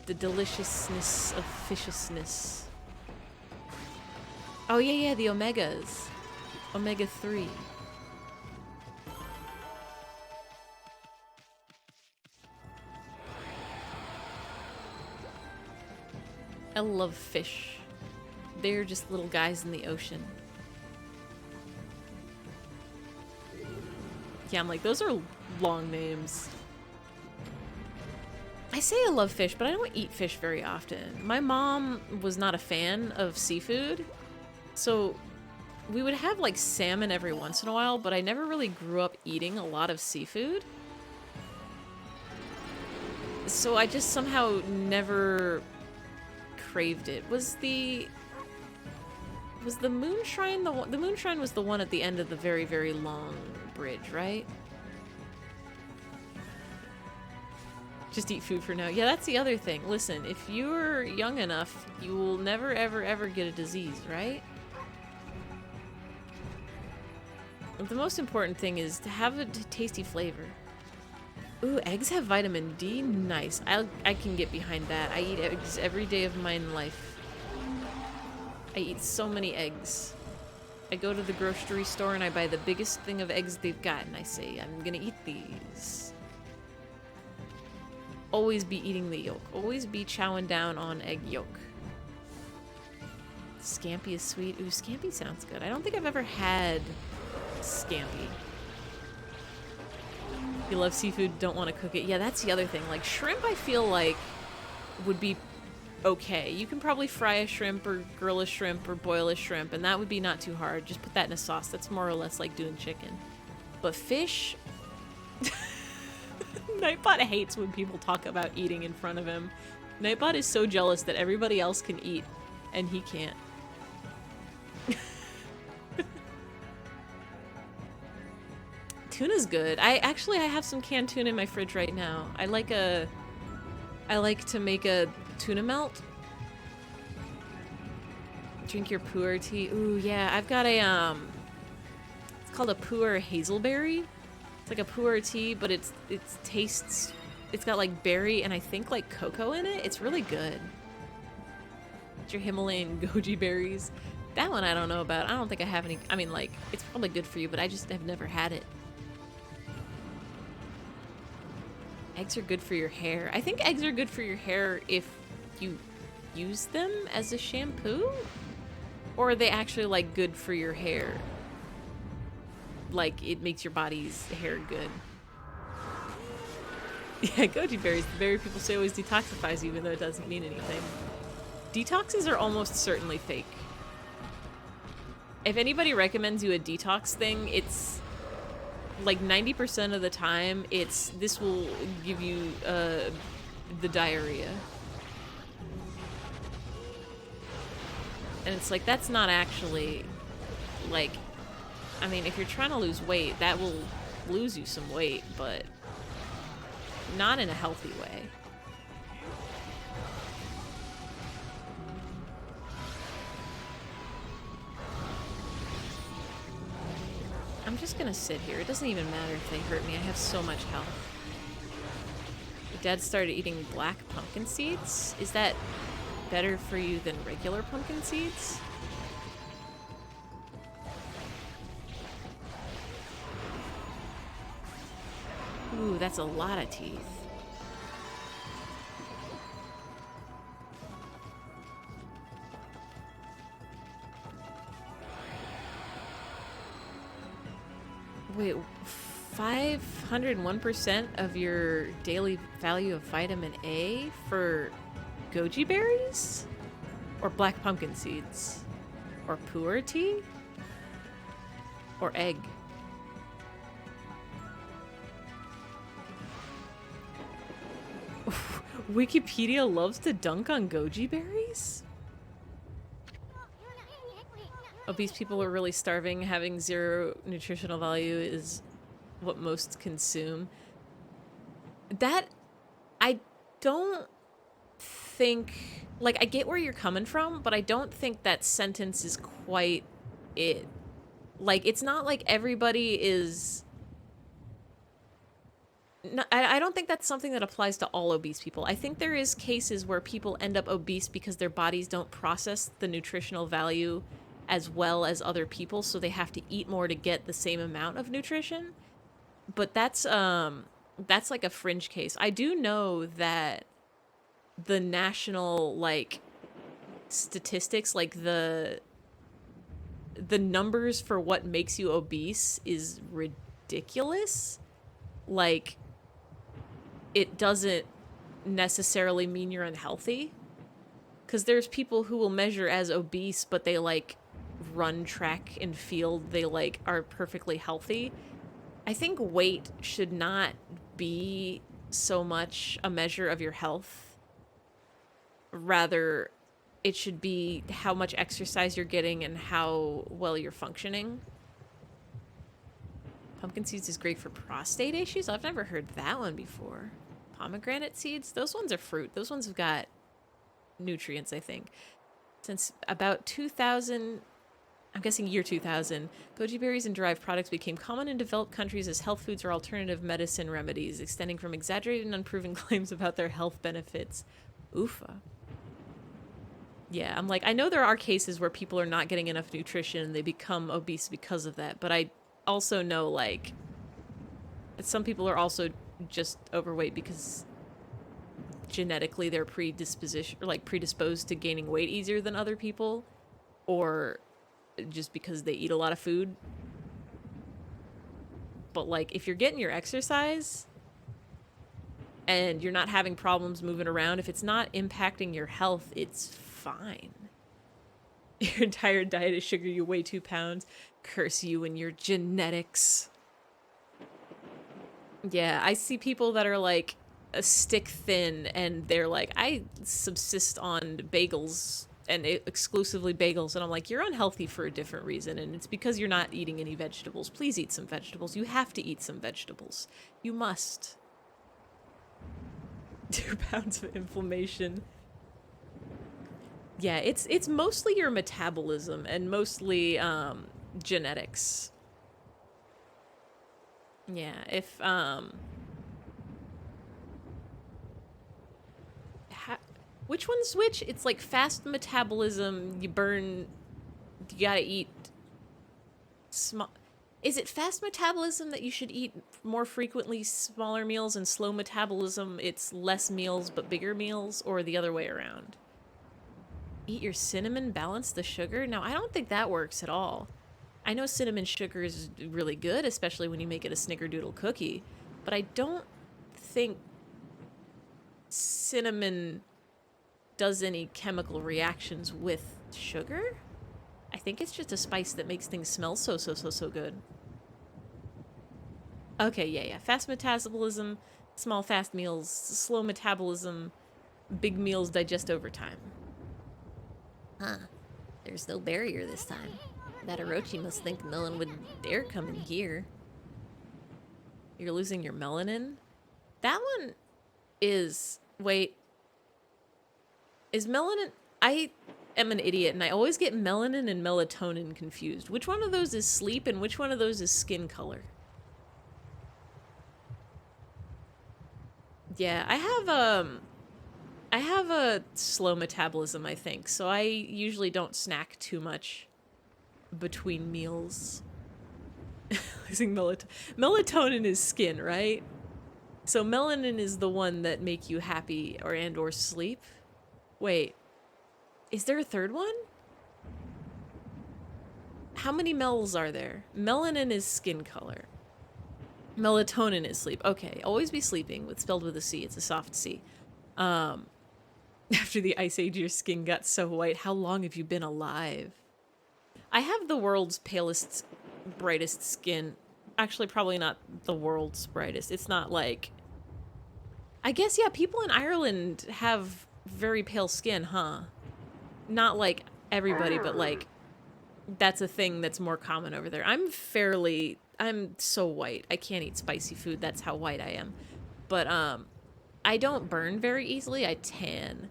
[SPEAKER 1] The deliciousness of fishousness. Oh yeah, the omegas. Omega-3. I love fish. They're just little guys in the ocean. Yeah, I'm like, those are long names. I say I love fish, but I don't eat fish very often. My mom was not a fan of seafood, so we would have like salmon every once in a while, but I never really grew up eating a lot of seafood. So I just somehow never craved it. Was the moon shrine the one? The moon shrine was the one at the end of the very, very long bridge, right? Just eat food for now. Yeah, that's the other thing. Listen, if you're young enough, you will never, ever, ever get a disease, right? The most important thing is to have a tasty flavor. Ooh, eggs have vitamin D? Nice. I can get behind that. I eat eggs every day of my life. I eat so many eggs. I go to the grocery store and I buy the biggest thing of eggs they've got and I say, I'm gonna eat these. Always be eating the yolk. Always be chowing down on egg yolk. Scampi is sweet. Ooh, scampi sounds good. I don't think I've ever had scampi. You love seafood, don't want to cook it. Yeah, that's the other thing. Like, shrimp, I feel like, would be okay. You can probably fry a shrimp or grill a shrimp or boil a shrimp, and that would be not too hard. Just put that in a sauce. That's more or less like doing chicken. But fish... Nightbot hates when people talk about eating in front of him. Nightbot is so jealous that everybody else can eat, and he can't. Tuna's good. I have some canned tuna in my fridge right now. I like to make a tuna melt. Drink your pu'er tea. Ooh, yeah, I've got a it's called a pu'er hazelberry. It's like a pu'er tea, but it's got like berry and I think like cocoa in it. It's really good. It's your Himalayan goji berries. That one I don't know about. I don't think I have any. I mean, like, it's probably good for you, but I just have never had it. Eggs are good for your hair. I think eggs are good for your hair if you use them as a shampoo? Or are they actually, like, good for your hair? Like, it makes your body's hair good. Yeah, goji berries. The berry people say always detoxifies you, even though it doesn't mean anything. Detoxes are almost certainly fake. If anybody recommends you a detox thing, it's... like 90% of the time, this will give you the diarrhea. And it's like, that's not actually, like, I mean, if you're trying to lose weight, that will lose you some weight, but not in a healthy way. I'm just gonna sit here. It doesn't even matter if they hurt me. I have so much health. Your dad started eating black pumpkin seeds? Is that better for you than regular pumpkin seeds? Ooh, that's a lot of teeth. Wait, 501% of your daily value of vitamin A for goji berries? Or black pumpkin seeds? Or pu'er tea? Or egg? Wikipedia loves to dunk on goji berries? Obese people are really starving. Having zero nutritional value is what most consume. That, I don't think... like, I get where you're coming from, but I don't think that sentence is quite like, it's not like everybody is... No, I don't think that's something that applies to all obese people. I think there is cases where people end up obese because their bodies don't process the nutritional value as well as other people, so they have to eat more to get the same amount of nutrition. But that's like a fringe case. I do know that the national, like, statistics, like the numbers for what makes you obese is ridiculous. Like, it doesn't necessarily mean you're unhealthy, because there's people who will measure as obese, but they, like, run track and field, they, like, are perfectly healthy. I think weight should not be so much a measure of your health. Rather, it should be how much exercise you're getting and how well you're functioning. Pumpkin seeds is great for prostate issues? I've never heard that one before. Pomegranate seeds? Those ones are fruit. Those ones have got nutrients, I think. Since about 2000, I'm guessing year 2000, goji berries and derived products became common in developed countries as health foods or alternative medicine remedies, extending from exaggerated and unproven claims about their health benefits. Oofa. Yeah, I'm like, I know there are cases where people are not getting enough nutrition and they become obese because of that, but I also know, like, some people are also just overweight because genetically they're predisposed to gaining weight easier than other people, or just because they eat a lot of food. But, like, if you're getting your exercise and you're not having problems moving around, if it's not impacting your health, it's fine. Your entire diet is sugar, you weigh 2 pounds. Curse you and your genetics. Yeah, I see people that are, like, a stick thin, and they're like, I subsist on bagels, and exclusively bagels, and I'm like, you're unhealthy for a different reason, and it's because you're not eating any vegetables. Please eat some vegetables. You have to eat some vegetables. You must. 2 pounds of inflammation. Yeah, it's mostly your metabolism and mostly genetics. Yeah, if which one's which? It's like fast metabolism, you gotta eat small. Is it fast metabolism that you should eat more frequently smaller meals, and slow metabolism it's less meals but bigger meals, or the other way around? Eat your cinnamon, balance the sugar? No, I don't think that works at all. I know cinnamon sugar is really good, especially when you make it a snickerdoodle cookie, but I don't think cinnamon does any chemical reactions with sugar. I think it's just a spice that makes things smell so good. Okay, yeah. Fast metabolism, small fast meals, slow metabolism, big meals digest over time.
[SPEAKER 2] Huh. There's no barrier this time. That Orochi must think no one would dare come in here.
[SPEAKER 1] You're losing your melanin? That one is... Wait. Is melanin... I am an idiot, and I always get melanin and melatonin confused. Which one of those is sleep, and which one of those is skin color? Yeah, I have a slow metabolism, I think, so I usually don't snack too much between meals. Losing melatonin is skin, right? So melanin is the one that make you happy or sleep. Wait, is there a third one? How many mels are there? Melanin is skin color. Melatonin is sleep. Okay, always be sleeping, spelled with a C. It's a soft C. After the Ice Age, your skin got so white. How long have you been alive? I have the world's palest, brightest skin. Actually, probably not the world's brightest. It's not like... I guess, yeah, people in Ireland have very pale skin, huh? Not like everybody, but like... That's a thing that's more common over there. I'm so white. I can't eat spicy food. That's how white I am. But, I don't burn very easily. I tan.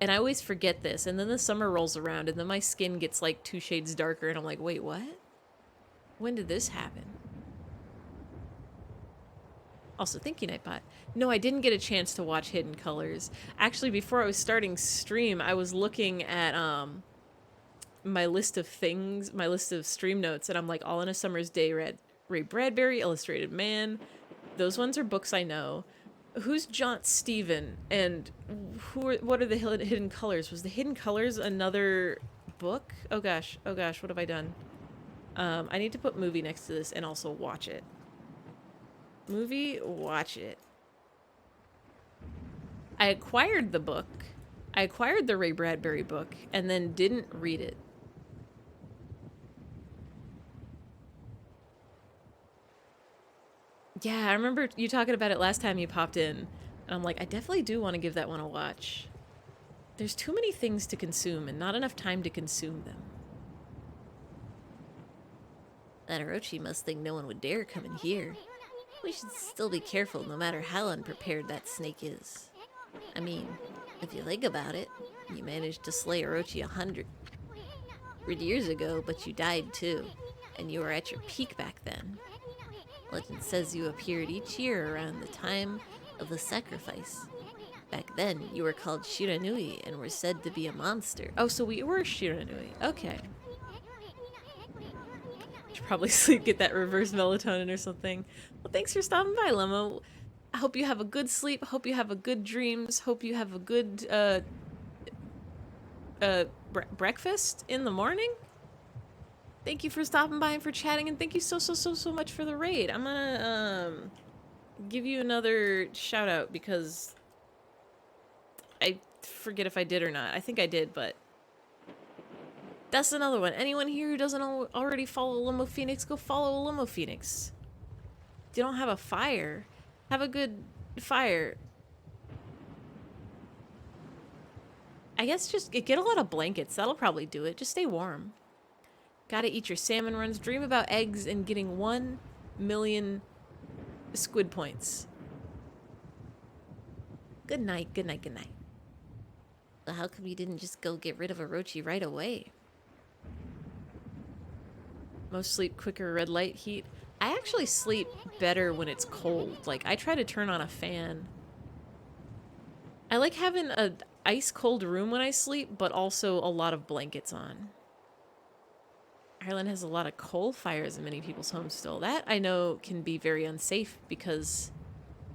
[SPEAKER 1] And I always forget this, and then the summer rolls around, and then my skin gets like 2 shades darker, and I'm like, wait, what? When did this happen? Also, thank you, Nightbot. No, I didn't get a chance to watch Hidden Colors. Actually, before I was starting stream, I was looking at my list of things, my list of stream notes, and I'm like, All in a Summer's Day, Ray Bradbury, Illustrated Man. Those ones are books I know. Who's Jaunt Stephen? And what are the Hidden Colors? Was the Hidden Colors another book? Oh gosh, what have I done? I need to put movie next to this and also watch it. Movie, watch it. I acquired the book. I acquired the Ray Bradbury book and then didn't read it. Yeah, I remember you talking about it last time you popped in. And I'm like, I definitely do want to give that one a watch. There's too many things to consume and not enough time to consume them.
[SPEAKER 2] That Orochi must think no one would dare come in here. We should still be careful no matter how unprepared that snake is. I mean, if you think about it, you managed to slay Orochi 100 years ago, but you died too, and you were at your peak back then. Legend says you appeared each year around the time of the sacrifice. Back then, you were called Shiranui and were said to be a monster.
[SPEAKER 1] Oh, so we were Shiranui. Okay. Should probably sleep, get that reverse melatonin or something. Well, thanks for stopping by, Lemo. I hope you have a good sleep. Hope you have a good dreams. Hope you have a good breakfast in the morning. Thank you for stopping by and for chatting, and thank you so much for the raid. I'm gonna give you another shout out because I forget if I did or not. I think I did, but that's another one. Anyone here who doesn't already follow Limo Phoenix, go follow Limo Phoenix. If you don't have a fire, have a good fire. I guess just get a lot of blankets. That'll probably do it. Just stay warm. Gotta eat your salmon runs. Dream about eggs and getting 1 million squid points. Good night, good night, good night.
[SPEAKER 2] Well, how come you didn't just go get rid of Orochi right away?
[SPEAKER 1] Most sleep quicker, red light heat. I actually sleep better when it's cold. Like, I try to turn on a fan. I like having a ice cold room when I sleep, but also a lot of blankets on. Ireland has a lot of coal fires in many people's homes still. That I know can be very unsafe because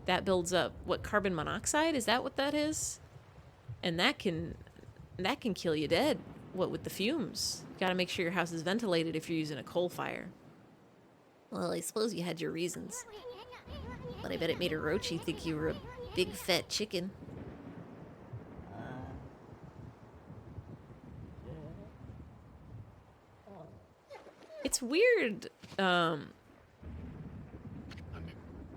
[SPEAKER 1] that builds up what, carbon monoxide? Is that what that is? And that can kill you dead. What with the fumes? You gotta make sure your house is ventilated if you're using a coal fire.
[SPEAKER 2] Well, I suppose you had your reasons. But I bet it made Orochi think you were a big fat chicken.
[SPEAKER 1] It's weird, I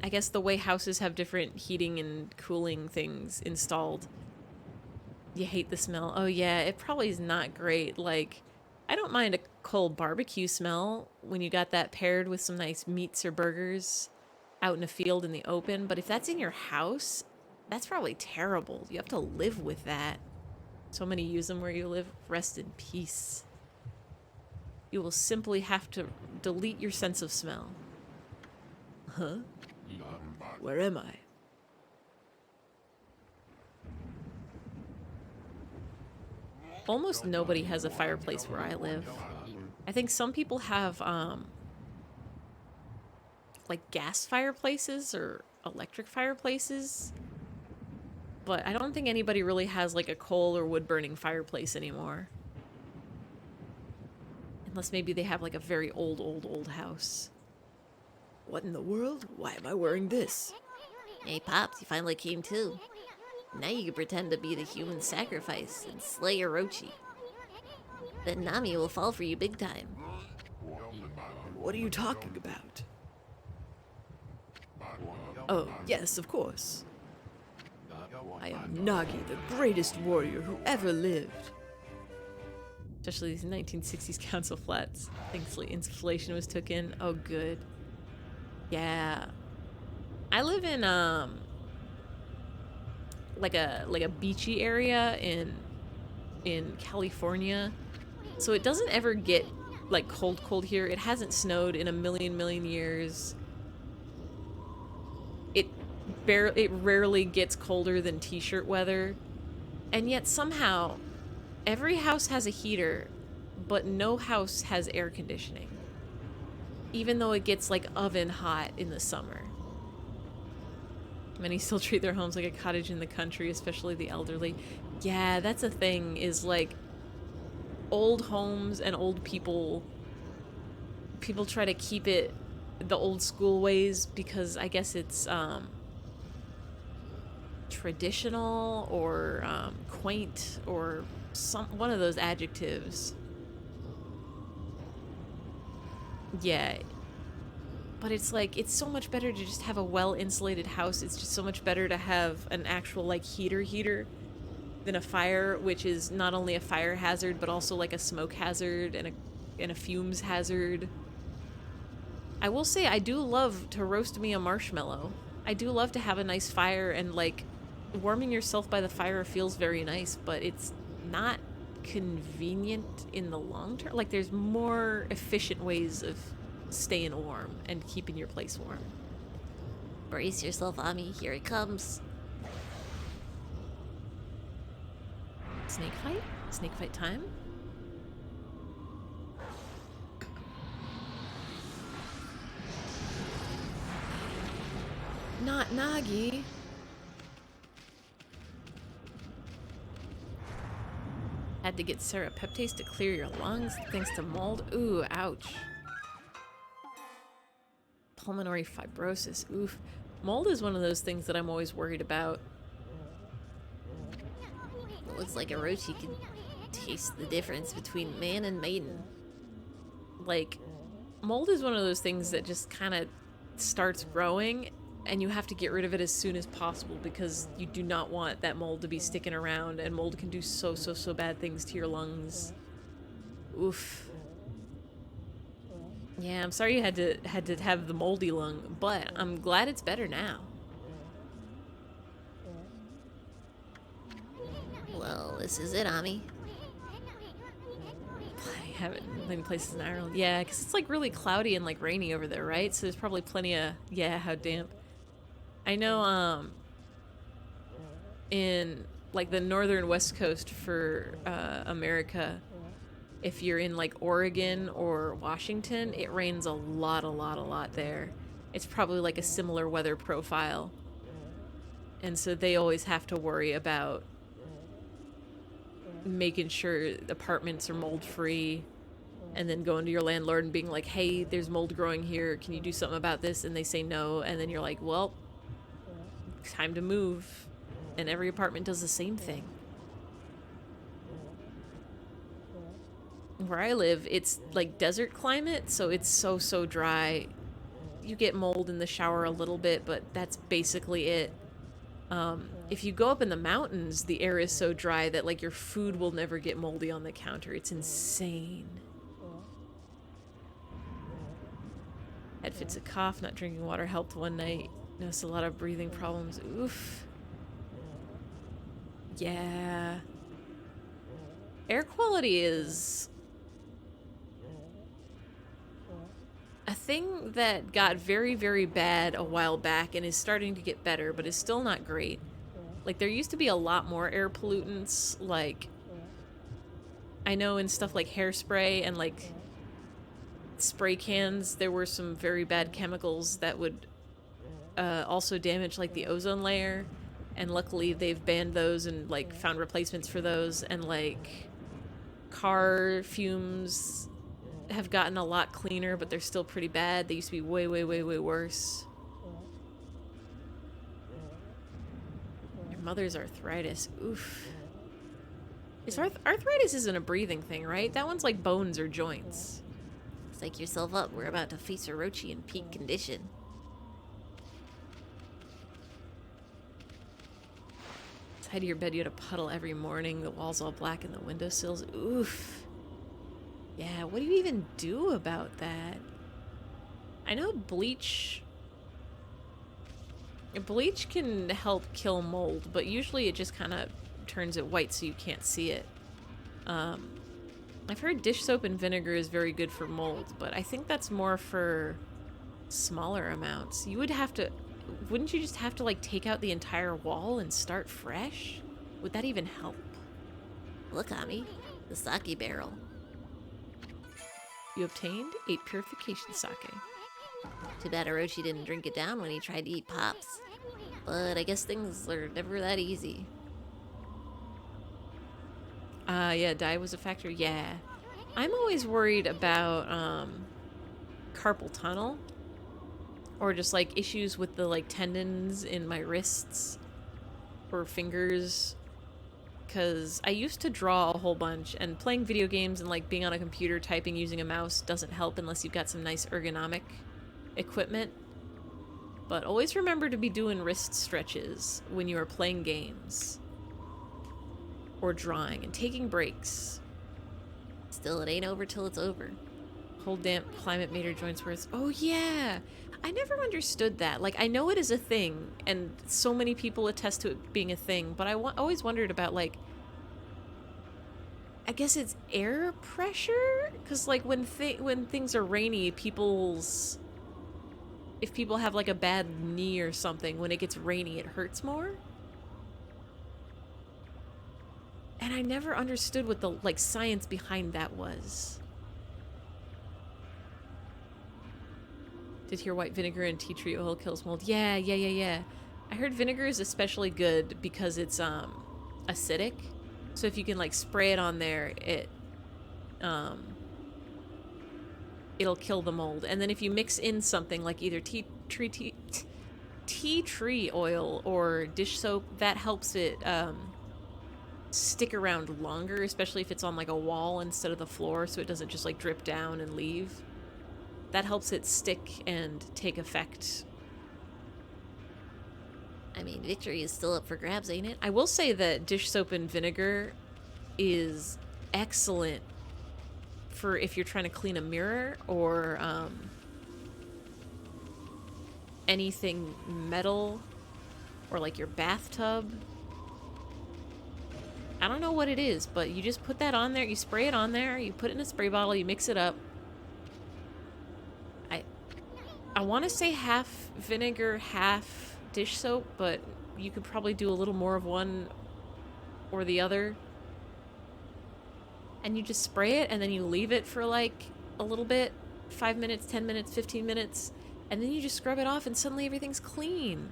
[SPEAKER 1] guess the way houses have different heating and cooling things installed. You hate the smell. Oh yeah, it probably is not great. Like, I don't mind a cold barbecue smell when you got that paired with some nice meats or burgers out in a field in the open, but if that's in your house, that's probably terrible. You have to live with that. So many use them where you live. Rest in peace. You will simply have to delete your sense of smell. Huh? Where am I? Almost nobody has a fireplace where I live. I think some people have, like gas fireplaces or electric fireplaces. But I don't think anybody really has like a coal or wood burning fireplace anymore. Unless maybe they have like a very old house. What in the world? Why am I wearing this?
[SPEAKER 2] Hey, Pops, you finally came too. Now you can pretend to be the human sacrifice and slay Orochi. Then Nami will fall for you big time.
[SPEAKER 1] What are you talking about? Oh, yes, of course. I am Nagi, the greatest warrior who ever lived. Especially these 1960s council flats. Thankfully, inflation was took in. Oh, good. Yeah. I live in, like a beachy area in in California. So it doesn't ever get like cold here. It hasn't snowed in a million years. It rarely gets colder than t-shirt weather. And yet somehow every house has a heater, but no house has air conditioning. Even though it gets like oven hot in the summer. Many still treat their homes like a cottage in the country, especially the elderly. Yeah, that's a thing, is like old homes and old people try to keep it the old school ways because I guess it's traditional or quaint or one of those adjectives. Yeah. But it's like, it's so much better to just have a well-insulated house. It's just so much better to have an actual, like, heater than a fire, which is not only a fire hazard, but also, like, a smoke hazard and a fumes hazard. I will say, I do love to roast me a marshmallow. I do love to have a nice fire, and, like, warming yourself by the fire feels very nice, but it's not convenient in the long term. Like, there's more efficient ways of staying warm and keeping your place warm.
[SPEAKER 2] Brace yourself, Ami. Here it comes.
[SPEAKER 1] Snake fight? Snake fight time? Not Nagi. Had to get serapeptase to clear your lungs thanks to mold. Ooh, ouch. Pulmonary fibrosis. Oof. Mold is one of those things that I'm always worried about.
[SPEAKER 2] It looks like Orochi can taste the difference between man and maiden.
[SPEAKER 1] Like, mold is one of those things that just kind of starts growing and you have to get rid of it as soon as possible because you do not want that mold to be sticking around, and mold can do so bad things to your lungs. Oof. Yeah, I'm sorry you had to have the moldy lung, but I'm glad it's better now.
[SPEAKER 2] Well, this is it, Ami.
[SPEAKER 1] I haven't in many places in Ireland. Yeah, because it's like really cloudy and like rainy over there, right? So there's probably plenty of, yeah, how damp. I know in like the northern west coast for America, if you're in like Oregon or Washington, it rains a lot there. It's probably like a similar weather profile. And so they always have to worry about making sure apartments are mold free, and then going to your landlord and being like, hey, there's mold growing here, can you do something about this? And they say no, and then you're like, well, time to move. And every apartment does the same thing. Where I live, it's like desert climate, so it's so dry. You get mold in the shower a little bit, but that's basically it. If you go up in the mountains, the air is so dry that like your food will never get moldy on the counter. It's insane. Had fits of cough, not drinking water helped one night. Noticed a lot of breathing problems. Oof. Yeah. Air quality is a thing that got very bad a while back and is starting to get better, but is still not great. Like, there used to be a lot more air pollutants, like, I know in stuff like hairspray and, like, spray cans, there were some very bad chemicals that would also damage, like, the ozone layer, and luckily they've banned those and, like, found replacements for those, and, like, car fumes have gotten a lot cleaner, but they're still pretty bad. They used to be way worse. Your mother's arthritis. Oof. Arthritis isn't a breathing thing, right? That one's like bones or joints.
[SPEAKER 2] Psych yourself up. We're about to face Orochi in peak condition.
[SPEAKER 1] Tied to your bed, you had a puddle every morning. The walls all black and the windowsills. Oof. Yeah, what do you even do about that? I know bleach can help kill mold, but usually it just kind of turns it white so you can't see it. I've heard dish soap and vinegar is very good for mold, but I think that's more for smaller amounts. You would have to... Wouldn't you just have to, like, take out the entire wall and start fresh? Would that even help?
[SPEAKER 2] Look, Okami, the sake barrel.
[SPEAKER 1] You obtained 8 purification sake.
[SPEAKER 2] Too bad Orochi didn't drink it down when he tried to eat Pops. But I guess things are never that easy.
[SPEAKER 1] Yeah, dye was a factor. Yeah. I'm always worried about, carpal tunnel. Or just, like, issues with the, like, tendons in my wrists. Or fingers. Because I used to draw a whole bunch, and playing video games and, like, being on a computer typing using a mouse doesn't help unless you've got some nice ergonomic equipment. But always remember to be doing wrist stretches when you are playing games. Or drawing, and taking breaks.
[SPEAKER 2] Still, it ain't over till it's over.
[SPEAKER 1] Whole damp climate made her joints worse. Oh yeah! I never understood that. Like, I know it is a thing, and so many people attest to it being a thing, but I always wondered about, like, I guess it's air pressure? Because, like, when things are rainy, if people have, like, a bad knee or something, when it gets rainy, it hurts more? And I never understood what the, like, science behind that was. Did hear white vinegar and tea tree oil kills mold. Yeah. I heard vinegar is especially good because it's, acidic. So if you can, like, spray it on there, it'll kill the mold. And then if you mix in something like either tea tree oil or dish soap, that helps it, stick around longer, especially if it's on, like, a wall instead of the floor, so it doesn't just, like, drip down and leave. That helps it stick and take effect.
[SPEAKER 2] I mean, victory is still up for grabs, ain't it?
[SPEAKER 1] I will say that dish soap and vinegar is excellent for if you're trying to clean a mirror or anything metal or, like, your bathtub. I don't know what it is, but you just put that on there, you spray it on there, you put it in a spray bottle, you mix it up. I want to say half vinegar, half dish soap, but you could probably do a little more of one or the other. And you just spray it, and then you leave it for, like, a little bit, 5 minutes, 10 minutes, 15 minutes, and then you just scrub it off, and suddenly everything's clean.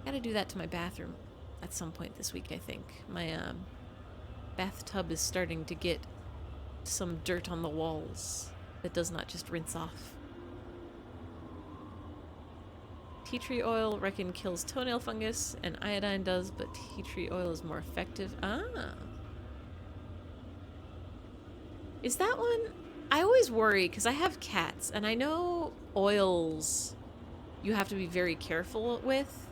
[SPEAKER 1] Gotta do that to my bathroom at some point this week, I think. My, bathtub is starting to get some dirt on the walls that does not just rinse off. Tea tree oil, reckon, kills toenail fungus, and iodine does, but tea tree oil is more effective. Ah. Is that one? I always worry, because I have cats, and I know oils you have to be very careful with.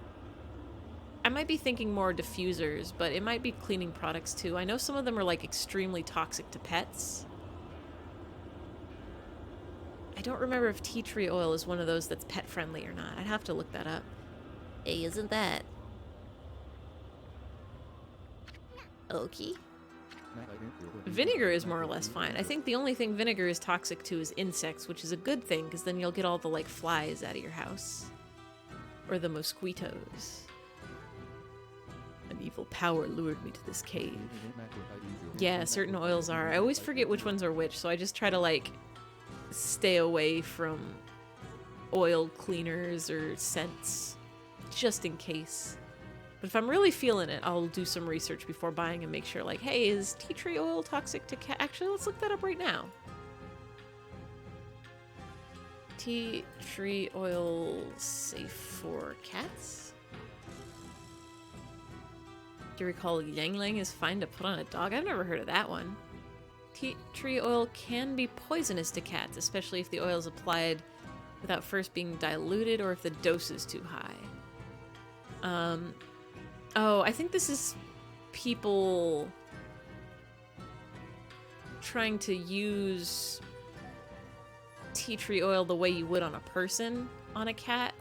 [SPEAKER 1] I might be thinking more diffusers, but it might be cleaning products too. I know some of them are, like, extremely toxic to pets. I don't remember if tea tree oil is one of those that's pet friendly or not. I'd have to look that up.
[SPEAKER 2] Hey, isn't that Oki?
[SPEAKER 1] Vinegar is more or less fine. I think the only thing vinegar is toxic to is insects, which is a good thing, because then you'll get all the, like, flies out of your house. Or the mosquitoes. An evil power lured me to this cave. Yeah, certain oils are. I always forget which ones are which, so I just try to, like, stay away from oil cleaners or scents, just in case. But if I'm really feeling it, I'll do some research before buying and make sure, like, hey, is tea tree oil toxic to cat? Actually, let's look that up right now. Tea tree oil safe for cats? Do you recall Yangling is fine to put on a dog? I've never heard of that one. Tea tree oil can be poisonous to cats, especially if the oil is applied without first being diluted or if the dose is too high. Oh, I think this is people trying to use tea tree oil the way you would on a person on a cat,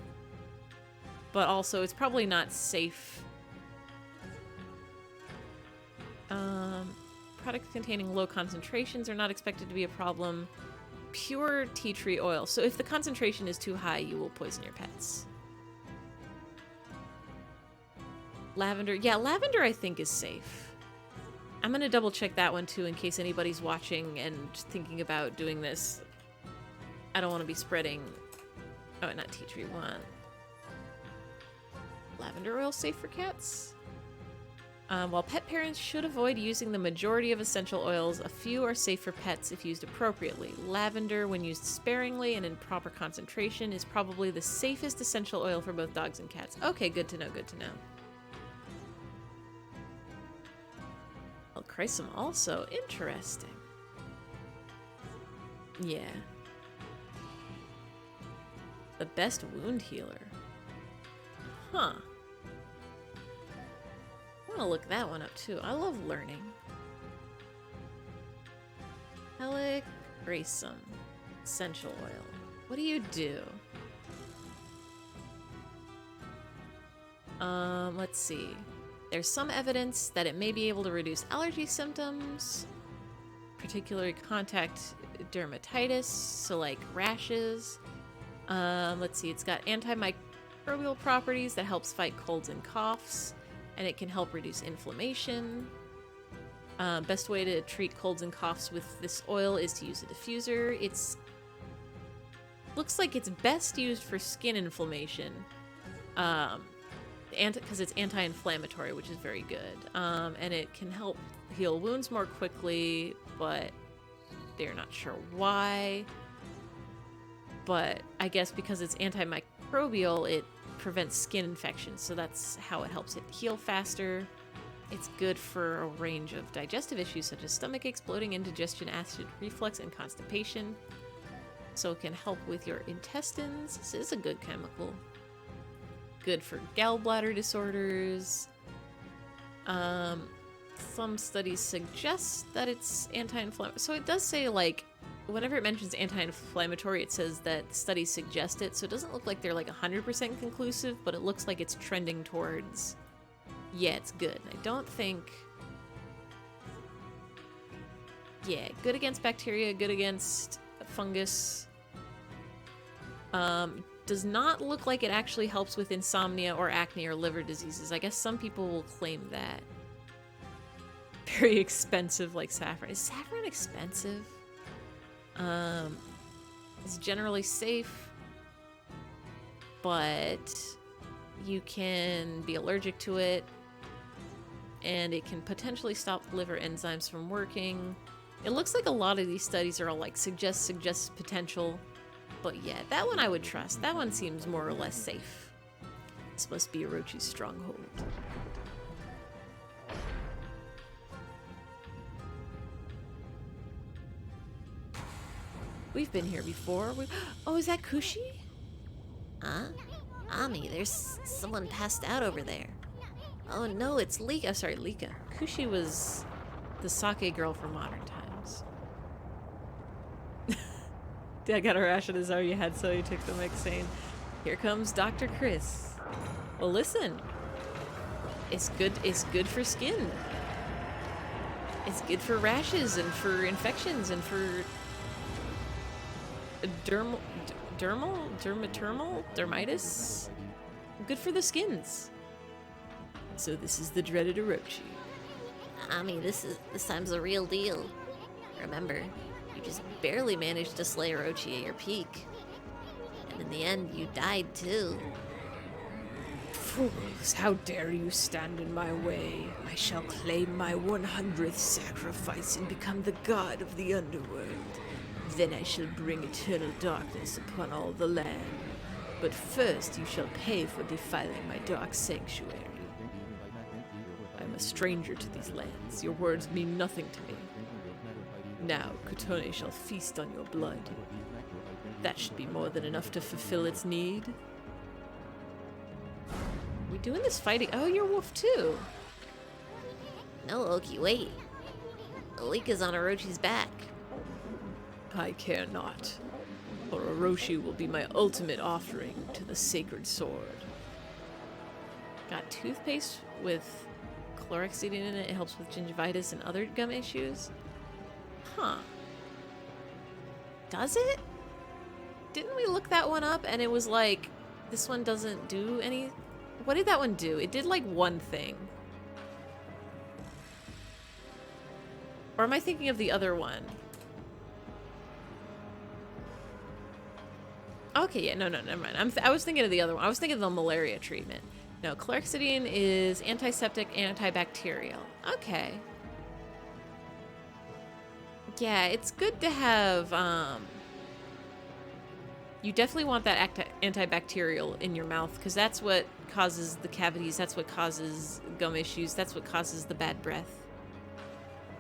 [SPEAKER 1] but also it's probably not safe. products containing low concentrations are not expected to be a problem. Pure tea tree oil. So if the concentration is too high, you will poison your pets. Lavender. Yeah, lavender I think is safe. I'm going to double check that one too in case anybody's watching and thinking about doing this. I don't want to be spreading... Oh, not tea tree one. Lavender oil safe for cats? While pet parents should avoid using the majority of essential oils, a few are safe for pets if used appropriately. Lavender, when used sparingly and in proper concentration, is probably the safest essential oil for both dogs and cats. Okay, good to know, good to know. Chrysum also. Interesting. Yeah. The best wound healer. Huh. I want to look that one up too. I love learning. Helic Chrysum. Essential oil. What do you do? Let's see. There's some evidence that it may be able to reduce allergy symptoms, particularly contact dermatitis, so like rashes. Let's see, it's got antimicrobial properties that helps fight colds and coughs, and it can help reduce inflammation. Best way to treat colds and coughs with this oil is to use a diffuser. Looks like it's best used for skin inflammation. Because it's anti-inflammatory, which is very good. And it can help heal wounds more quickly, but they're not sure why. But I guess because it's antimicrobial, it prevents skin infections, so that's how it helps it heal faster. It's good for a range of digestive issues such as stomach aches, bloating, indigestion, acid reflux, and constipation. So it can help with your intestines. This is a good chemical. Good for gallbladder disorders. Some studies suggest that it's anti-inflammatory. So it does say, like, whenever it mentions anti-inflammatory, it says that studies suggest it. So it doesn't look like they're like 100% conclusive, but it looks like it's trending towards, yeah, it's good. I don't think... Yeah, good against bacteria, good against fungus. Does not look like it actually helps with insomnia or acne or liver diseases. I guess some people will claim that. Very expensive, like saffron. Is saffron expensive? It's generally safe, but you can be allergic to it, and it can potentially stop liver enzymes from working. It looks like a lot of these studies are all like suggests potential. But yeah, that one I would trust. That one seems more or less safe. This must be Orochi's stronghold. We've been here before. Oh, is that Kushi?
[SPEAKER 2] Huh? Ami, there's someone passed out over there. Oh no, it's Lika.
[SPEAKER 1] Oh, sorry, Lika. Kushi was the sake girl from Modern Times. I got a rash on his arm you had, so he took the mic saying, "Here comes Dr. Chris." Well, listen. It's good for skin. It's good for rashes and for infections and for dermitis. Good for the skins. So this is the dreaded Orochi.
[SPEAKER 2] Ami, this time's a real deal. Remember, you just barely managed to slay Orochi at your peak. And in the end, you died too.
[SPEAKER 3] Fools, how dare you stand in my way? I shall claim my 100th sacrifice and become the god of the underworld. Then I shall bring eternal darkness upon all the land. But first you shall pay for defiling my dark sanctuary. I am a stranger to these lands. Your words mean nothing to me. Now, Kotone shall feast on your blood. That should be more than enough to fulfill its need. We doing this fighting? Oh, you're wolf too.
[SPEAKER 2] No, Oki, wait. Lika's on Orochi's back.
[SPEAKER 3] I care not, for Orochi will be my ultimate offering to the sacred sword.
[SPEAKER 1] Got toothpaste with chlorhexidine in it. It helps with gingivitis and other gum issues. Huh. Does it? Didn't we look that one up and it was like, this one doesn't do any... What did that one do? It did like one thing. Or am I thinking of the other one? Okay, yeah, no, never mind. I was thinking of the other one. I was thinking of the malaria treatment. No, chlorhexidine is antiseptic, antibacterial. Okay. Yeah, it's good to have, you definitely want that antibacterial in your mouth, because that's what causes the cavities, that's what causes gum issues, that's what causes the bad breath.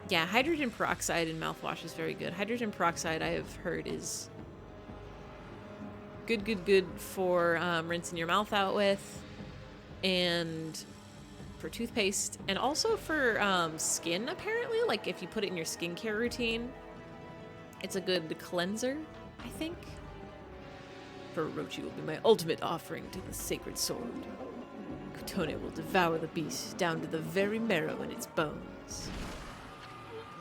[SPEAKER 1] Yeah, hydrogen peroxide in mouthwash is very good. Hydrogen peroxide, I have heard, is good for rinsing your mouth out with, and for toothpaste, and also for skin, apparently. Like, if you put it in your skincare routine, it's a good cleanser, I think. For Orochi will be my ultimate offering to the sacred sword. Kotone will devour the beast down to the very marrow in its bones.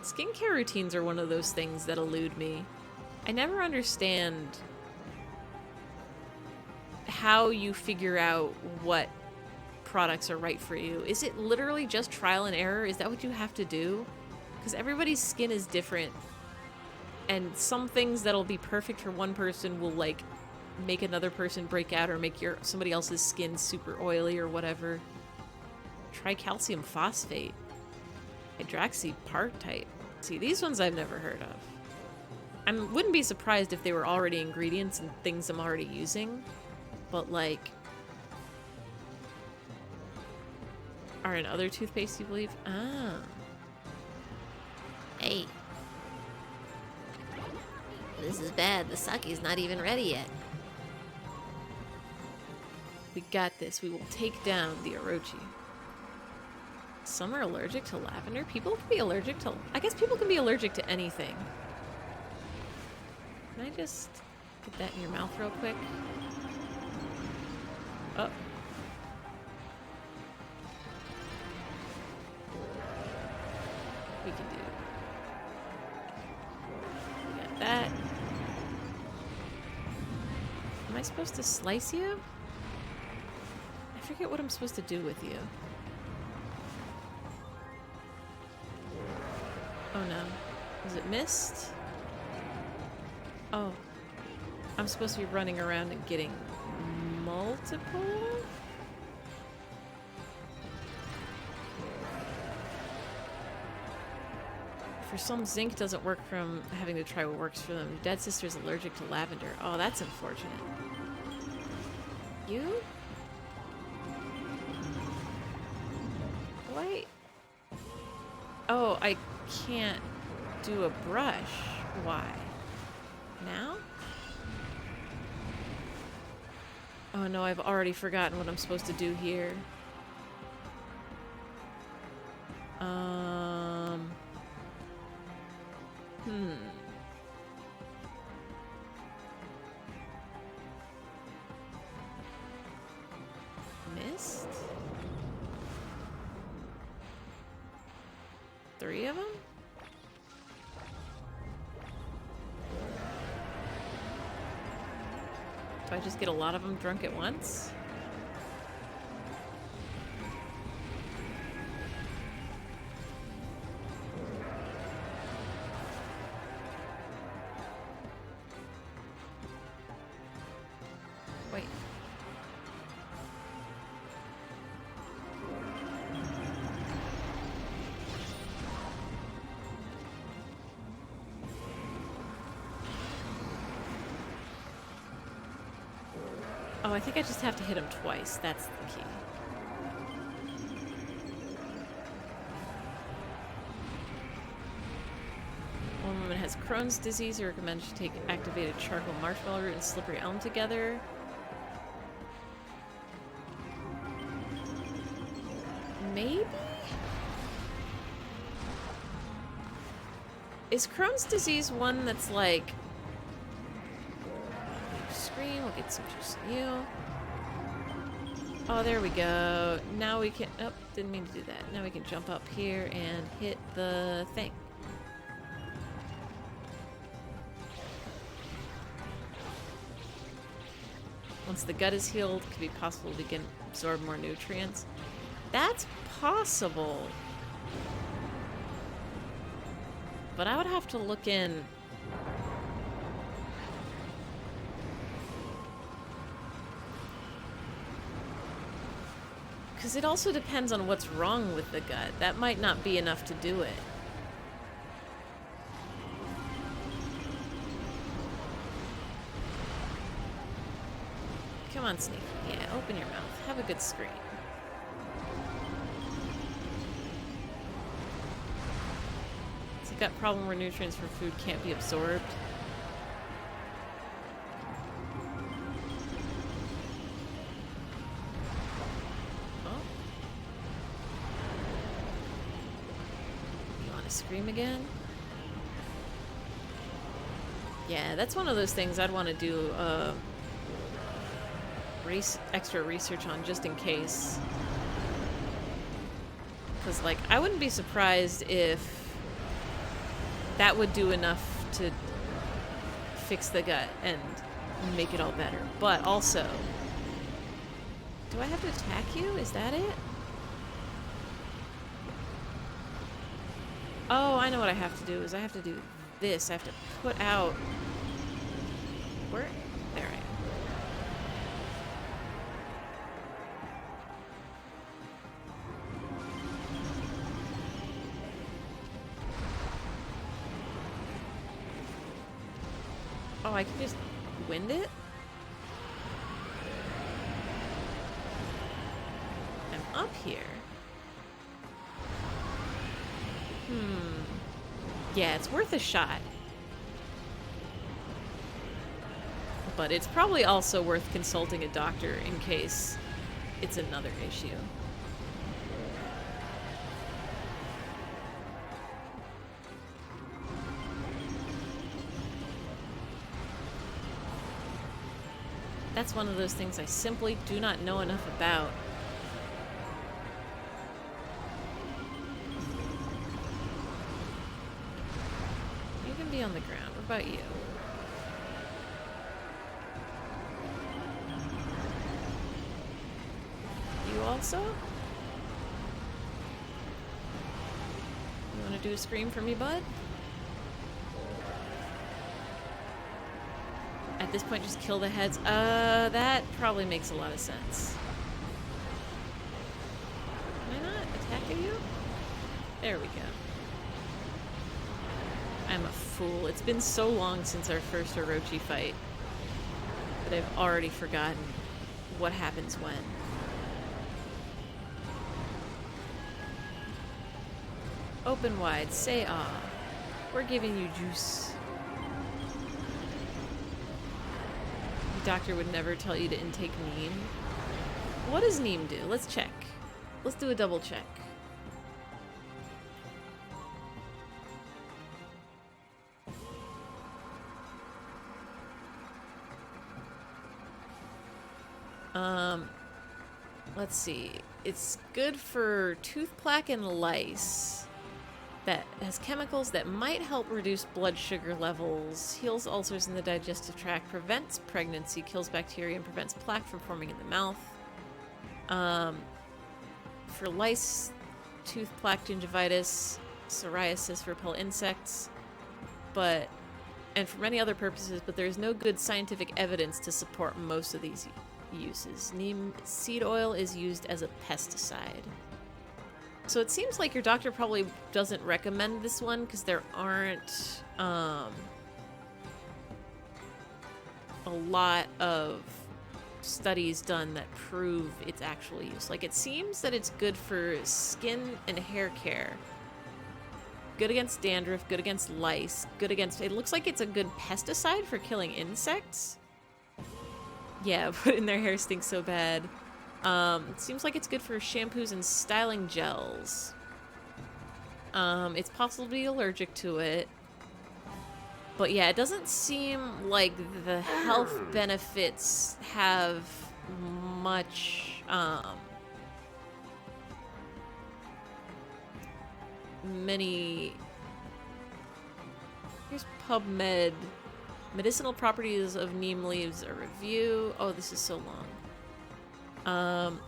[SPEAKER 1] Skincare routines are one of those things that elude me. I never understand how you figure out what products are right for you. Is it literally just trial and error? Is that what you have to do? Because everybody's skin is different, and some things that'll be perfect for one person will like make another person break out or make somebody else's skin super oily or whatever. Try calcium phosphate, hydroxypartite. See, these ones I've never heard of. I wouldn't be surprised if they were already ingredients and things I'm already using, but like, are in other toothpaste, you believe? Ah.
[SPEAKER 2] Hey. This is bad. The sake's not even ready yet.
[SPEAKER 1] We got this. We will take down the Orochi. Some are allergic to lavender. People can be allergic to... I guess people can be allergic to anything. Can I just get that in your mouth real quick? Oh. We can do... We got that. Am I supposed to slice you? I forget what I'm supposed to do with you. Oh no. Was it missed? Oh. I'm supposed to be running around and getting multiple? For some, zinc doesn't work from having to try what works for them. Your dead sister's allergic to lavender. Oh, that's unfortunate. You? Wait. Oh, I can't do a brush. Why? Now? Oh no, I've already forgotten what I'm supposed to do here. Missed? 3 of them? Do I just get a lot of them drunk at once? Wait. Oh, I think I just have to hit him twice. That's the key. One woman has Crohn's disease. I recommend she take activated charcoal, marshmallow root, and slippery elm together. Maybe? Is Crohn's disease one that's like... Scream, we'll get some juice in you. Oh, there we go. Now we can... Oh, didn't mean to do that. Now we can jump up here and hit the thing. Once the gut is healed, it could be possible we can absorb more nutrients. That's possible. But I would have to look in. Because it also depends on what's wrong with the gut. That might not be enough to do it. Come on, Sneaky. Yeah, open your mouth. Have a good scream. It's a gut problem where nutrients from food can't be absorbed. Oh. You want to scream again? Yeah, that's one of those things I'd want to do, extra research on just in case. Because, like, I wouldn't be surprised if that would do enough to fix the gut and make it all better. But also, do I have to attack you? Is that it? Oh, I know what I have to do is I have to do this. I have to put out... Where? There I am. Oh, I can just wind it? I'm up here. Yeah, it's worth a shot. But it's probably also worth consulting a doctor in case it's another issue. That's one of those things I simply do not know enough about. You can be on the ground. What about you? You also? You want to do a scream for me, bud? At this point, just kill the heads. That probably makes a lot of sense. Am I not attacking you? There we go. I'm a fool. It's been so long since our first Orochi fight that I've already forgotten what happens when. Open wide. Say ah. We're giving you juice. Doctor would never tell you to intake neem. What does neem do? Let's check. Let's do a double check. Let's see. It's good for tooth plaque and lice. That has chemicals that might help reduce blood sugar levels, heals ulcers in the digestive tract, prevents pregnancy, kills bacteria, and prevents plaque from forming in the mouth. For lice, tooth plaque, gingivitis, psoriasis, repel insects, and for many other purposes, but there is no good scientific evidence to support most of these uses. Neem seed oil is used as a pesticide. So it seems like your doctor probably doesn't recommend this one because there aren't a lot of studies done that prove its actual use. Like, it seems that it's good for skin and hair care. Good against dandruff, good against lice, good against... It looks like it's a good pesticide for killing insects. Yeah, but in their hair stinks so bad. It seems like it's good for shampoos and styling gels. It's possible to be allergic to it. But yeah, it doesn't seem like the health benefits have much many. Here's PubMed. Medicinal properties of neem leaves, a review. Oh, this is so long.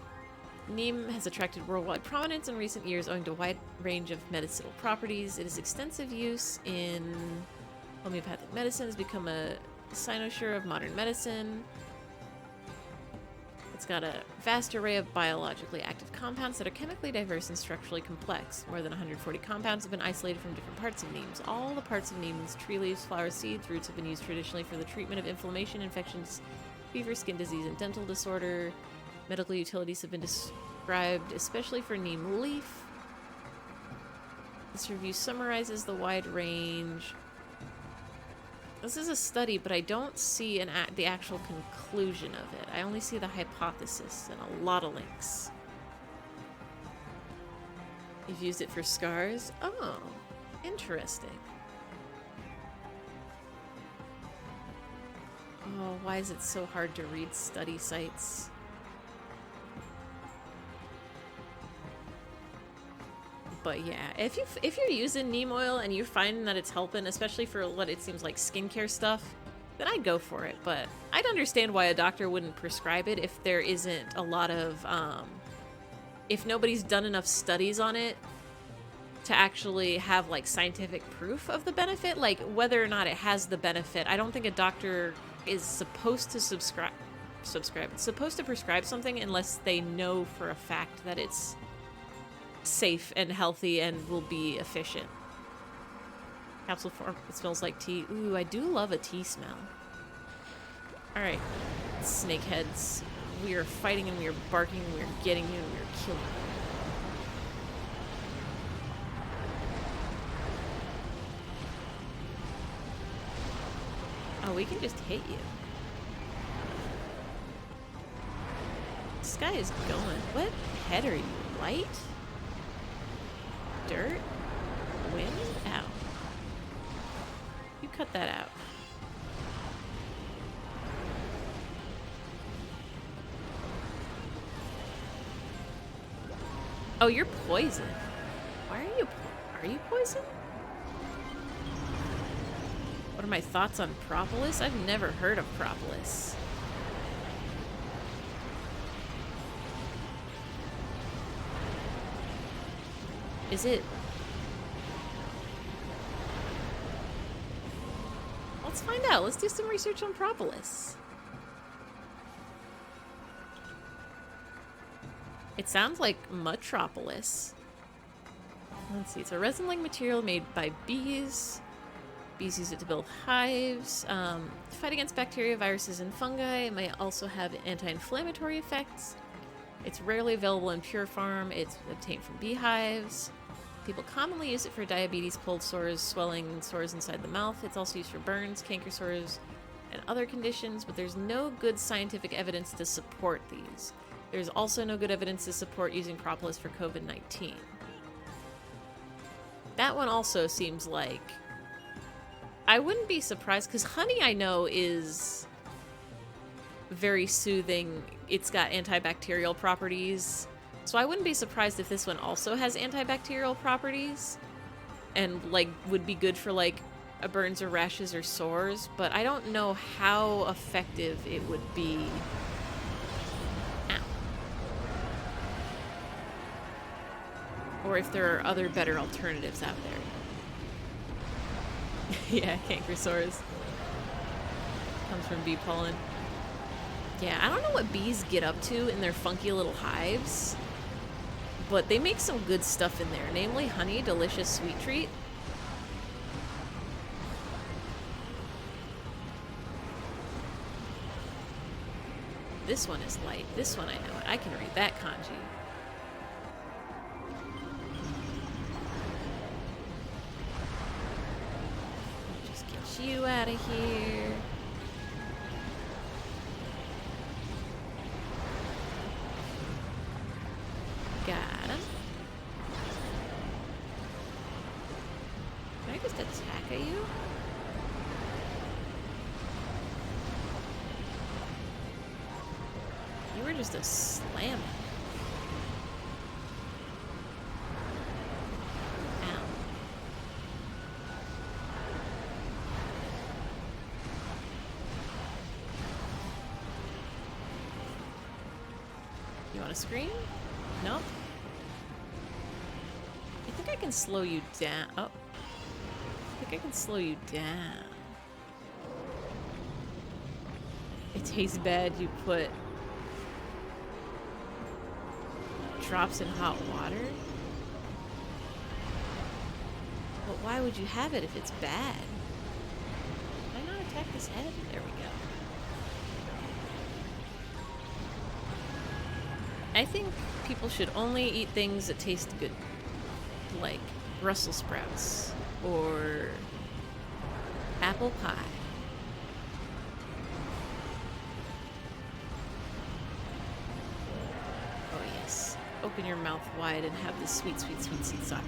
[SPEAKER 1] Neem has attracted worldwide prominence in recent years owing to a wide range of medicinal properties. It is extensive use in homeopathic medicine, has become a cynosure of modern medicine. It's got a vast array of biologically active compounds that are chemically diverse and structurally complex. More than 140 compounds have been isolated from different parts of neems. All the parts of neems, tree leaves, flowers, seeds, roots have been used traditionally for the treatment of inflammation, infections, fever, skin disease, and dental disorder. Medical utilities have been described, especially for neem leaf. This review summarizes the wide range. This is a study, but I don't see the actual conclusion of it. I only see the hypothesis and a lot of links. You've used it for scars? Oh, interesting. Oh, why is it so hard to read study sites? But yeah, if you're using neem oil and you're finding that it's helping, especially for what it seems like skincare stuff, then I'd go for it. But I'd understand why a doctor wouldn't prescribe it if there isn't a lot of, if nobody's done enough studies on it to actually have like scientific proof of the benefit, like whether or not it has the benefit. I don't think a doctor is supposed to subscribe. It's supposed to prescribe something unless they know for a fact that it's safe and healthy and will be efficient. Capsule form, it smells like tea. Ooh, I do love a tea smell. Alright, snakeheads. We are fighting and we are barking and we are getting you and we are killing you. Oh, we can just hit you. This guy is going. What head are you? Light? Dirt? Wind? Ow. You cut that out. Oh, you're poisoned. Why are you poisoned? What are my thoughts on propolis? I've never heard of propolis. Is it? Let's find out. Let's do some research on propolis. It sounds like metropolis. Let's see. It's a resin-like material made by bees. Bees use it to build hives, fight against bacteria, viruses, and fungi. It may also have anti-inflammatory effects. It's rarely available in pure form. It's obtained from beehives. People commonly use it for diabetes, cold sores, swelling, and sores inside the mouth. It's also used for burns, canker sores, and other conditions, but there's no good scientific evidence to support these. There's also no good evidence to support using propolis for COVID-19. That one also seems like... I wouldn't be surprised, because honey, I know, is very soothing. It's got antibacterial properties. So I wouldn't be surprised if this one also has antibacterial properties and, like, would be good for, like, a burns or rashes or sores, but I don't know how effective it would be. Ow. Or if there are other better alternatives out there. Yeah, canker sores. Comes from bee pollen. Yeah, I don't know what bees get up to in their funky little hives, but they make some good stuff in there, namely honey, delicious sweet treat. This one is light. This one I know it. I can read that kanji. Just get you out of here. Got him. Can I just attack at you? just a slam. Ow. You want to scream? Nope. I think I can slow you down. Oh. I think I can slow you down. It tastes bad. You put drops in hot water? But why would you have it if it's bad? Did I not attack his head? There we go. I think people should only eat things that taste good. Like Brussels sprouts or apple pie. Oh yes. Open your mouth wide and have this sweet, sweet, sweet seed sake.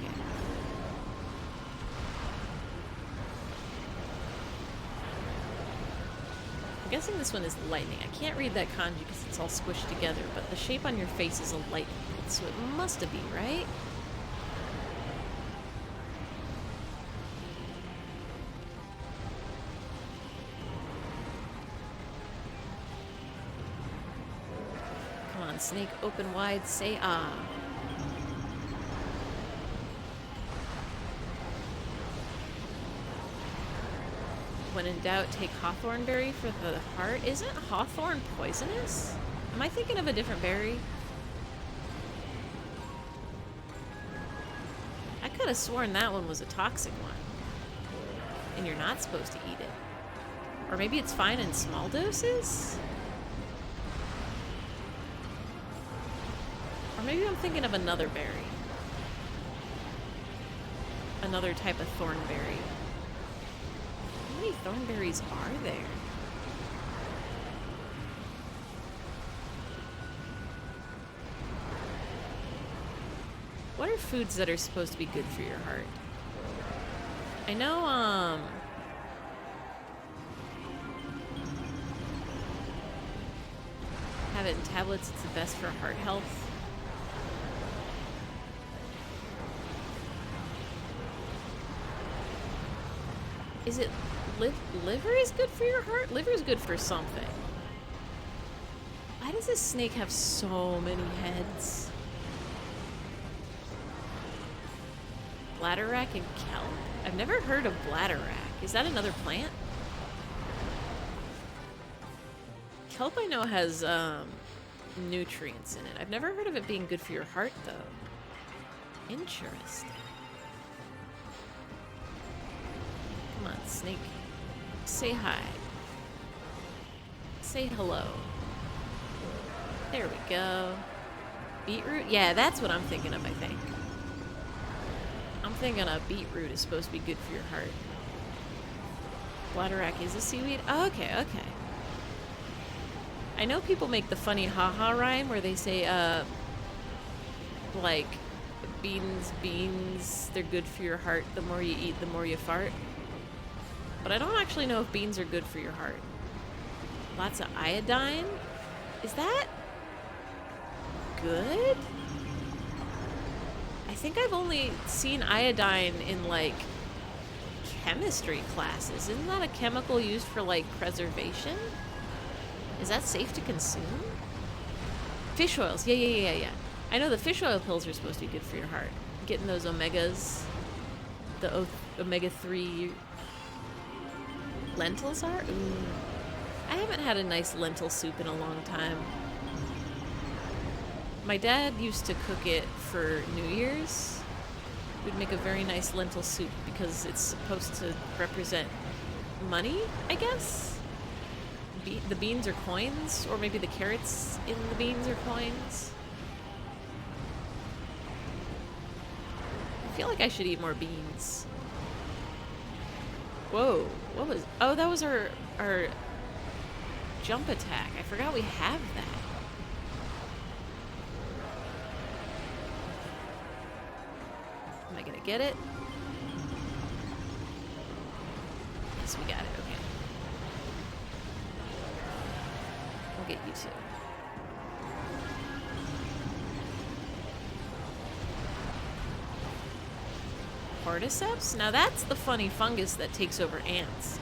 [SPEAKER 1] I'm guessing this one is lightning. I can't read that kanji because it's all squished together, but the shape on your face is a lightning, so it must be, right? Come on, snake, open wide, say ah. When in doubt, take hawthorn berry for the heart. Isn't hawthorn poisonous? Am I thinking of a different berry? I could have sworn that one was a toxic one. And you're not supposed to eat it. Or maybe it's fine in small doses? Or maybe I'm thinking of another berry. Another type of thornberry. How many thornberries are there? What are foods that are supposed to be good for your heart? I know, have it in tablets, it's the best for heart health. Is it liver is good for your heart? Liver is good for something. Why does this snake have so many heads? Bladderwrack and kelp? I've never heard of bladderwrack. Is that another plant? Kelp I know has nutrients in it. I've never heard of it being good for your heart though. Interesting. Come on, snake. Say hi. Say hello. There we go. Beetroot? Yeah, that's what I'm thinking of, I think. I'm thinking a beetroot is supposed to be good for your heart. Bladderwrack is a seaweed? Oh, okay, okay. I know people make the funny haha rhyme where they say, like, beans, they're good for your heart. The more you eat, the more you fart. But I don't actually know if beans are good for your heart. Lots of iodine? Is that good? I think I've only seen iodine in, like, chemistry classes. Isn't that a chemical used for, like, preservation? Is that safe to consume? Fish oils. Yeah. I know the fish oil pills are supposed to be good for your heart. Getting those omegas. The omega-3 lentils are? Ooh. I haven't had a nice lentil soup in a long time. My dad used to cook it for New Year's. We'd make a very nice lentil soup because it's supposed to represent money, I guess? The beans are coins, or maybe the carrots in the beans are coins. I feel like I should eat more beans. Whoa, what was... Oh, that was our jump attack. I forgot we have that. Am I gonna get it? Yes, we got it, okay. We'll get you too. cordyceps? Now that's the funny fungus that takes over ants.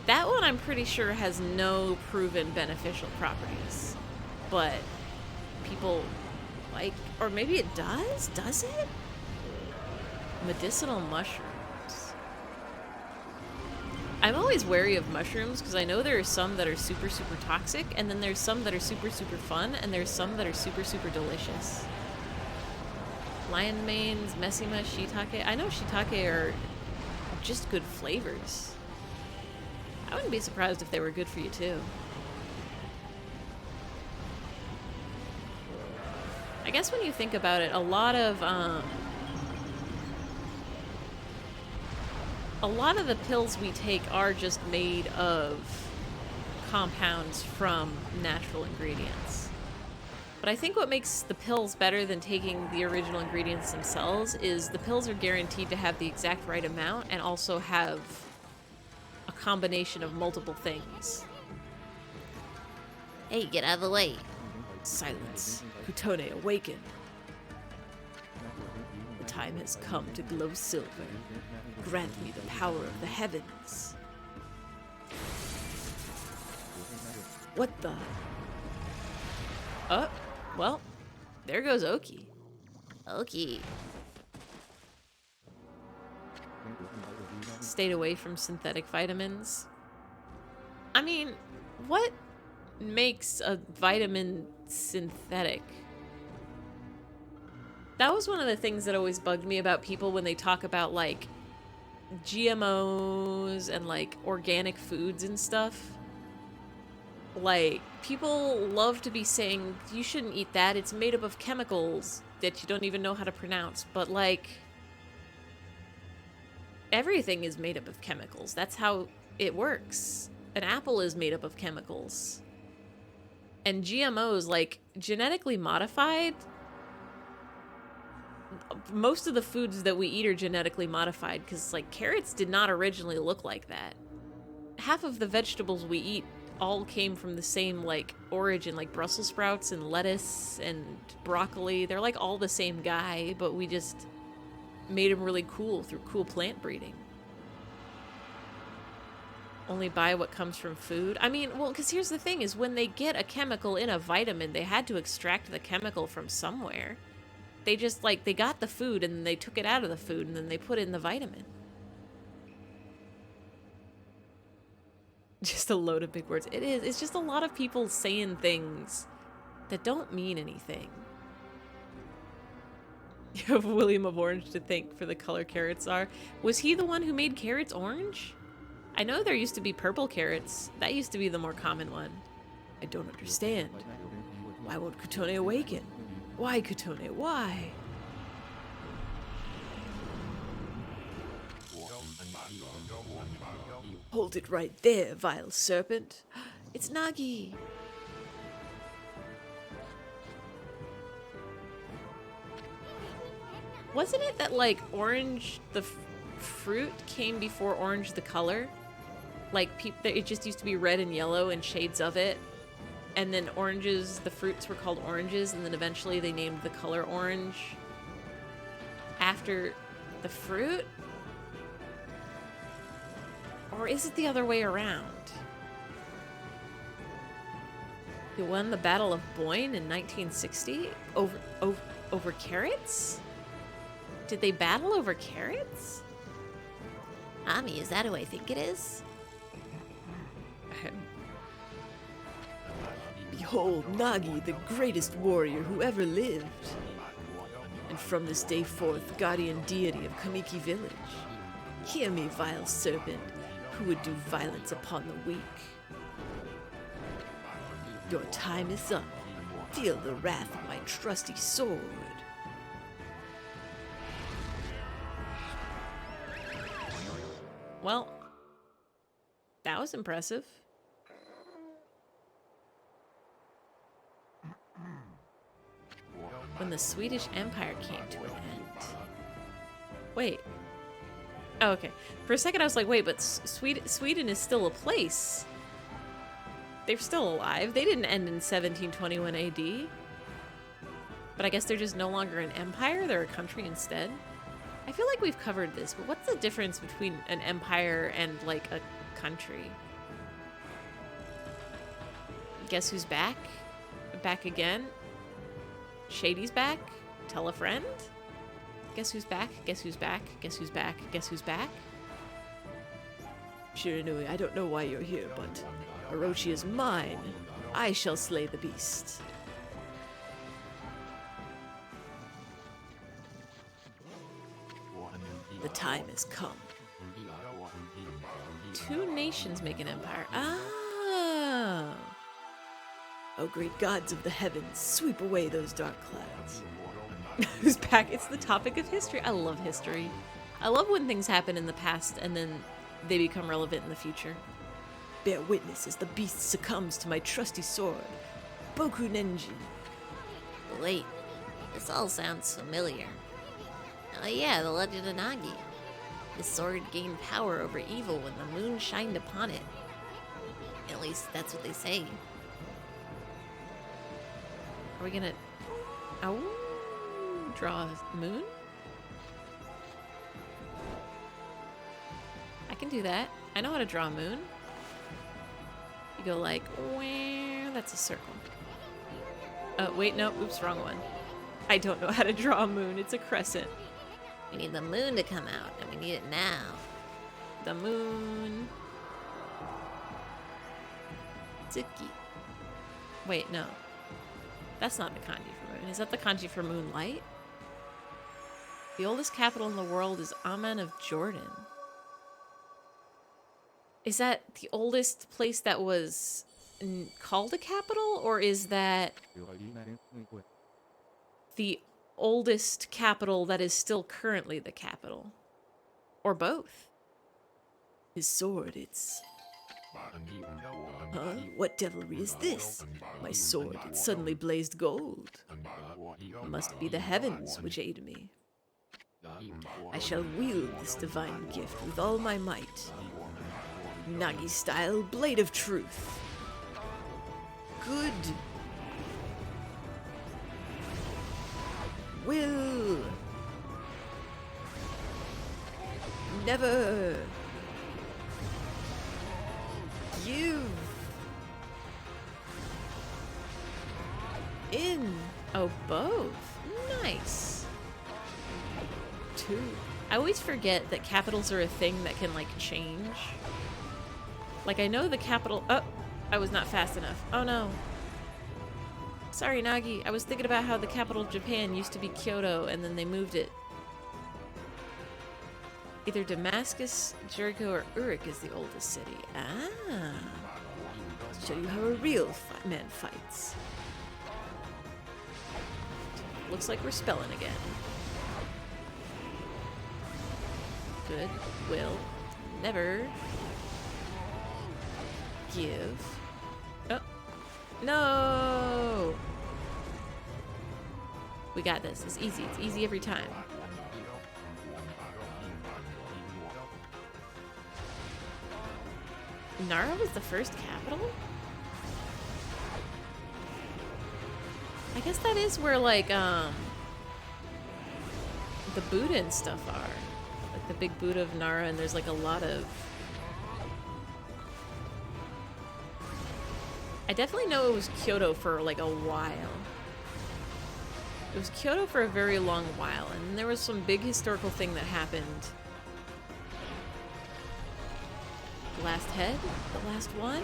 [SPEAKER 1] That one I'm pretty sure has no proven beneficial properties. But people like, or maybe it does? Does it? Medicinal mushrooms. I'm always wary of mushrooms because I know there are some that are super, super toxic, and then there's some that are super, super fun, and there's some that are super, super delicious. Lion manes, messima, shiitake. I know shiitake are just good flavors. I wouldn't be surprised if they were good for you too. I guess when you think about it, a lot of the pills we take are just made of compounds from natural ingredients. But I think what makes the pills better than taking the original ingredients themselves is the pills are guaranteed to have the exact right amount and also have a combination of multiple things.
[SPEAKER 2] Hey, get out of the way.
[SPEAKER 3] Silence. Kutone, awaken. The time has come to glow silver. Grant me the power of the heavens. What the?
[SPEAKER 1] Oh, well, there goes Oki.
[SPEAKER 2] Okie.
[SPEAKER 1] Stayed away from synthetic vitamins. I mean, what makes a vitamin synthetic? That was one of the things that always bugged me about people when they talk about, like, GMOs and, like, organic foods and stuff. Like, people love to be saying, you shouldn't eat that, it's made up of chemicals that you don't even know how to pronounce. But, like, everything is made up of chemicals. That's how it works. An apple is made up of chemicals. And GMOs, like, genetically modified, most of the foods that we eat are genetically modified because, like, carrots did not originally look like that. Half of the vegetables we eat all came from the same, like, origin, like Brussels sprouts and lettuce and broccoli. They're, like, all the same guy, but we just made them really cool through cool plant breeding. Only buy what comes from food. I mean, well, because here's the thing is when they get a chemical in a vitamin, they had to extract the chemical from somewhere. They just, like, they got the food and then they took it out of the food and then they put in the vitamin. Just a load of big words. It is. It's just a lot of people saying things that don't mean anything. You have William of Orange to thank for the color carrots are. Was he the one who made carrots orange? I know there used to be purple carrots. That used to be the more common one.
[SPEAKER 3] I don't understand. Why won't Kutone awaken? Why, Kutone, why? Hold it right there, vile serpent. It's Nagi.
[SPEAKER 1] Wasn't it that, like, orange, the fruit came before orange the color? Like, it just used to be red and yellow and shades of it. And then oranges, the fruits were called oranges, and then eventually they named the color orange after the fruit? Or is it the other way around? You won the Battle of Boyne in 1960 over carrots? Did they battle over carrots?
[SPEAKER 2] Ami, is that who I think it is?
[SPEAKER 3] Behold, Nagi, the greatest warrior who ever lived. And from this day forth, guardian deity of Kamiki village. Hear me, vile serpent, who would do violence upon the weak. Your time is up. Feel the wrath of my trusty sword.
[SPEAKER 1] Well, that was impressive. When the Swedish Empire came to an end. Wait. Oh, okay. For a second I was like, wait, but Sweden is still a place. They're still alive. They didn't end in 1721 AD. But I guess they're just no longer an empire. They're a country instead. I feel like we've covered this, but what's the difference between an empire and, like, a country? Guess who's back? Back again? Shady's back? Tell a friend? Guess who's back? Guess who's back? Guess who's back? Guess who's back?
[SPEAKER 3] Shiranui, I don't know why you're here, but Orochi is mine. I shall slay the beast. The time has come.
[SPEAKER 1] Two nations make an empire. Oh.
[SPEAKER 3] O great gods of the heavens, sweep away those dark clouds.
[SPEAKER 1] Who's back? It's the topic of history. I love history. I love when things happen in the past and then they become relevant in the future.
[SPEAKER 3] Bear witness as the beast succumbs to my trusty sword, Boku Nenji.
[SPEAKER 2] Wait, this all sounds familiar. Oh yeah, the legend of Nagi. His sword gained power over evil when the moon shined upon it. At least that's what they say.
[SPEAKER 1] Are we gonna... Oh, draw a moon? I can do that. I know how to draw a moon. You go like, where? That's a circle. Oh, wait, no, oops, wrong one. I don't know how to draw a moon. It's a crescent.
[SPEAKER 2] We need the moon to come out, and we need it now.
[SPEAKER 1] The moon. Tsuki. Wait, no. That's not the kanji for moon. Is that the kanji for moonlight? The oldest capital in the world is Amman of Jordan. Is that the oldest place that was called a capital, or is that the oldest capital that is still currently the capital? Or both?
[SPEAKER 3] His sword, it's... Huh? What devilry is this? My sword, it suddenly blazed gold. Must be the heavens which aid me. I shall wield this divine gift with all my might. Nagi style blade of truth. Good. Will. Never. Give. In.
[SPEAKER 1] Oh, both. Nice. Two. I always forget that capitals are a thing that can, like, change. Like, I know the capital... Oh, I was not fast enough. Oh, no. Sorry, Nagi. I was thinking about how the capital of Japan used to be Kyoto, and then they moved it. Either Damascus, Jericho, or Uruk is the oldest city. Ah.
[SPEAKER 3] Show you how a real man fights.
[SPEAKER 1] Looks like we're spelling again. Good. Will. Never. Give. Oh. No! We got this. It's easy. It's easy every time. Nara was the first capital? I guess that is where, like, the Buddha and stuff are. Like the big Buddha of Nara, and there's like a lot of... I definitely know it was Kyoto for like a while. It was Kyoto for a very long while, and then there was some big historical thing that happened. The last head? The last one?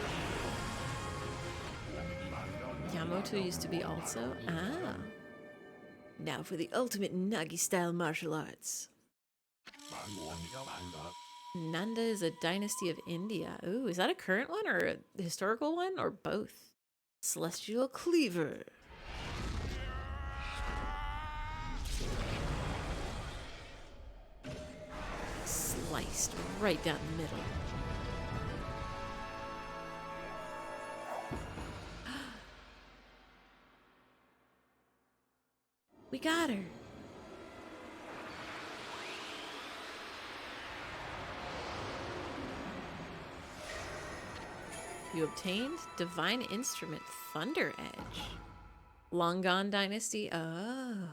[SPEAKER 1] Yamato used to be also? Ah.
[SPEAKER 3] Now for the ultimate Nagi-style martial arts.
[SPEAKER 1] Nanda is a dynasty of India. Ooh, is that a current one or a historical one or both?
[SPEAKER 3] Celestial Cleaver.
[SPEAKER 1] Sliced right down the middle. We got her. You obtained Divine Instrument Thunder Edge. Long Gone Dynasty. Oh.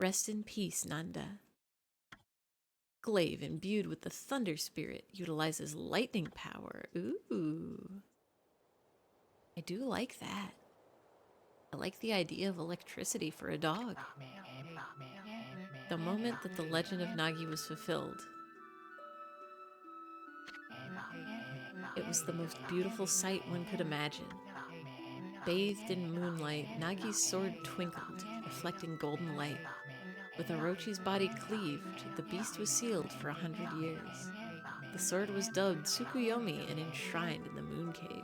[SPEAKER 1] Rest in peace, Nanda. glaive imbued with the thunder spirit utilizes lightning power. Ooh. I do like that. I like the idea of electricity for a dog. The moment that the legend of Nagi was fulfilled, it was the most beautiful sight one could imagine. Bathed in moonlight, Nagi's sword twinkled, reflecting golden light. With Orochi's body cleaved, the beast was sealed for 100 years. The sword was dubbed Tsukuyomi and enshrined in the Moon Cave.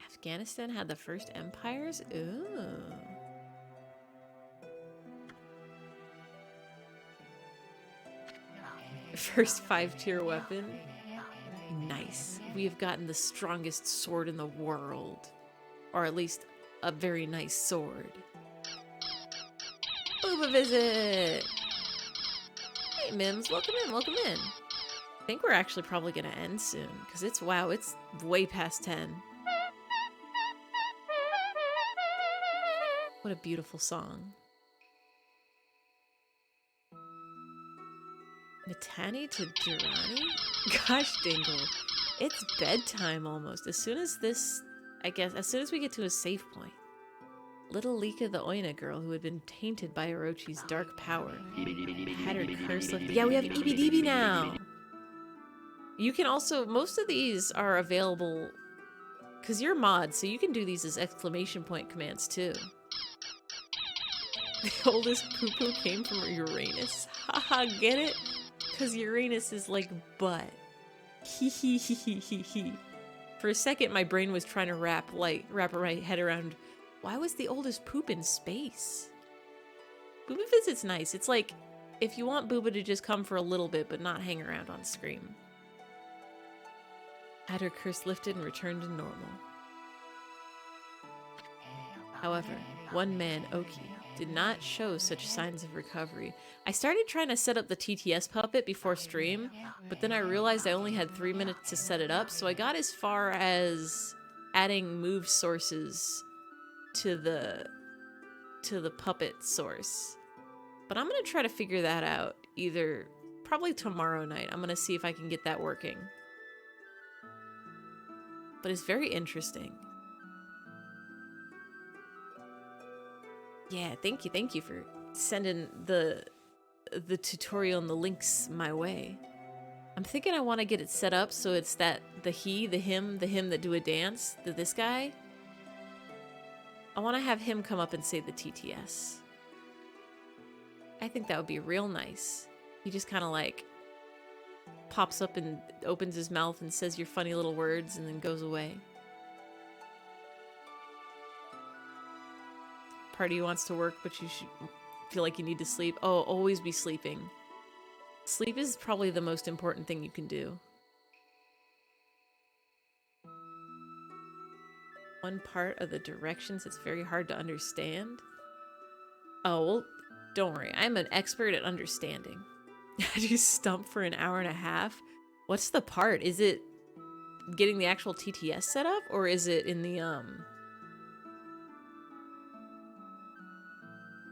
[SPEAKER 1] Afghanistan had the first empires? Ooh. First 5-tier weapon? Nice. We have gotten the strongest sword in the world. Or at least a very nice sword. Booba visit! Hey Mims, welcome in, welcome in. I think we're actually probably gonna end soon, because it's, wow, it's way past 10. What a beautiful song. Mitani to Durrani? Gosh, Dingle. It's bedtime almost. As soon as this, I guess, as soon as we get to a safe point. Little Lika the Oina girl who had been tainted by Orochi's dark power had her curse lifted. Yeah, we have EBDB now! You can also, most of these are available, because you're mod, so you can do these as exclamation point commands too. The oldest poo-poo came from Uranus. Haha, get it? Because Uranus is like butt. Hee. For a second, my brain was trying to wrap my head around, why was the oldest poop in space? Booba Visit's nice. It's like, if you want Booba to just come for a little bit, but not hang around on screen. Had her curse lifted and returned to normal. However, one man, Oki, did not show such signs of recovery. I started trying to set up the TTS puppet before stream, but then I realized I only had 3 minutes to set it up, so I got as far as adding move sources to the puppet source. But I'm gonna try to figure that out either probably tomorrow night. I'm gonna see if I can get that working. But it's very interesting. Yeah, thank you for sending the tutorial and the links my way. I'm thinking I want to get it set up so it's that the him that do a dance, this guy. I want to have him come up and say the TTS. I think that would be real nice. He just kind of like pops up and opens his mouth and says your funny little words and then goes away. Part of you wants to work, but you should feel like you need to sleep. Oh, always be sleeping. Sleep is probably the most important thing you can do. One part of the directions it's very hard to understand. Oh, well, don't worry. I'm an expert at understanding. How do you stump for an hour and a half? What's the part? Is it getting the actual TTS set up, or is it in the,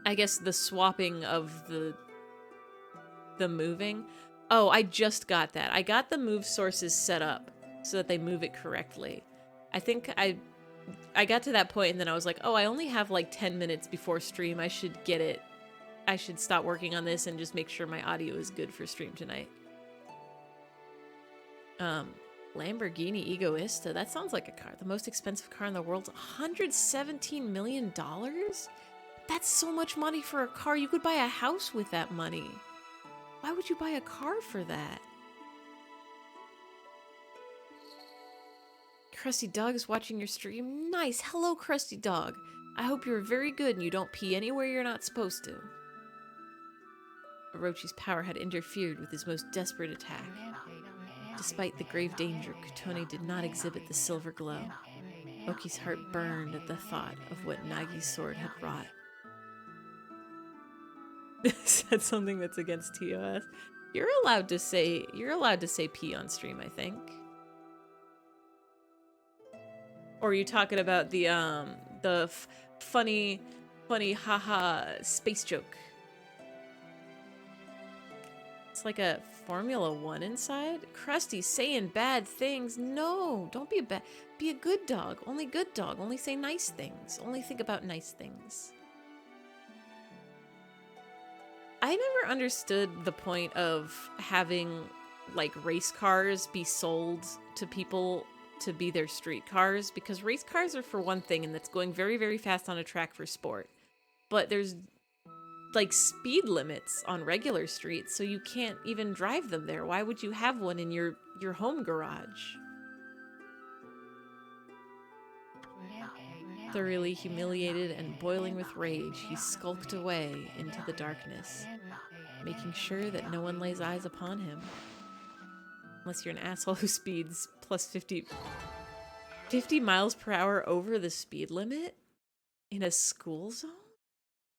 [SPEAKER 1] I guess the swapping of the moving? Oh, I just got that. I got the move sources set up so that they move it correctly. I think I got to that point and then I was like, oh, I only have like 10 minutes before stream. I should get it. I should stop working on this and just make sure my audio is good for stream tonight. Lamborghini Egoista. That sounds like a car. The most expensive car in the world. $117 million? That's so much money for a car. You could buy a house with that money. Why would you buy a car for that? Krusty Dog is watching your stream. Nice. Hello, Krusty Dog. I hope you're very good and you don't pee anywhere you're not supposed to. Orochi's power had interfered with his most desperate attack. Despite the grave danger, Kutone did not exhibit the silver glow. Oki's heart burned at the thought of what Nagi's sword had wrought. Said something that's against TOS. You're allowed to say P on stream, I think. Or are you talking about the funny haha space joke? It's like a Formula One inside. Krusty's saying bad things. No, don't be a bad. Be a good dog. Only good dog. Only say nice things. Only think about nice things. I never understood the point of having like race cars be sold to people to be their street cars, because race cars are for one thing and that's going very, very fast on a track for sport. But there's like speed limits on regular streets, so you can't even drive them there. Why would you have one in your home garage? Thoroughly humiliated and boiling with rage, he skulked away into the darkness, making sure that no one lays eyes upon him. Unless you're an asshole who speeds plus 50 miles per hour over the speed limit in a school zone?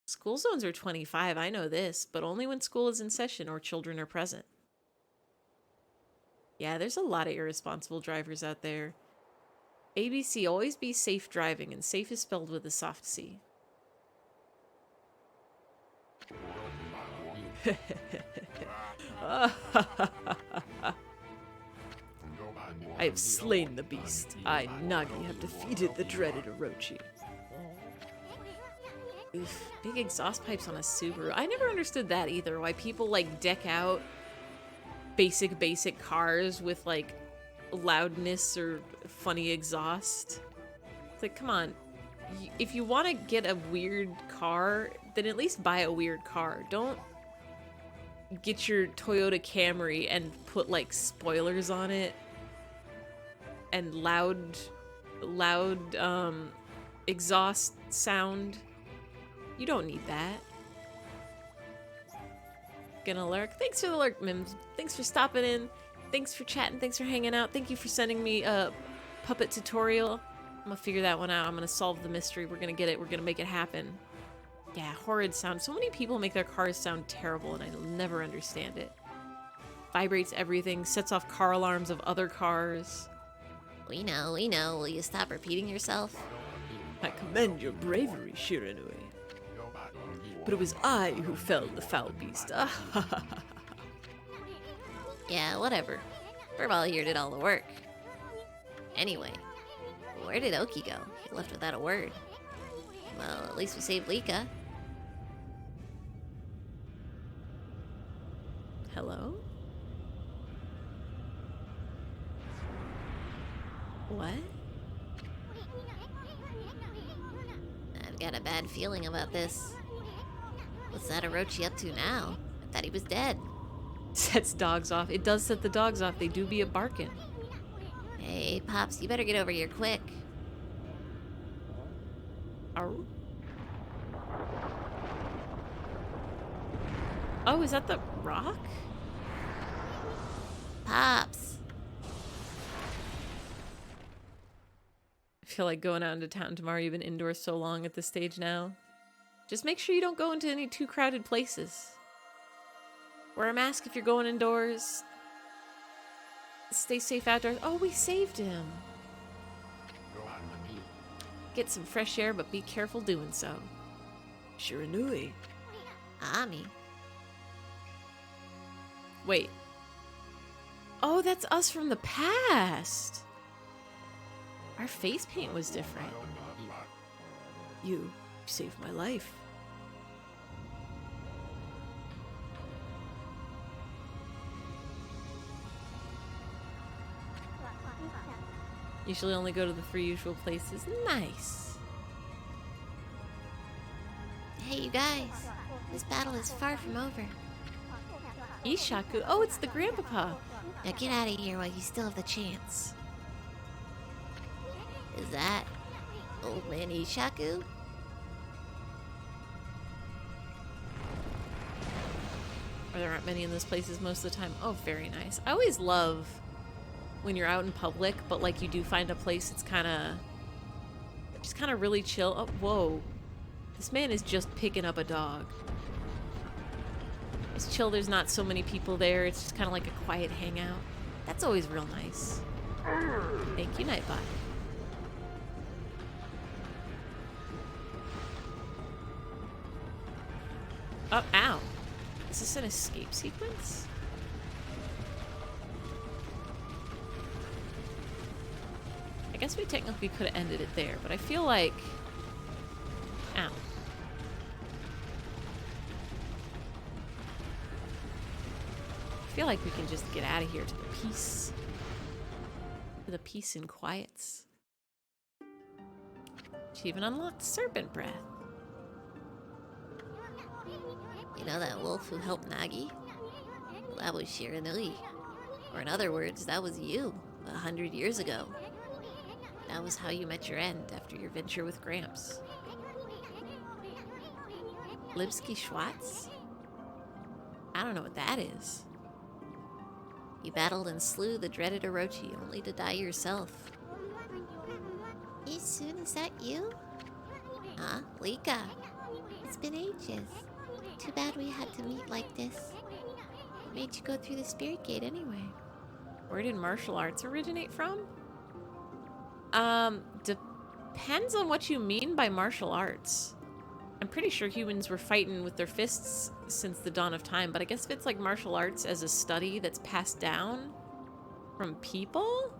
[SPEAKER 1] School zones are 25, I know this, but only when school is in session or children are present. Yeah, there's a lot of irresponsible drivers out there. ABC, always be safe driving, and safe is spelled with a soft C. I have slain the beast. I, Nagi, have defeated the dreaded Orochi. Oof, big exhaust pipes on a Subaru. I never understood that either, why people like deck out basic cars with like loudness or funny exhaust. It's like, come on, if you want to get a weird car, then at least buy a weird car. Don't get your Toyota Camry and put like spoilers on it and loud exhaust sound. You don't need that. Gonna lurk. Thanks for the lurk, Mims. Thanks for stopping in. Thanks for chatting. Thanks for hanging out. Thank you for sending me a puppet tutorial. I'm gonna figure that one out. I'm gonna solve the mystery. We're gonna get it. We're gonna make it happen. Yeah, horrid sound. So many people make their cars sound terrible, and I'll never understand it. Vibrates everything. Sets off car alarms of other cars.
[SPEAKER 2] We know, we know. Will you stop repeating yourself?
[SPEAKER 3] I commend your bravery, Shiranui. But it was I who felled the foul beast.
[SPEAKER 2] Yeah, whatever. Furball here did all the work. Anyway, where did Oki go? He left without a word. Well, at least we saved Lika.
[SPEAKER 1] Hello? What?
[SPEAKER 2] I've got a bad feeling about this. What's that Orochi up to now? I thought he was dead.
[SPEAKER 1] Sets dogs off. It does set the dogs off. They do be a barking.
[SPEAKER 2] Hey, Pops, you better get over here quick.
[SPEAKER 1] Oh. Oh, is that the rock?
[SPEAKER 2] Pops!
[SPEAKER 1] I feel like going out into town tomorrow. You've been indoors so long at this stage now. Just make sure you don't go into any too crowded places. Wear a mask if you're going indoors. Stay safe outdoors. Oh, we saved him. Get some fresh air, but be careful doing so.
[SPEAKER 3] Shiranui.
[SPEAKER 2] Ami.
[SPEAKER 1] Wait. Oh, that's us from the past. Our face paint was different.
[SPEAKER 3] You saved my life.
[SPEAKER 1] Usually only go to the 3 usual places. Nice.
[SPEAKER 2] Hey, you guys. This battle is far from over.
[SPEAKER 1] Ishaku. Oh, it's the grandpapa.
[SPEAKER 2] Now get out of here while you still have the chance. Is that old man Ishaku?
[SPEAKER 1] Or there aren't many in those places most of the time. Oh, very nice. I always love when you're out in public, but like you do find a place it's just kind of really chill. Oh, whoa. This man is just picking up a dog. It's chill. There's not so many people there. It's just kind of like a quiet hangout. That's always real nice. Thank you, Nightbot. Oh, ow. Is this an escape sequence? guess we technically could have ended it there, but I feel like... Ow. I feel like we can just get out of here to the peace. To the peace and quiets. She even unlocked serpent breath.
[SPEAKER 2] You know that wolf who helped Nagi? Well, that was Shiranui. Or in other words, that was you 100 years ago. That was how you met your end after your venture with Gramps.
[SPEAKER 1] Lipsky Schwartz? I don't know what that is.
[SPEAKER 2] You battled and slew the dreaded Orochi only to die yourself. Isun, is that you? Huh? Lika? It's been ages. Too bad we had to meet like this. What made you go through the spirit gate anyway?
[SPEAKER 1] Where did martial arts originate from? Depends on what you mean by martial arts. I'm pretty sure humans were fighting with their fists since the dawn of time, but I guess if it's like martial arts as a study that's passed down from people,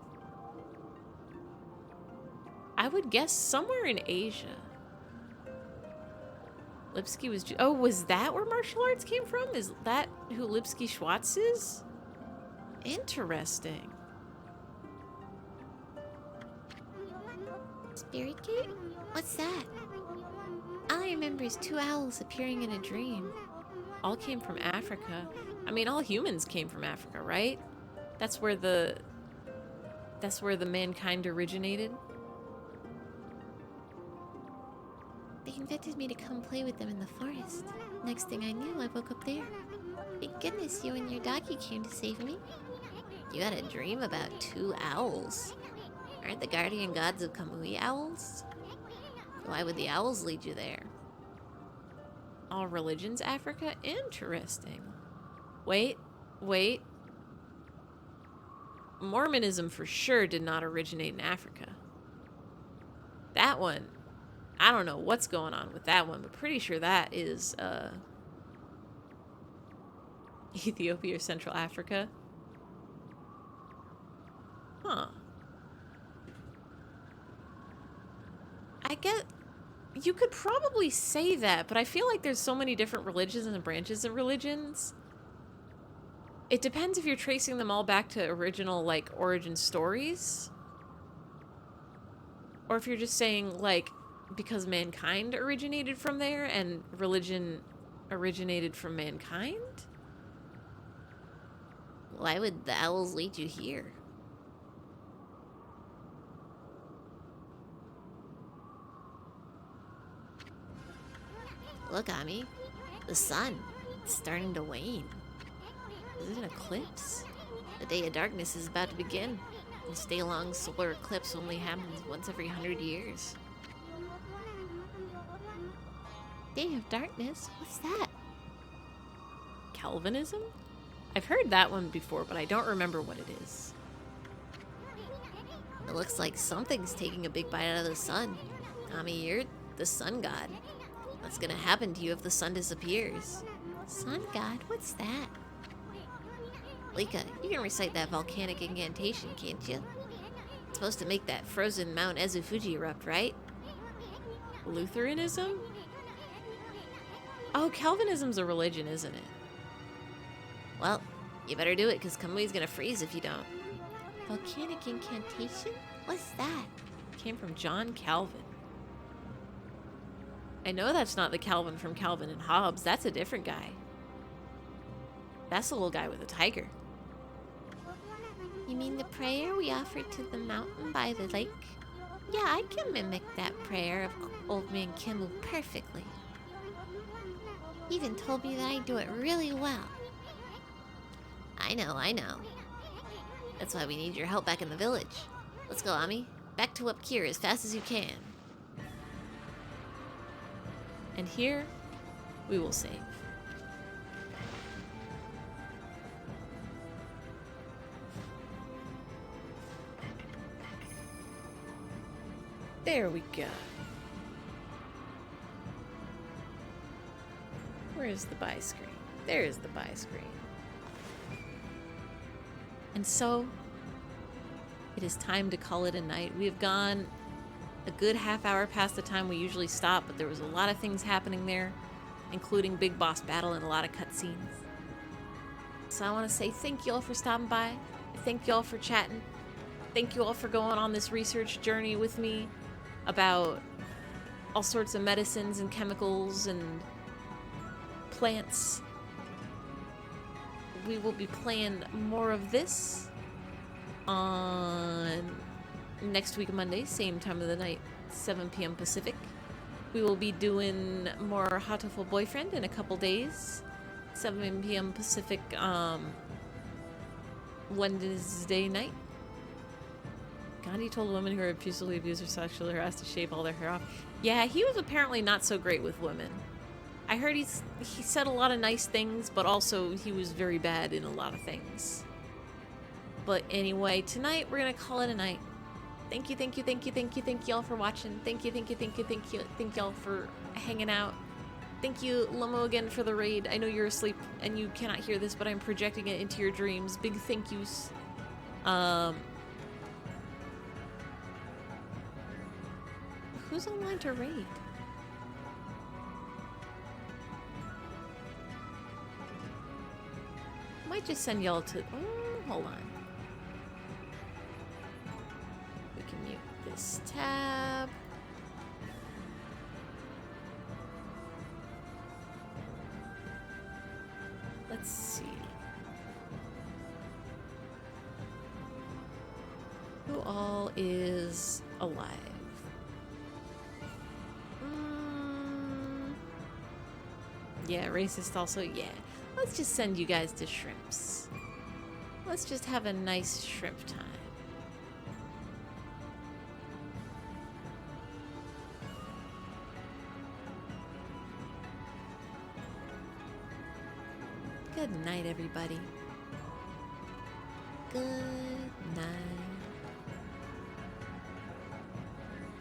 [SPEAKER 1] I would guess somewhere in Asia. Lipsky was... Oh, was that where martial arts came from? Is that who Lipsky Schwartz is? Interesting.
[SPEAKER 2] Spirit gate? What's that? All I remember is two owls appearing in a dream.
[SPEAKER 1] All came from Africa. I mean, all humans came from Africa, right? That's where the mankind originated.
[SPEAKER 2] They invited me to come play with them in the forest. Next thing I knew, I woke up there. Thank goodness you and your doggy came to save me.
[SPEAKER 1] You had a dream about two owls. Aren't the guardian gods of Kamui owls? Why would the owls lead you there? All religions, Africa? Interesting. Wait. Mormonism for sure did not originate in Africa. That one, I don't know what's going on with that one, but pretty sure that is Ethiopia or Central Africa. Huh. I get... You could probably say that, but I feel like there's so many different religions and branches of religions. It depends if you're tracing them all back to original, like, origin stories. Or if you're just saying, like, because mankind originated from there and religion originated from mankind? Why would the owls lead you here? Look, Ami. The sun. It's starting to wane. Is it an eclipse? The day of darkness is about to begin. This day-long solar eclipse only happens once every 100 years.
[SPEAKER 2] Day of darkness? What's that?
[SPEAKER 1] Calvinism? I've heard that one before, but I don't remember what it is. It looks like something's taking a big bite out of the sun. Ami, you're the sun god. What's gonna happen to you if the sun disappears?
[SPEAKER 2] Sun god? What's that?
[SPEAKER 1] Lika, you can recite that volcanic incantation, can't you? It's supposed to make that frozen Mount Ezufuji erupt, right? Lutheranism? Oh, Calvinism's a religion, isn't it? Well, you better do it, because Kamui's gonna freeze if you don't.
[SPEAKER 2] Volcanic incantation? What's that?
[SPEAKER 1] Came from John Calvin. I know that's not the Calvin from Calvin and Hobbes. That's a different guy. That's the little guy with a tiger.
[SPEAKER 2] You mean the prayer we offered to the mountain by the lake? Yeah, I can mimic that prayer of old man Kimu perfectly. He even told me that I do it really well.
[SPEAKER 1] I know. That's why we need your help back in the village. Let's go, Ami. Back to Wapkir as fast as you can. And here, we will save. There we go. Where is the buy screen? There is the buy screen. And so, it is time to call it a night. We have gone a good half hour past the time we usually stop, but there was a lot of things happening there, including big boss battle and a lot of cutscenes. So I want to say thank you all for stopping by. Thank you all for chatting. Thank you all for going on this research journey with me about all sorts of medicines and chemicals and plants. We will be playing more of this on next week Monday, same time of the night, 7 p.m. Pacific. We will be doing more Hatoful Boyfriend in a couple days, 7 p.m. Pacific, Wednesday night. Gandhi told women who are abusively abused or sexually harassed to shave all their hair off. Yeah, he was apparently not so great with women. I heard he said a lot of nice things, but also he was very bad in a lot of things. But anyway, tonight we're gonna call it a night. Thank you all for watching. Thank you all for hanging out. Thank you, Lomo, again for the raid. I know you're asleep and you cannot hear this, but I'm projecting it into your dreams. Big thank yous. Who's online to raid? Might just send y'all to... hold on. We can mute this tab. Let's see. Who all is alive? Yeah, racist also, yeah. Let's just send you guys to shrimps. Let's just have a nice shrimp time. Good night, everybody. Good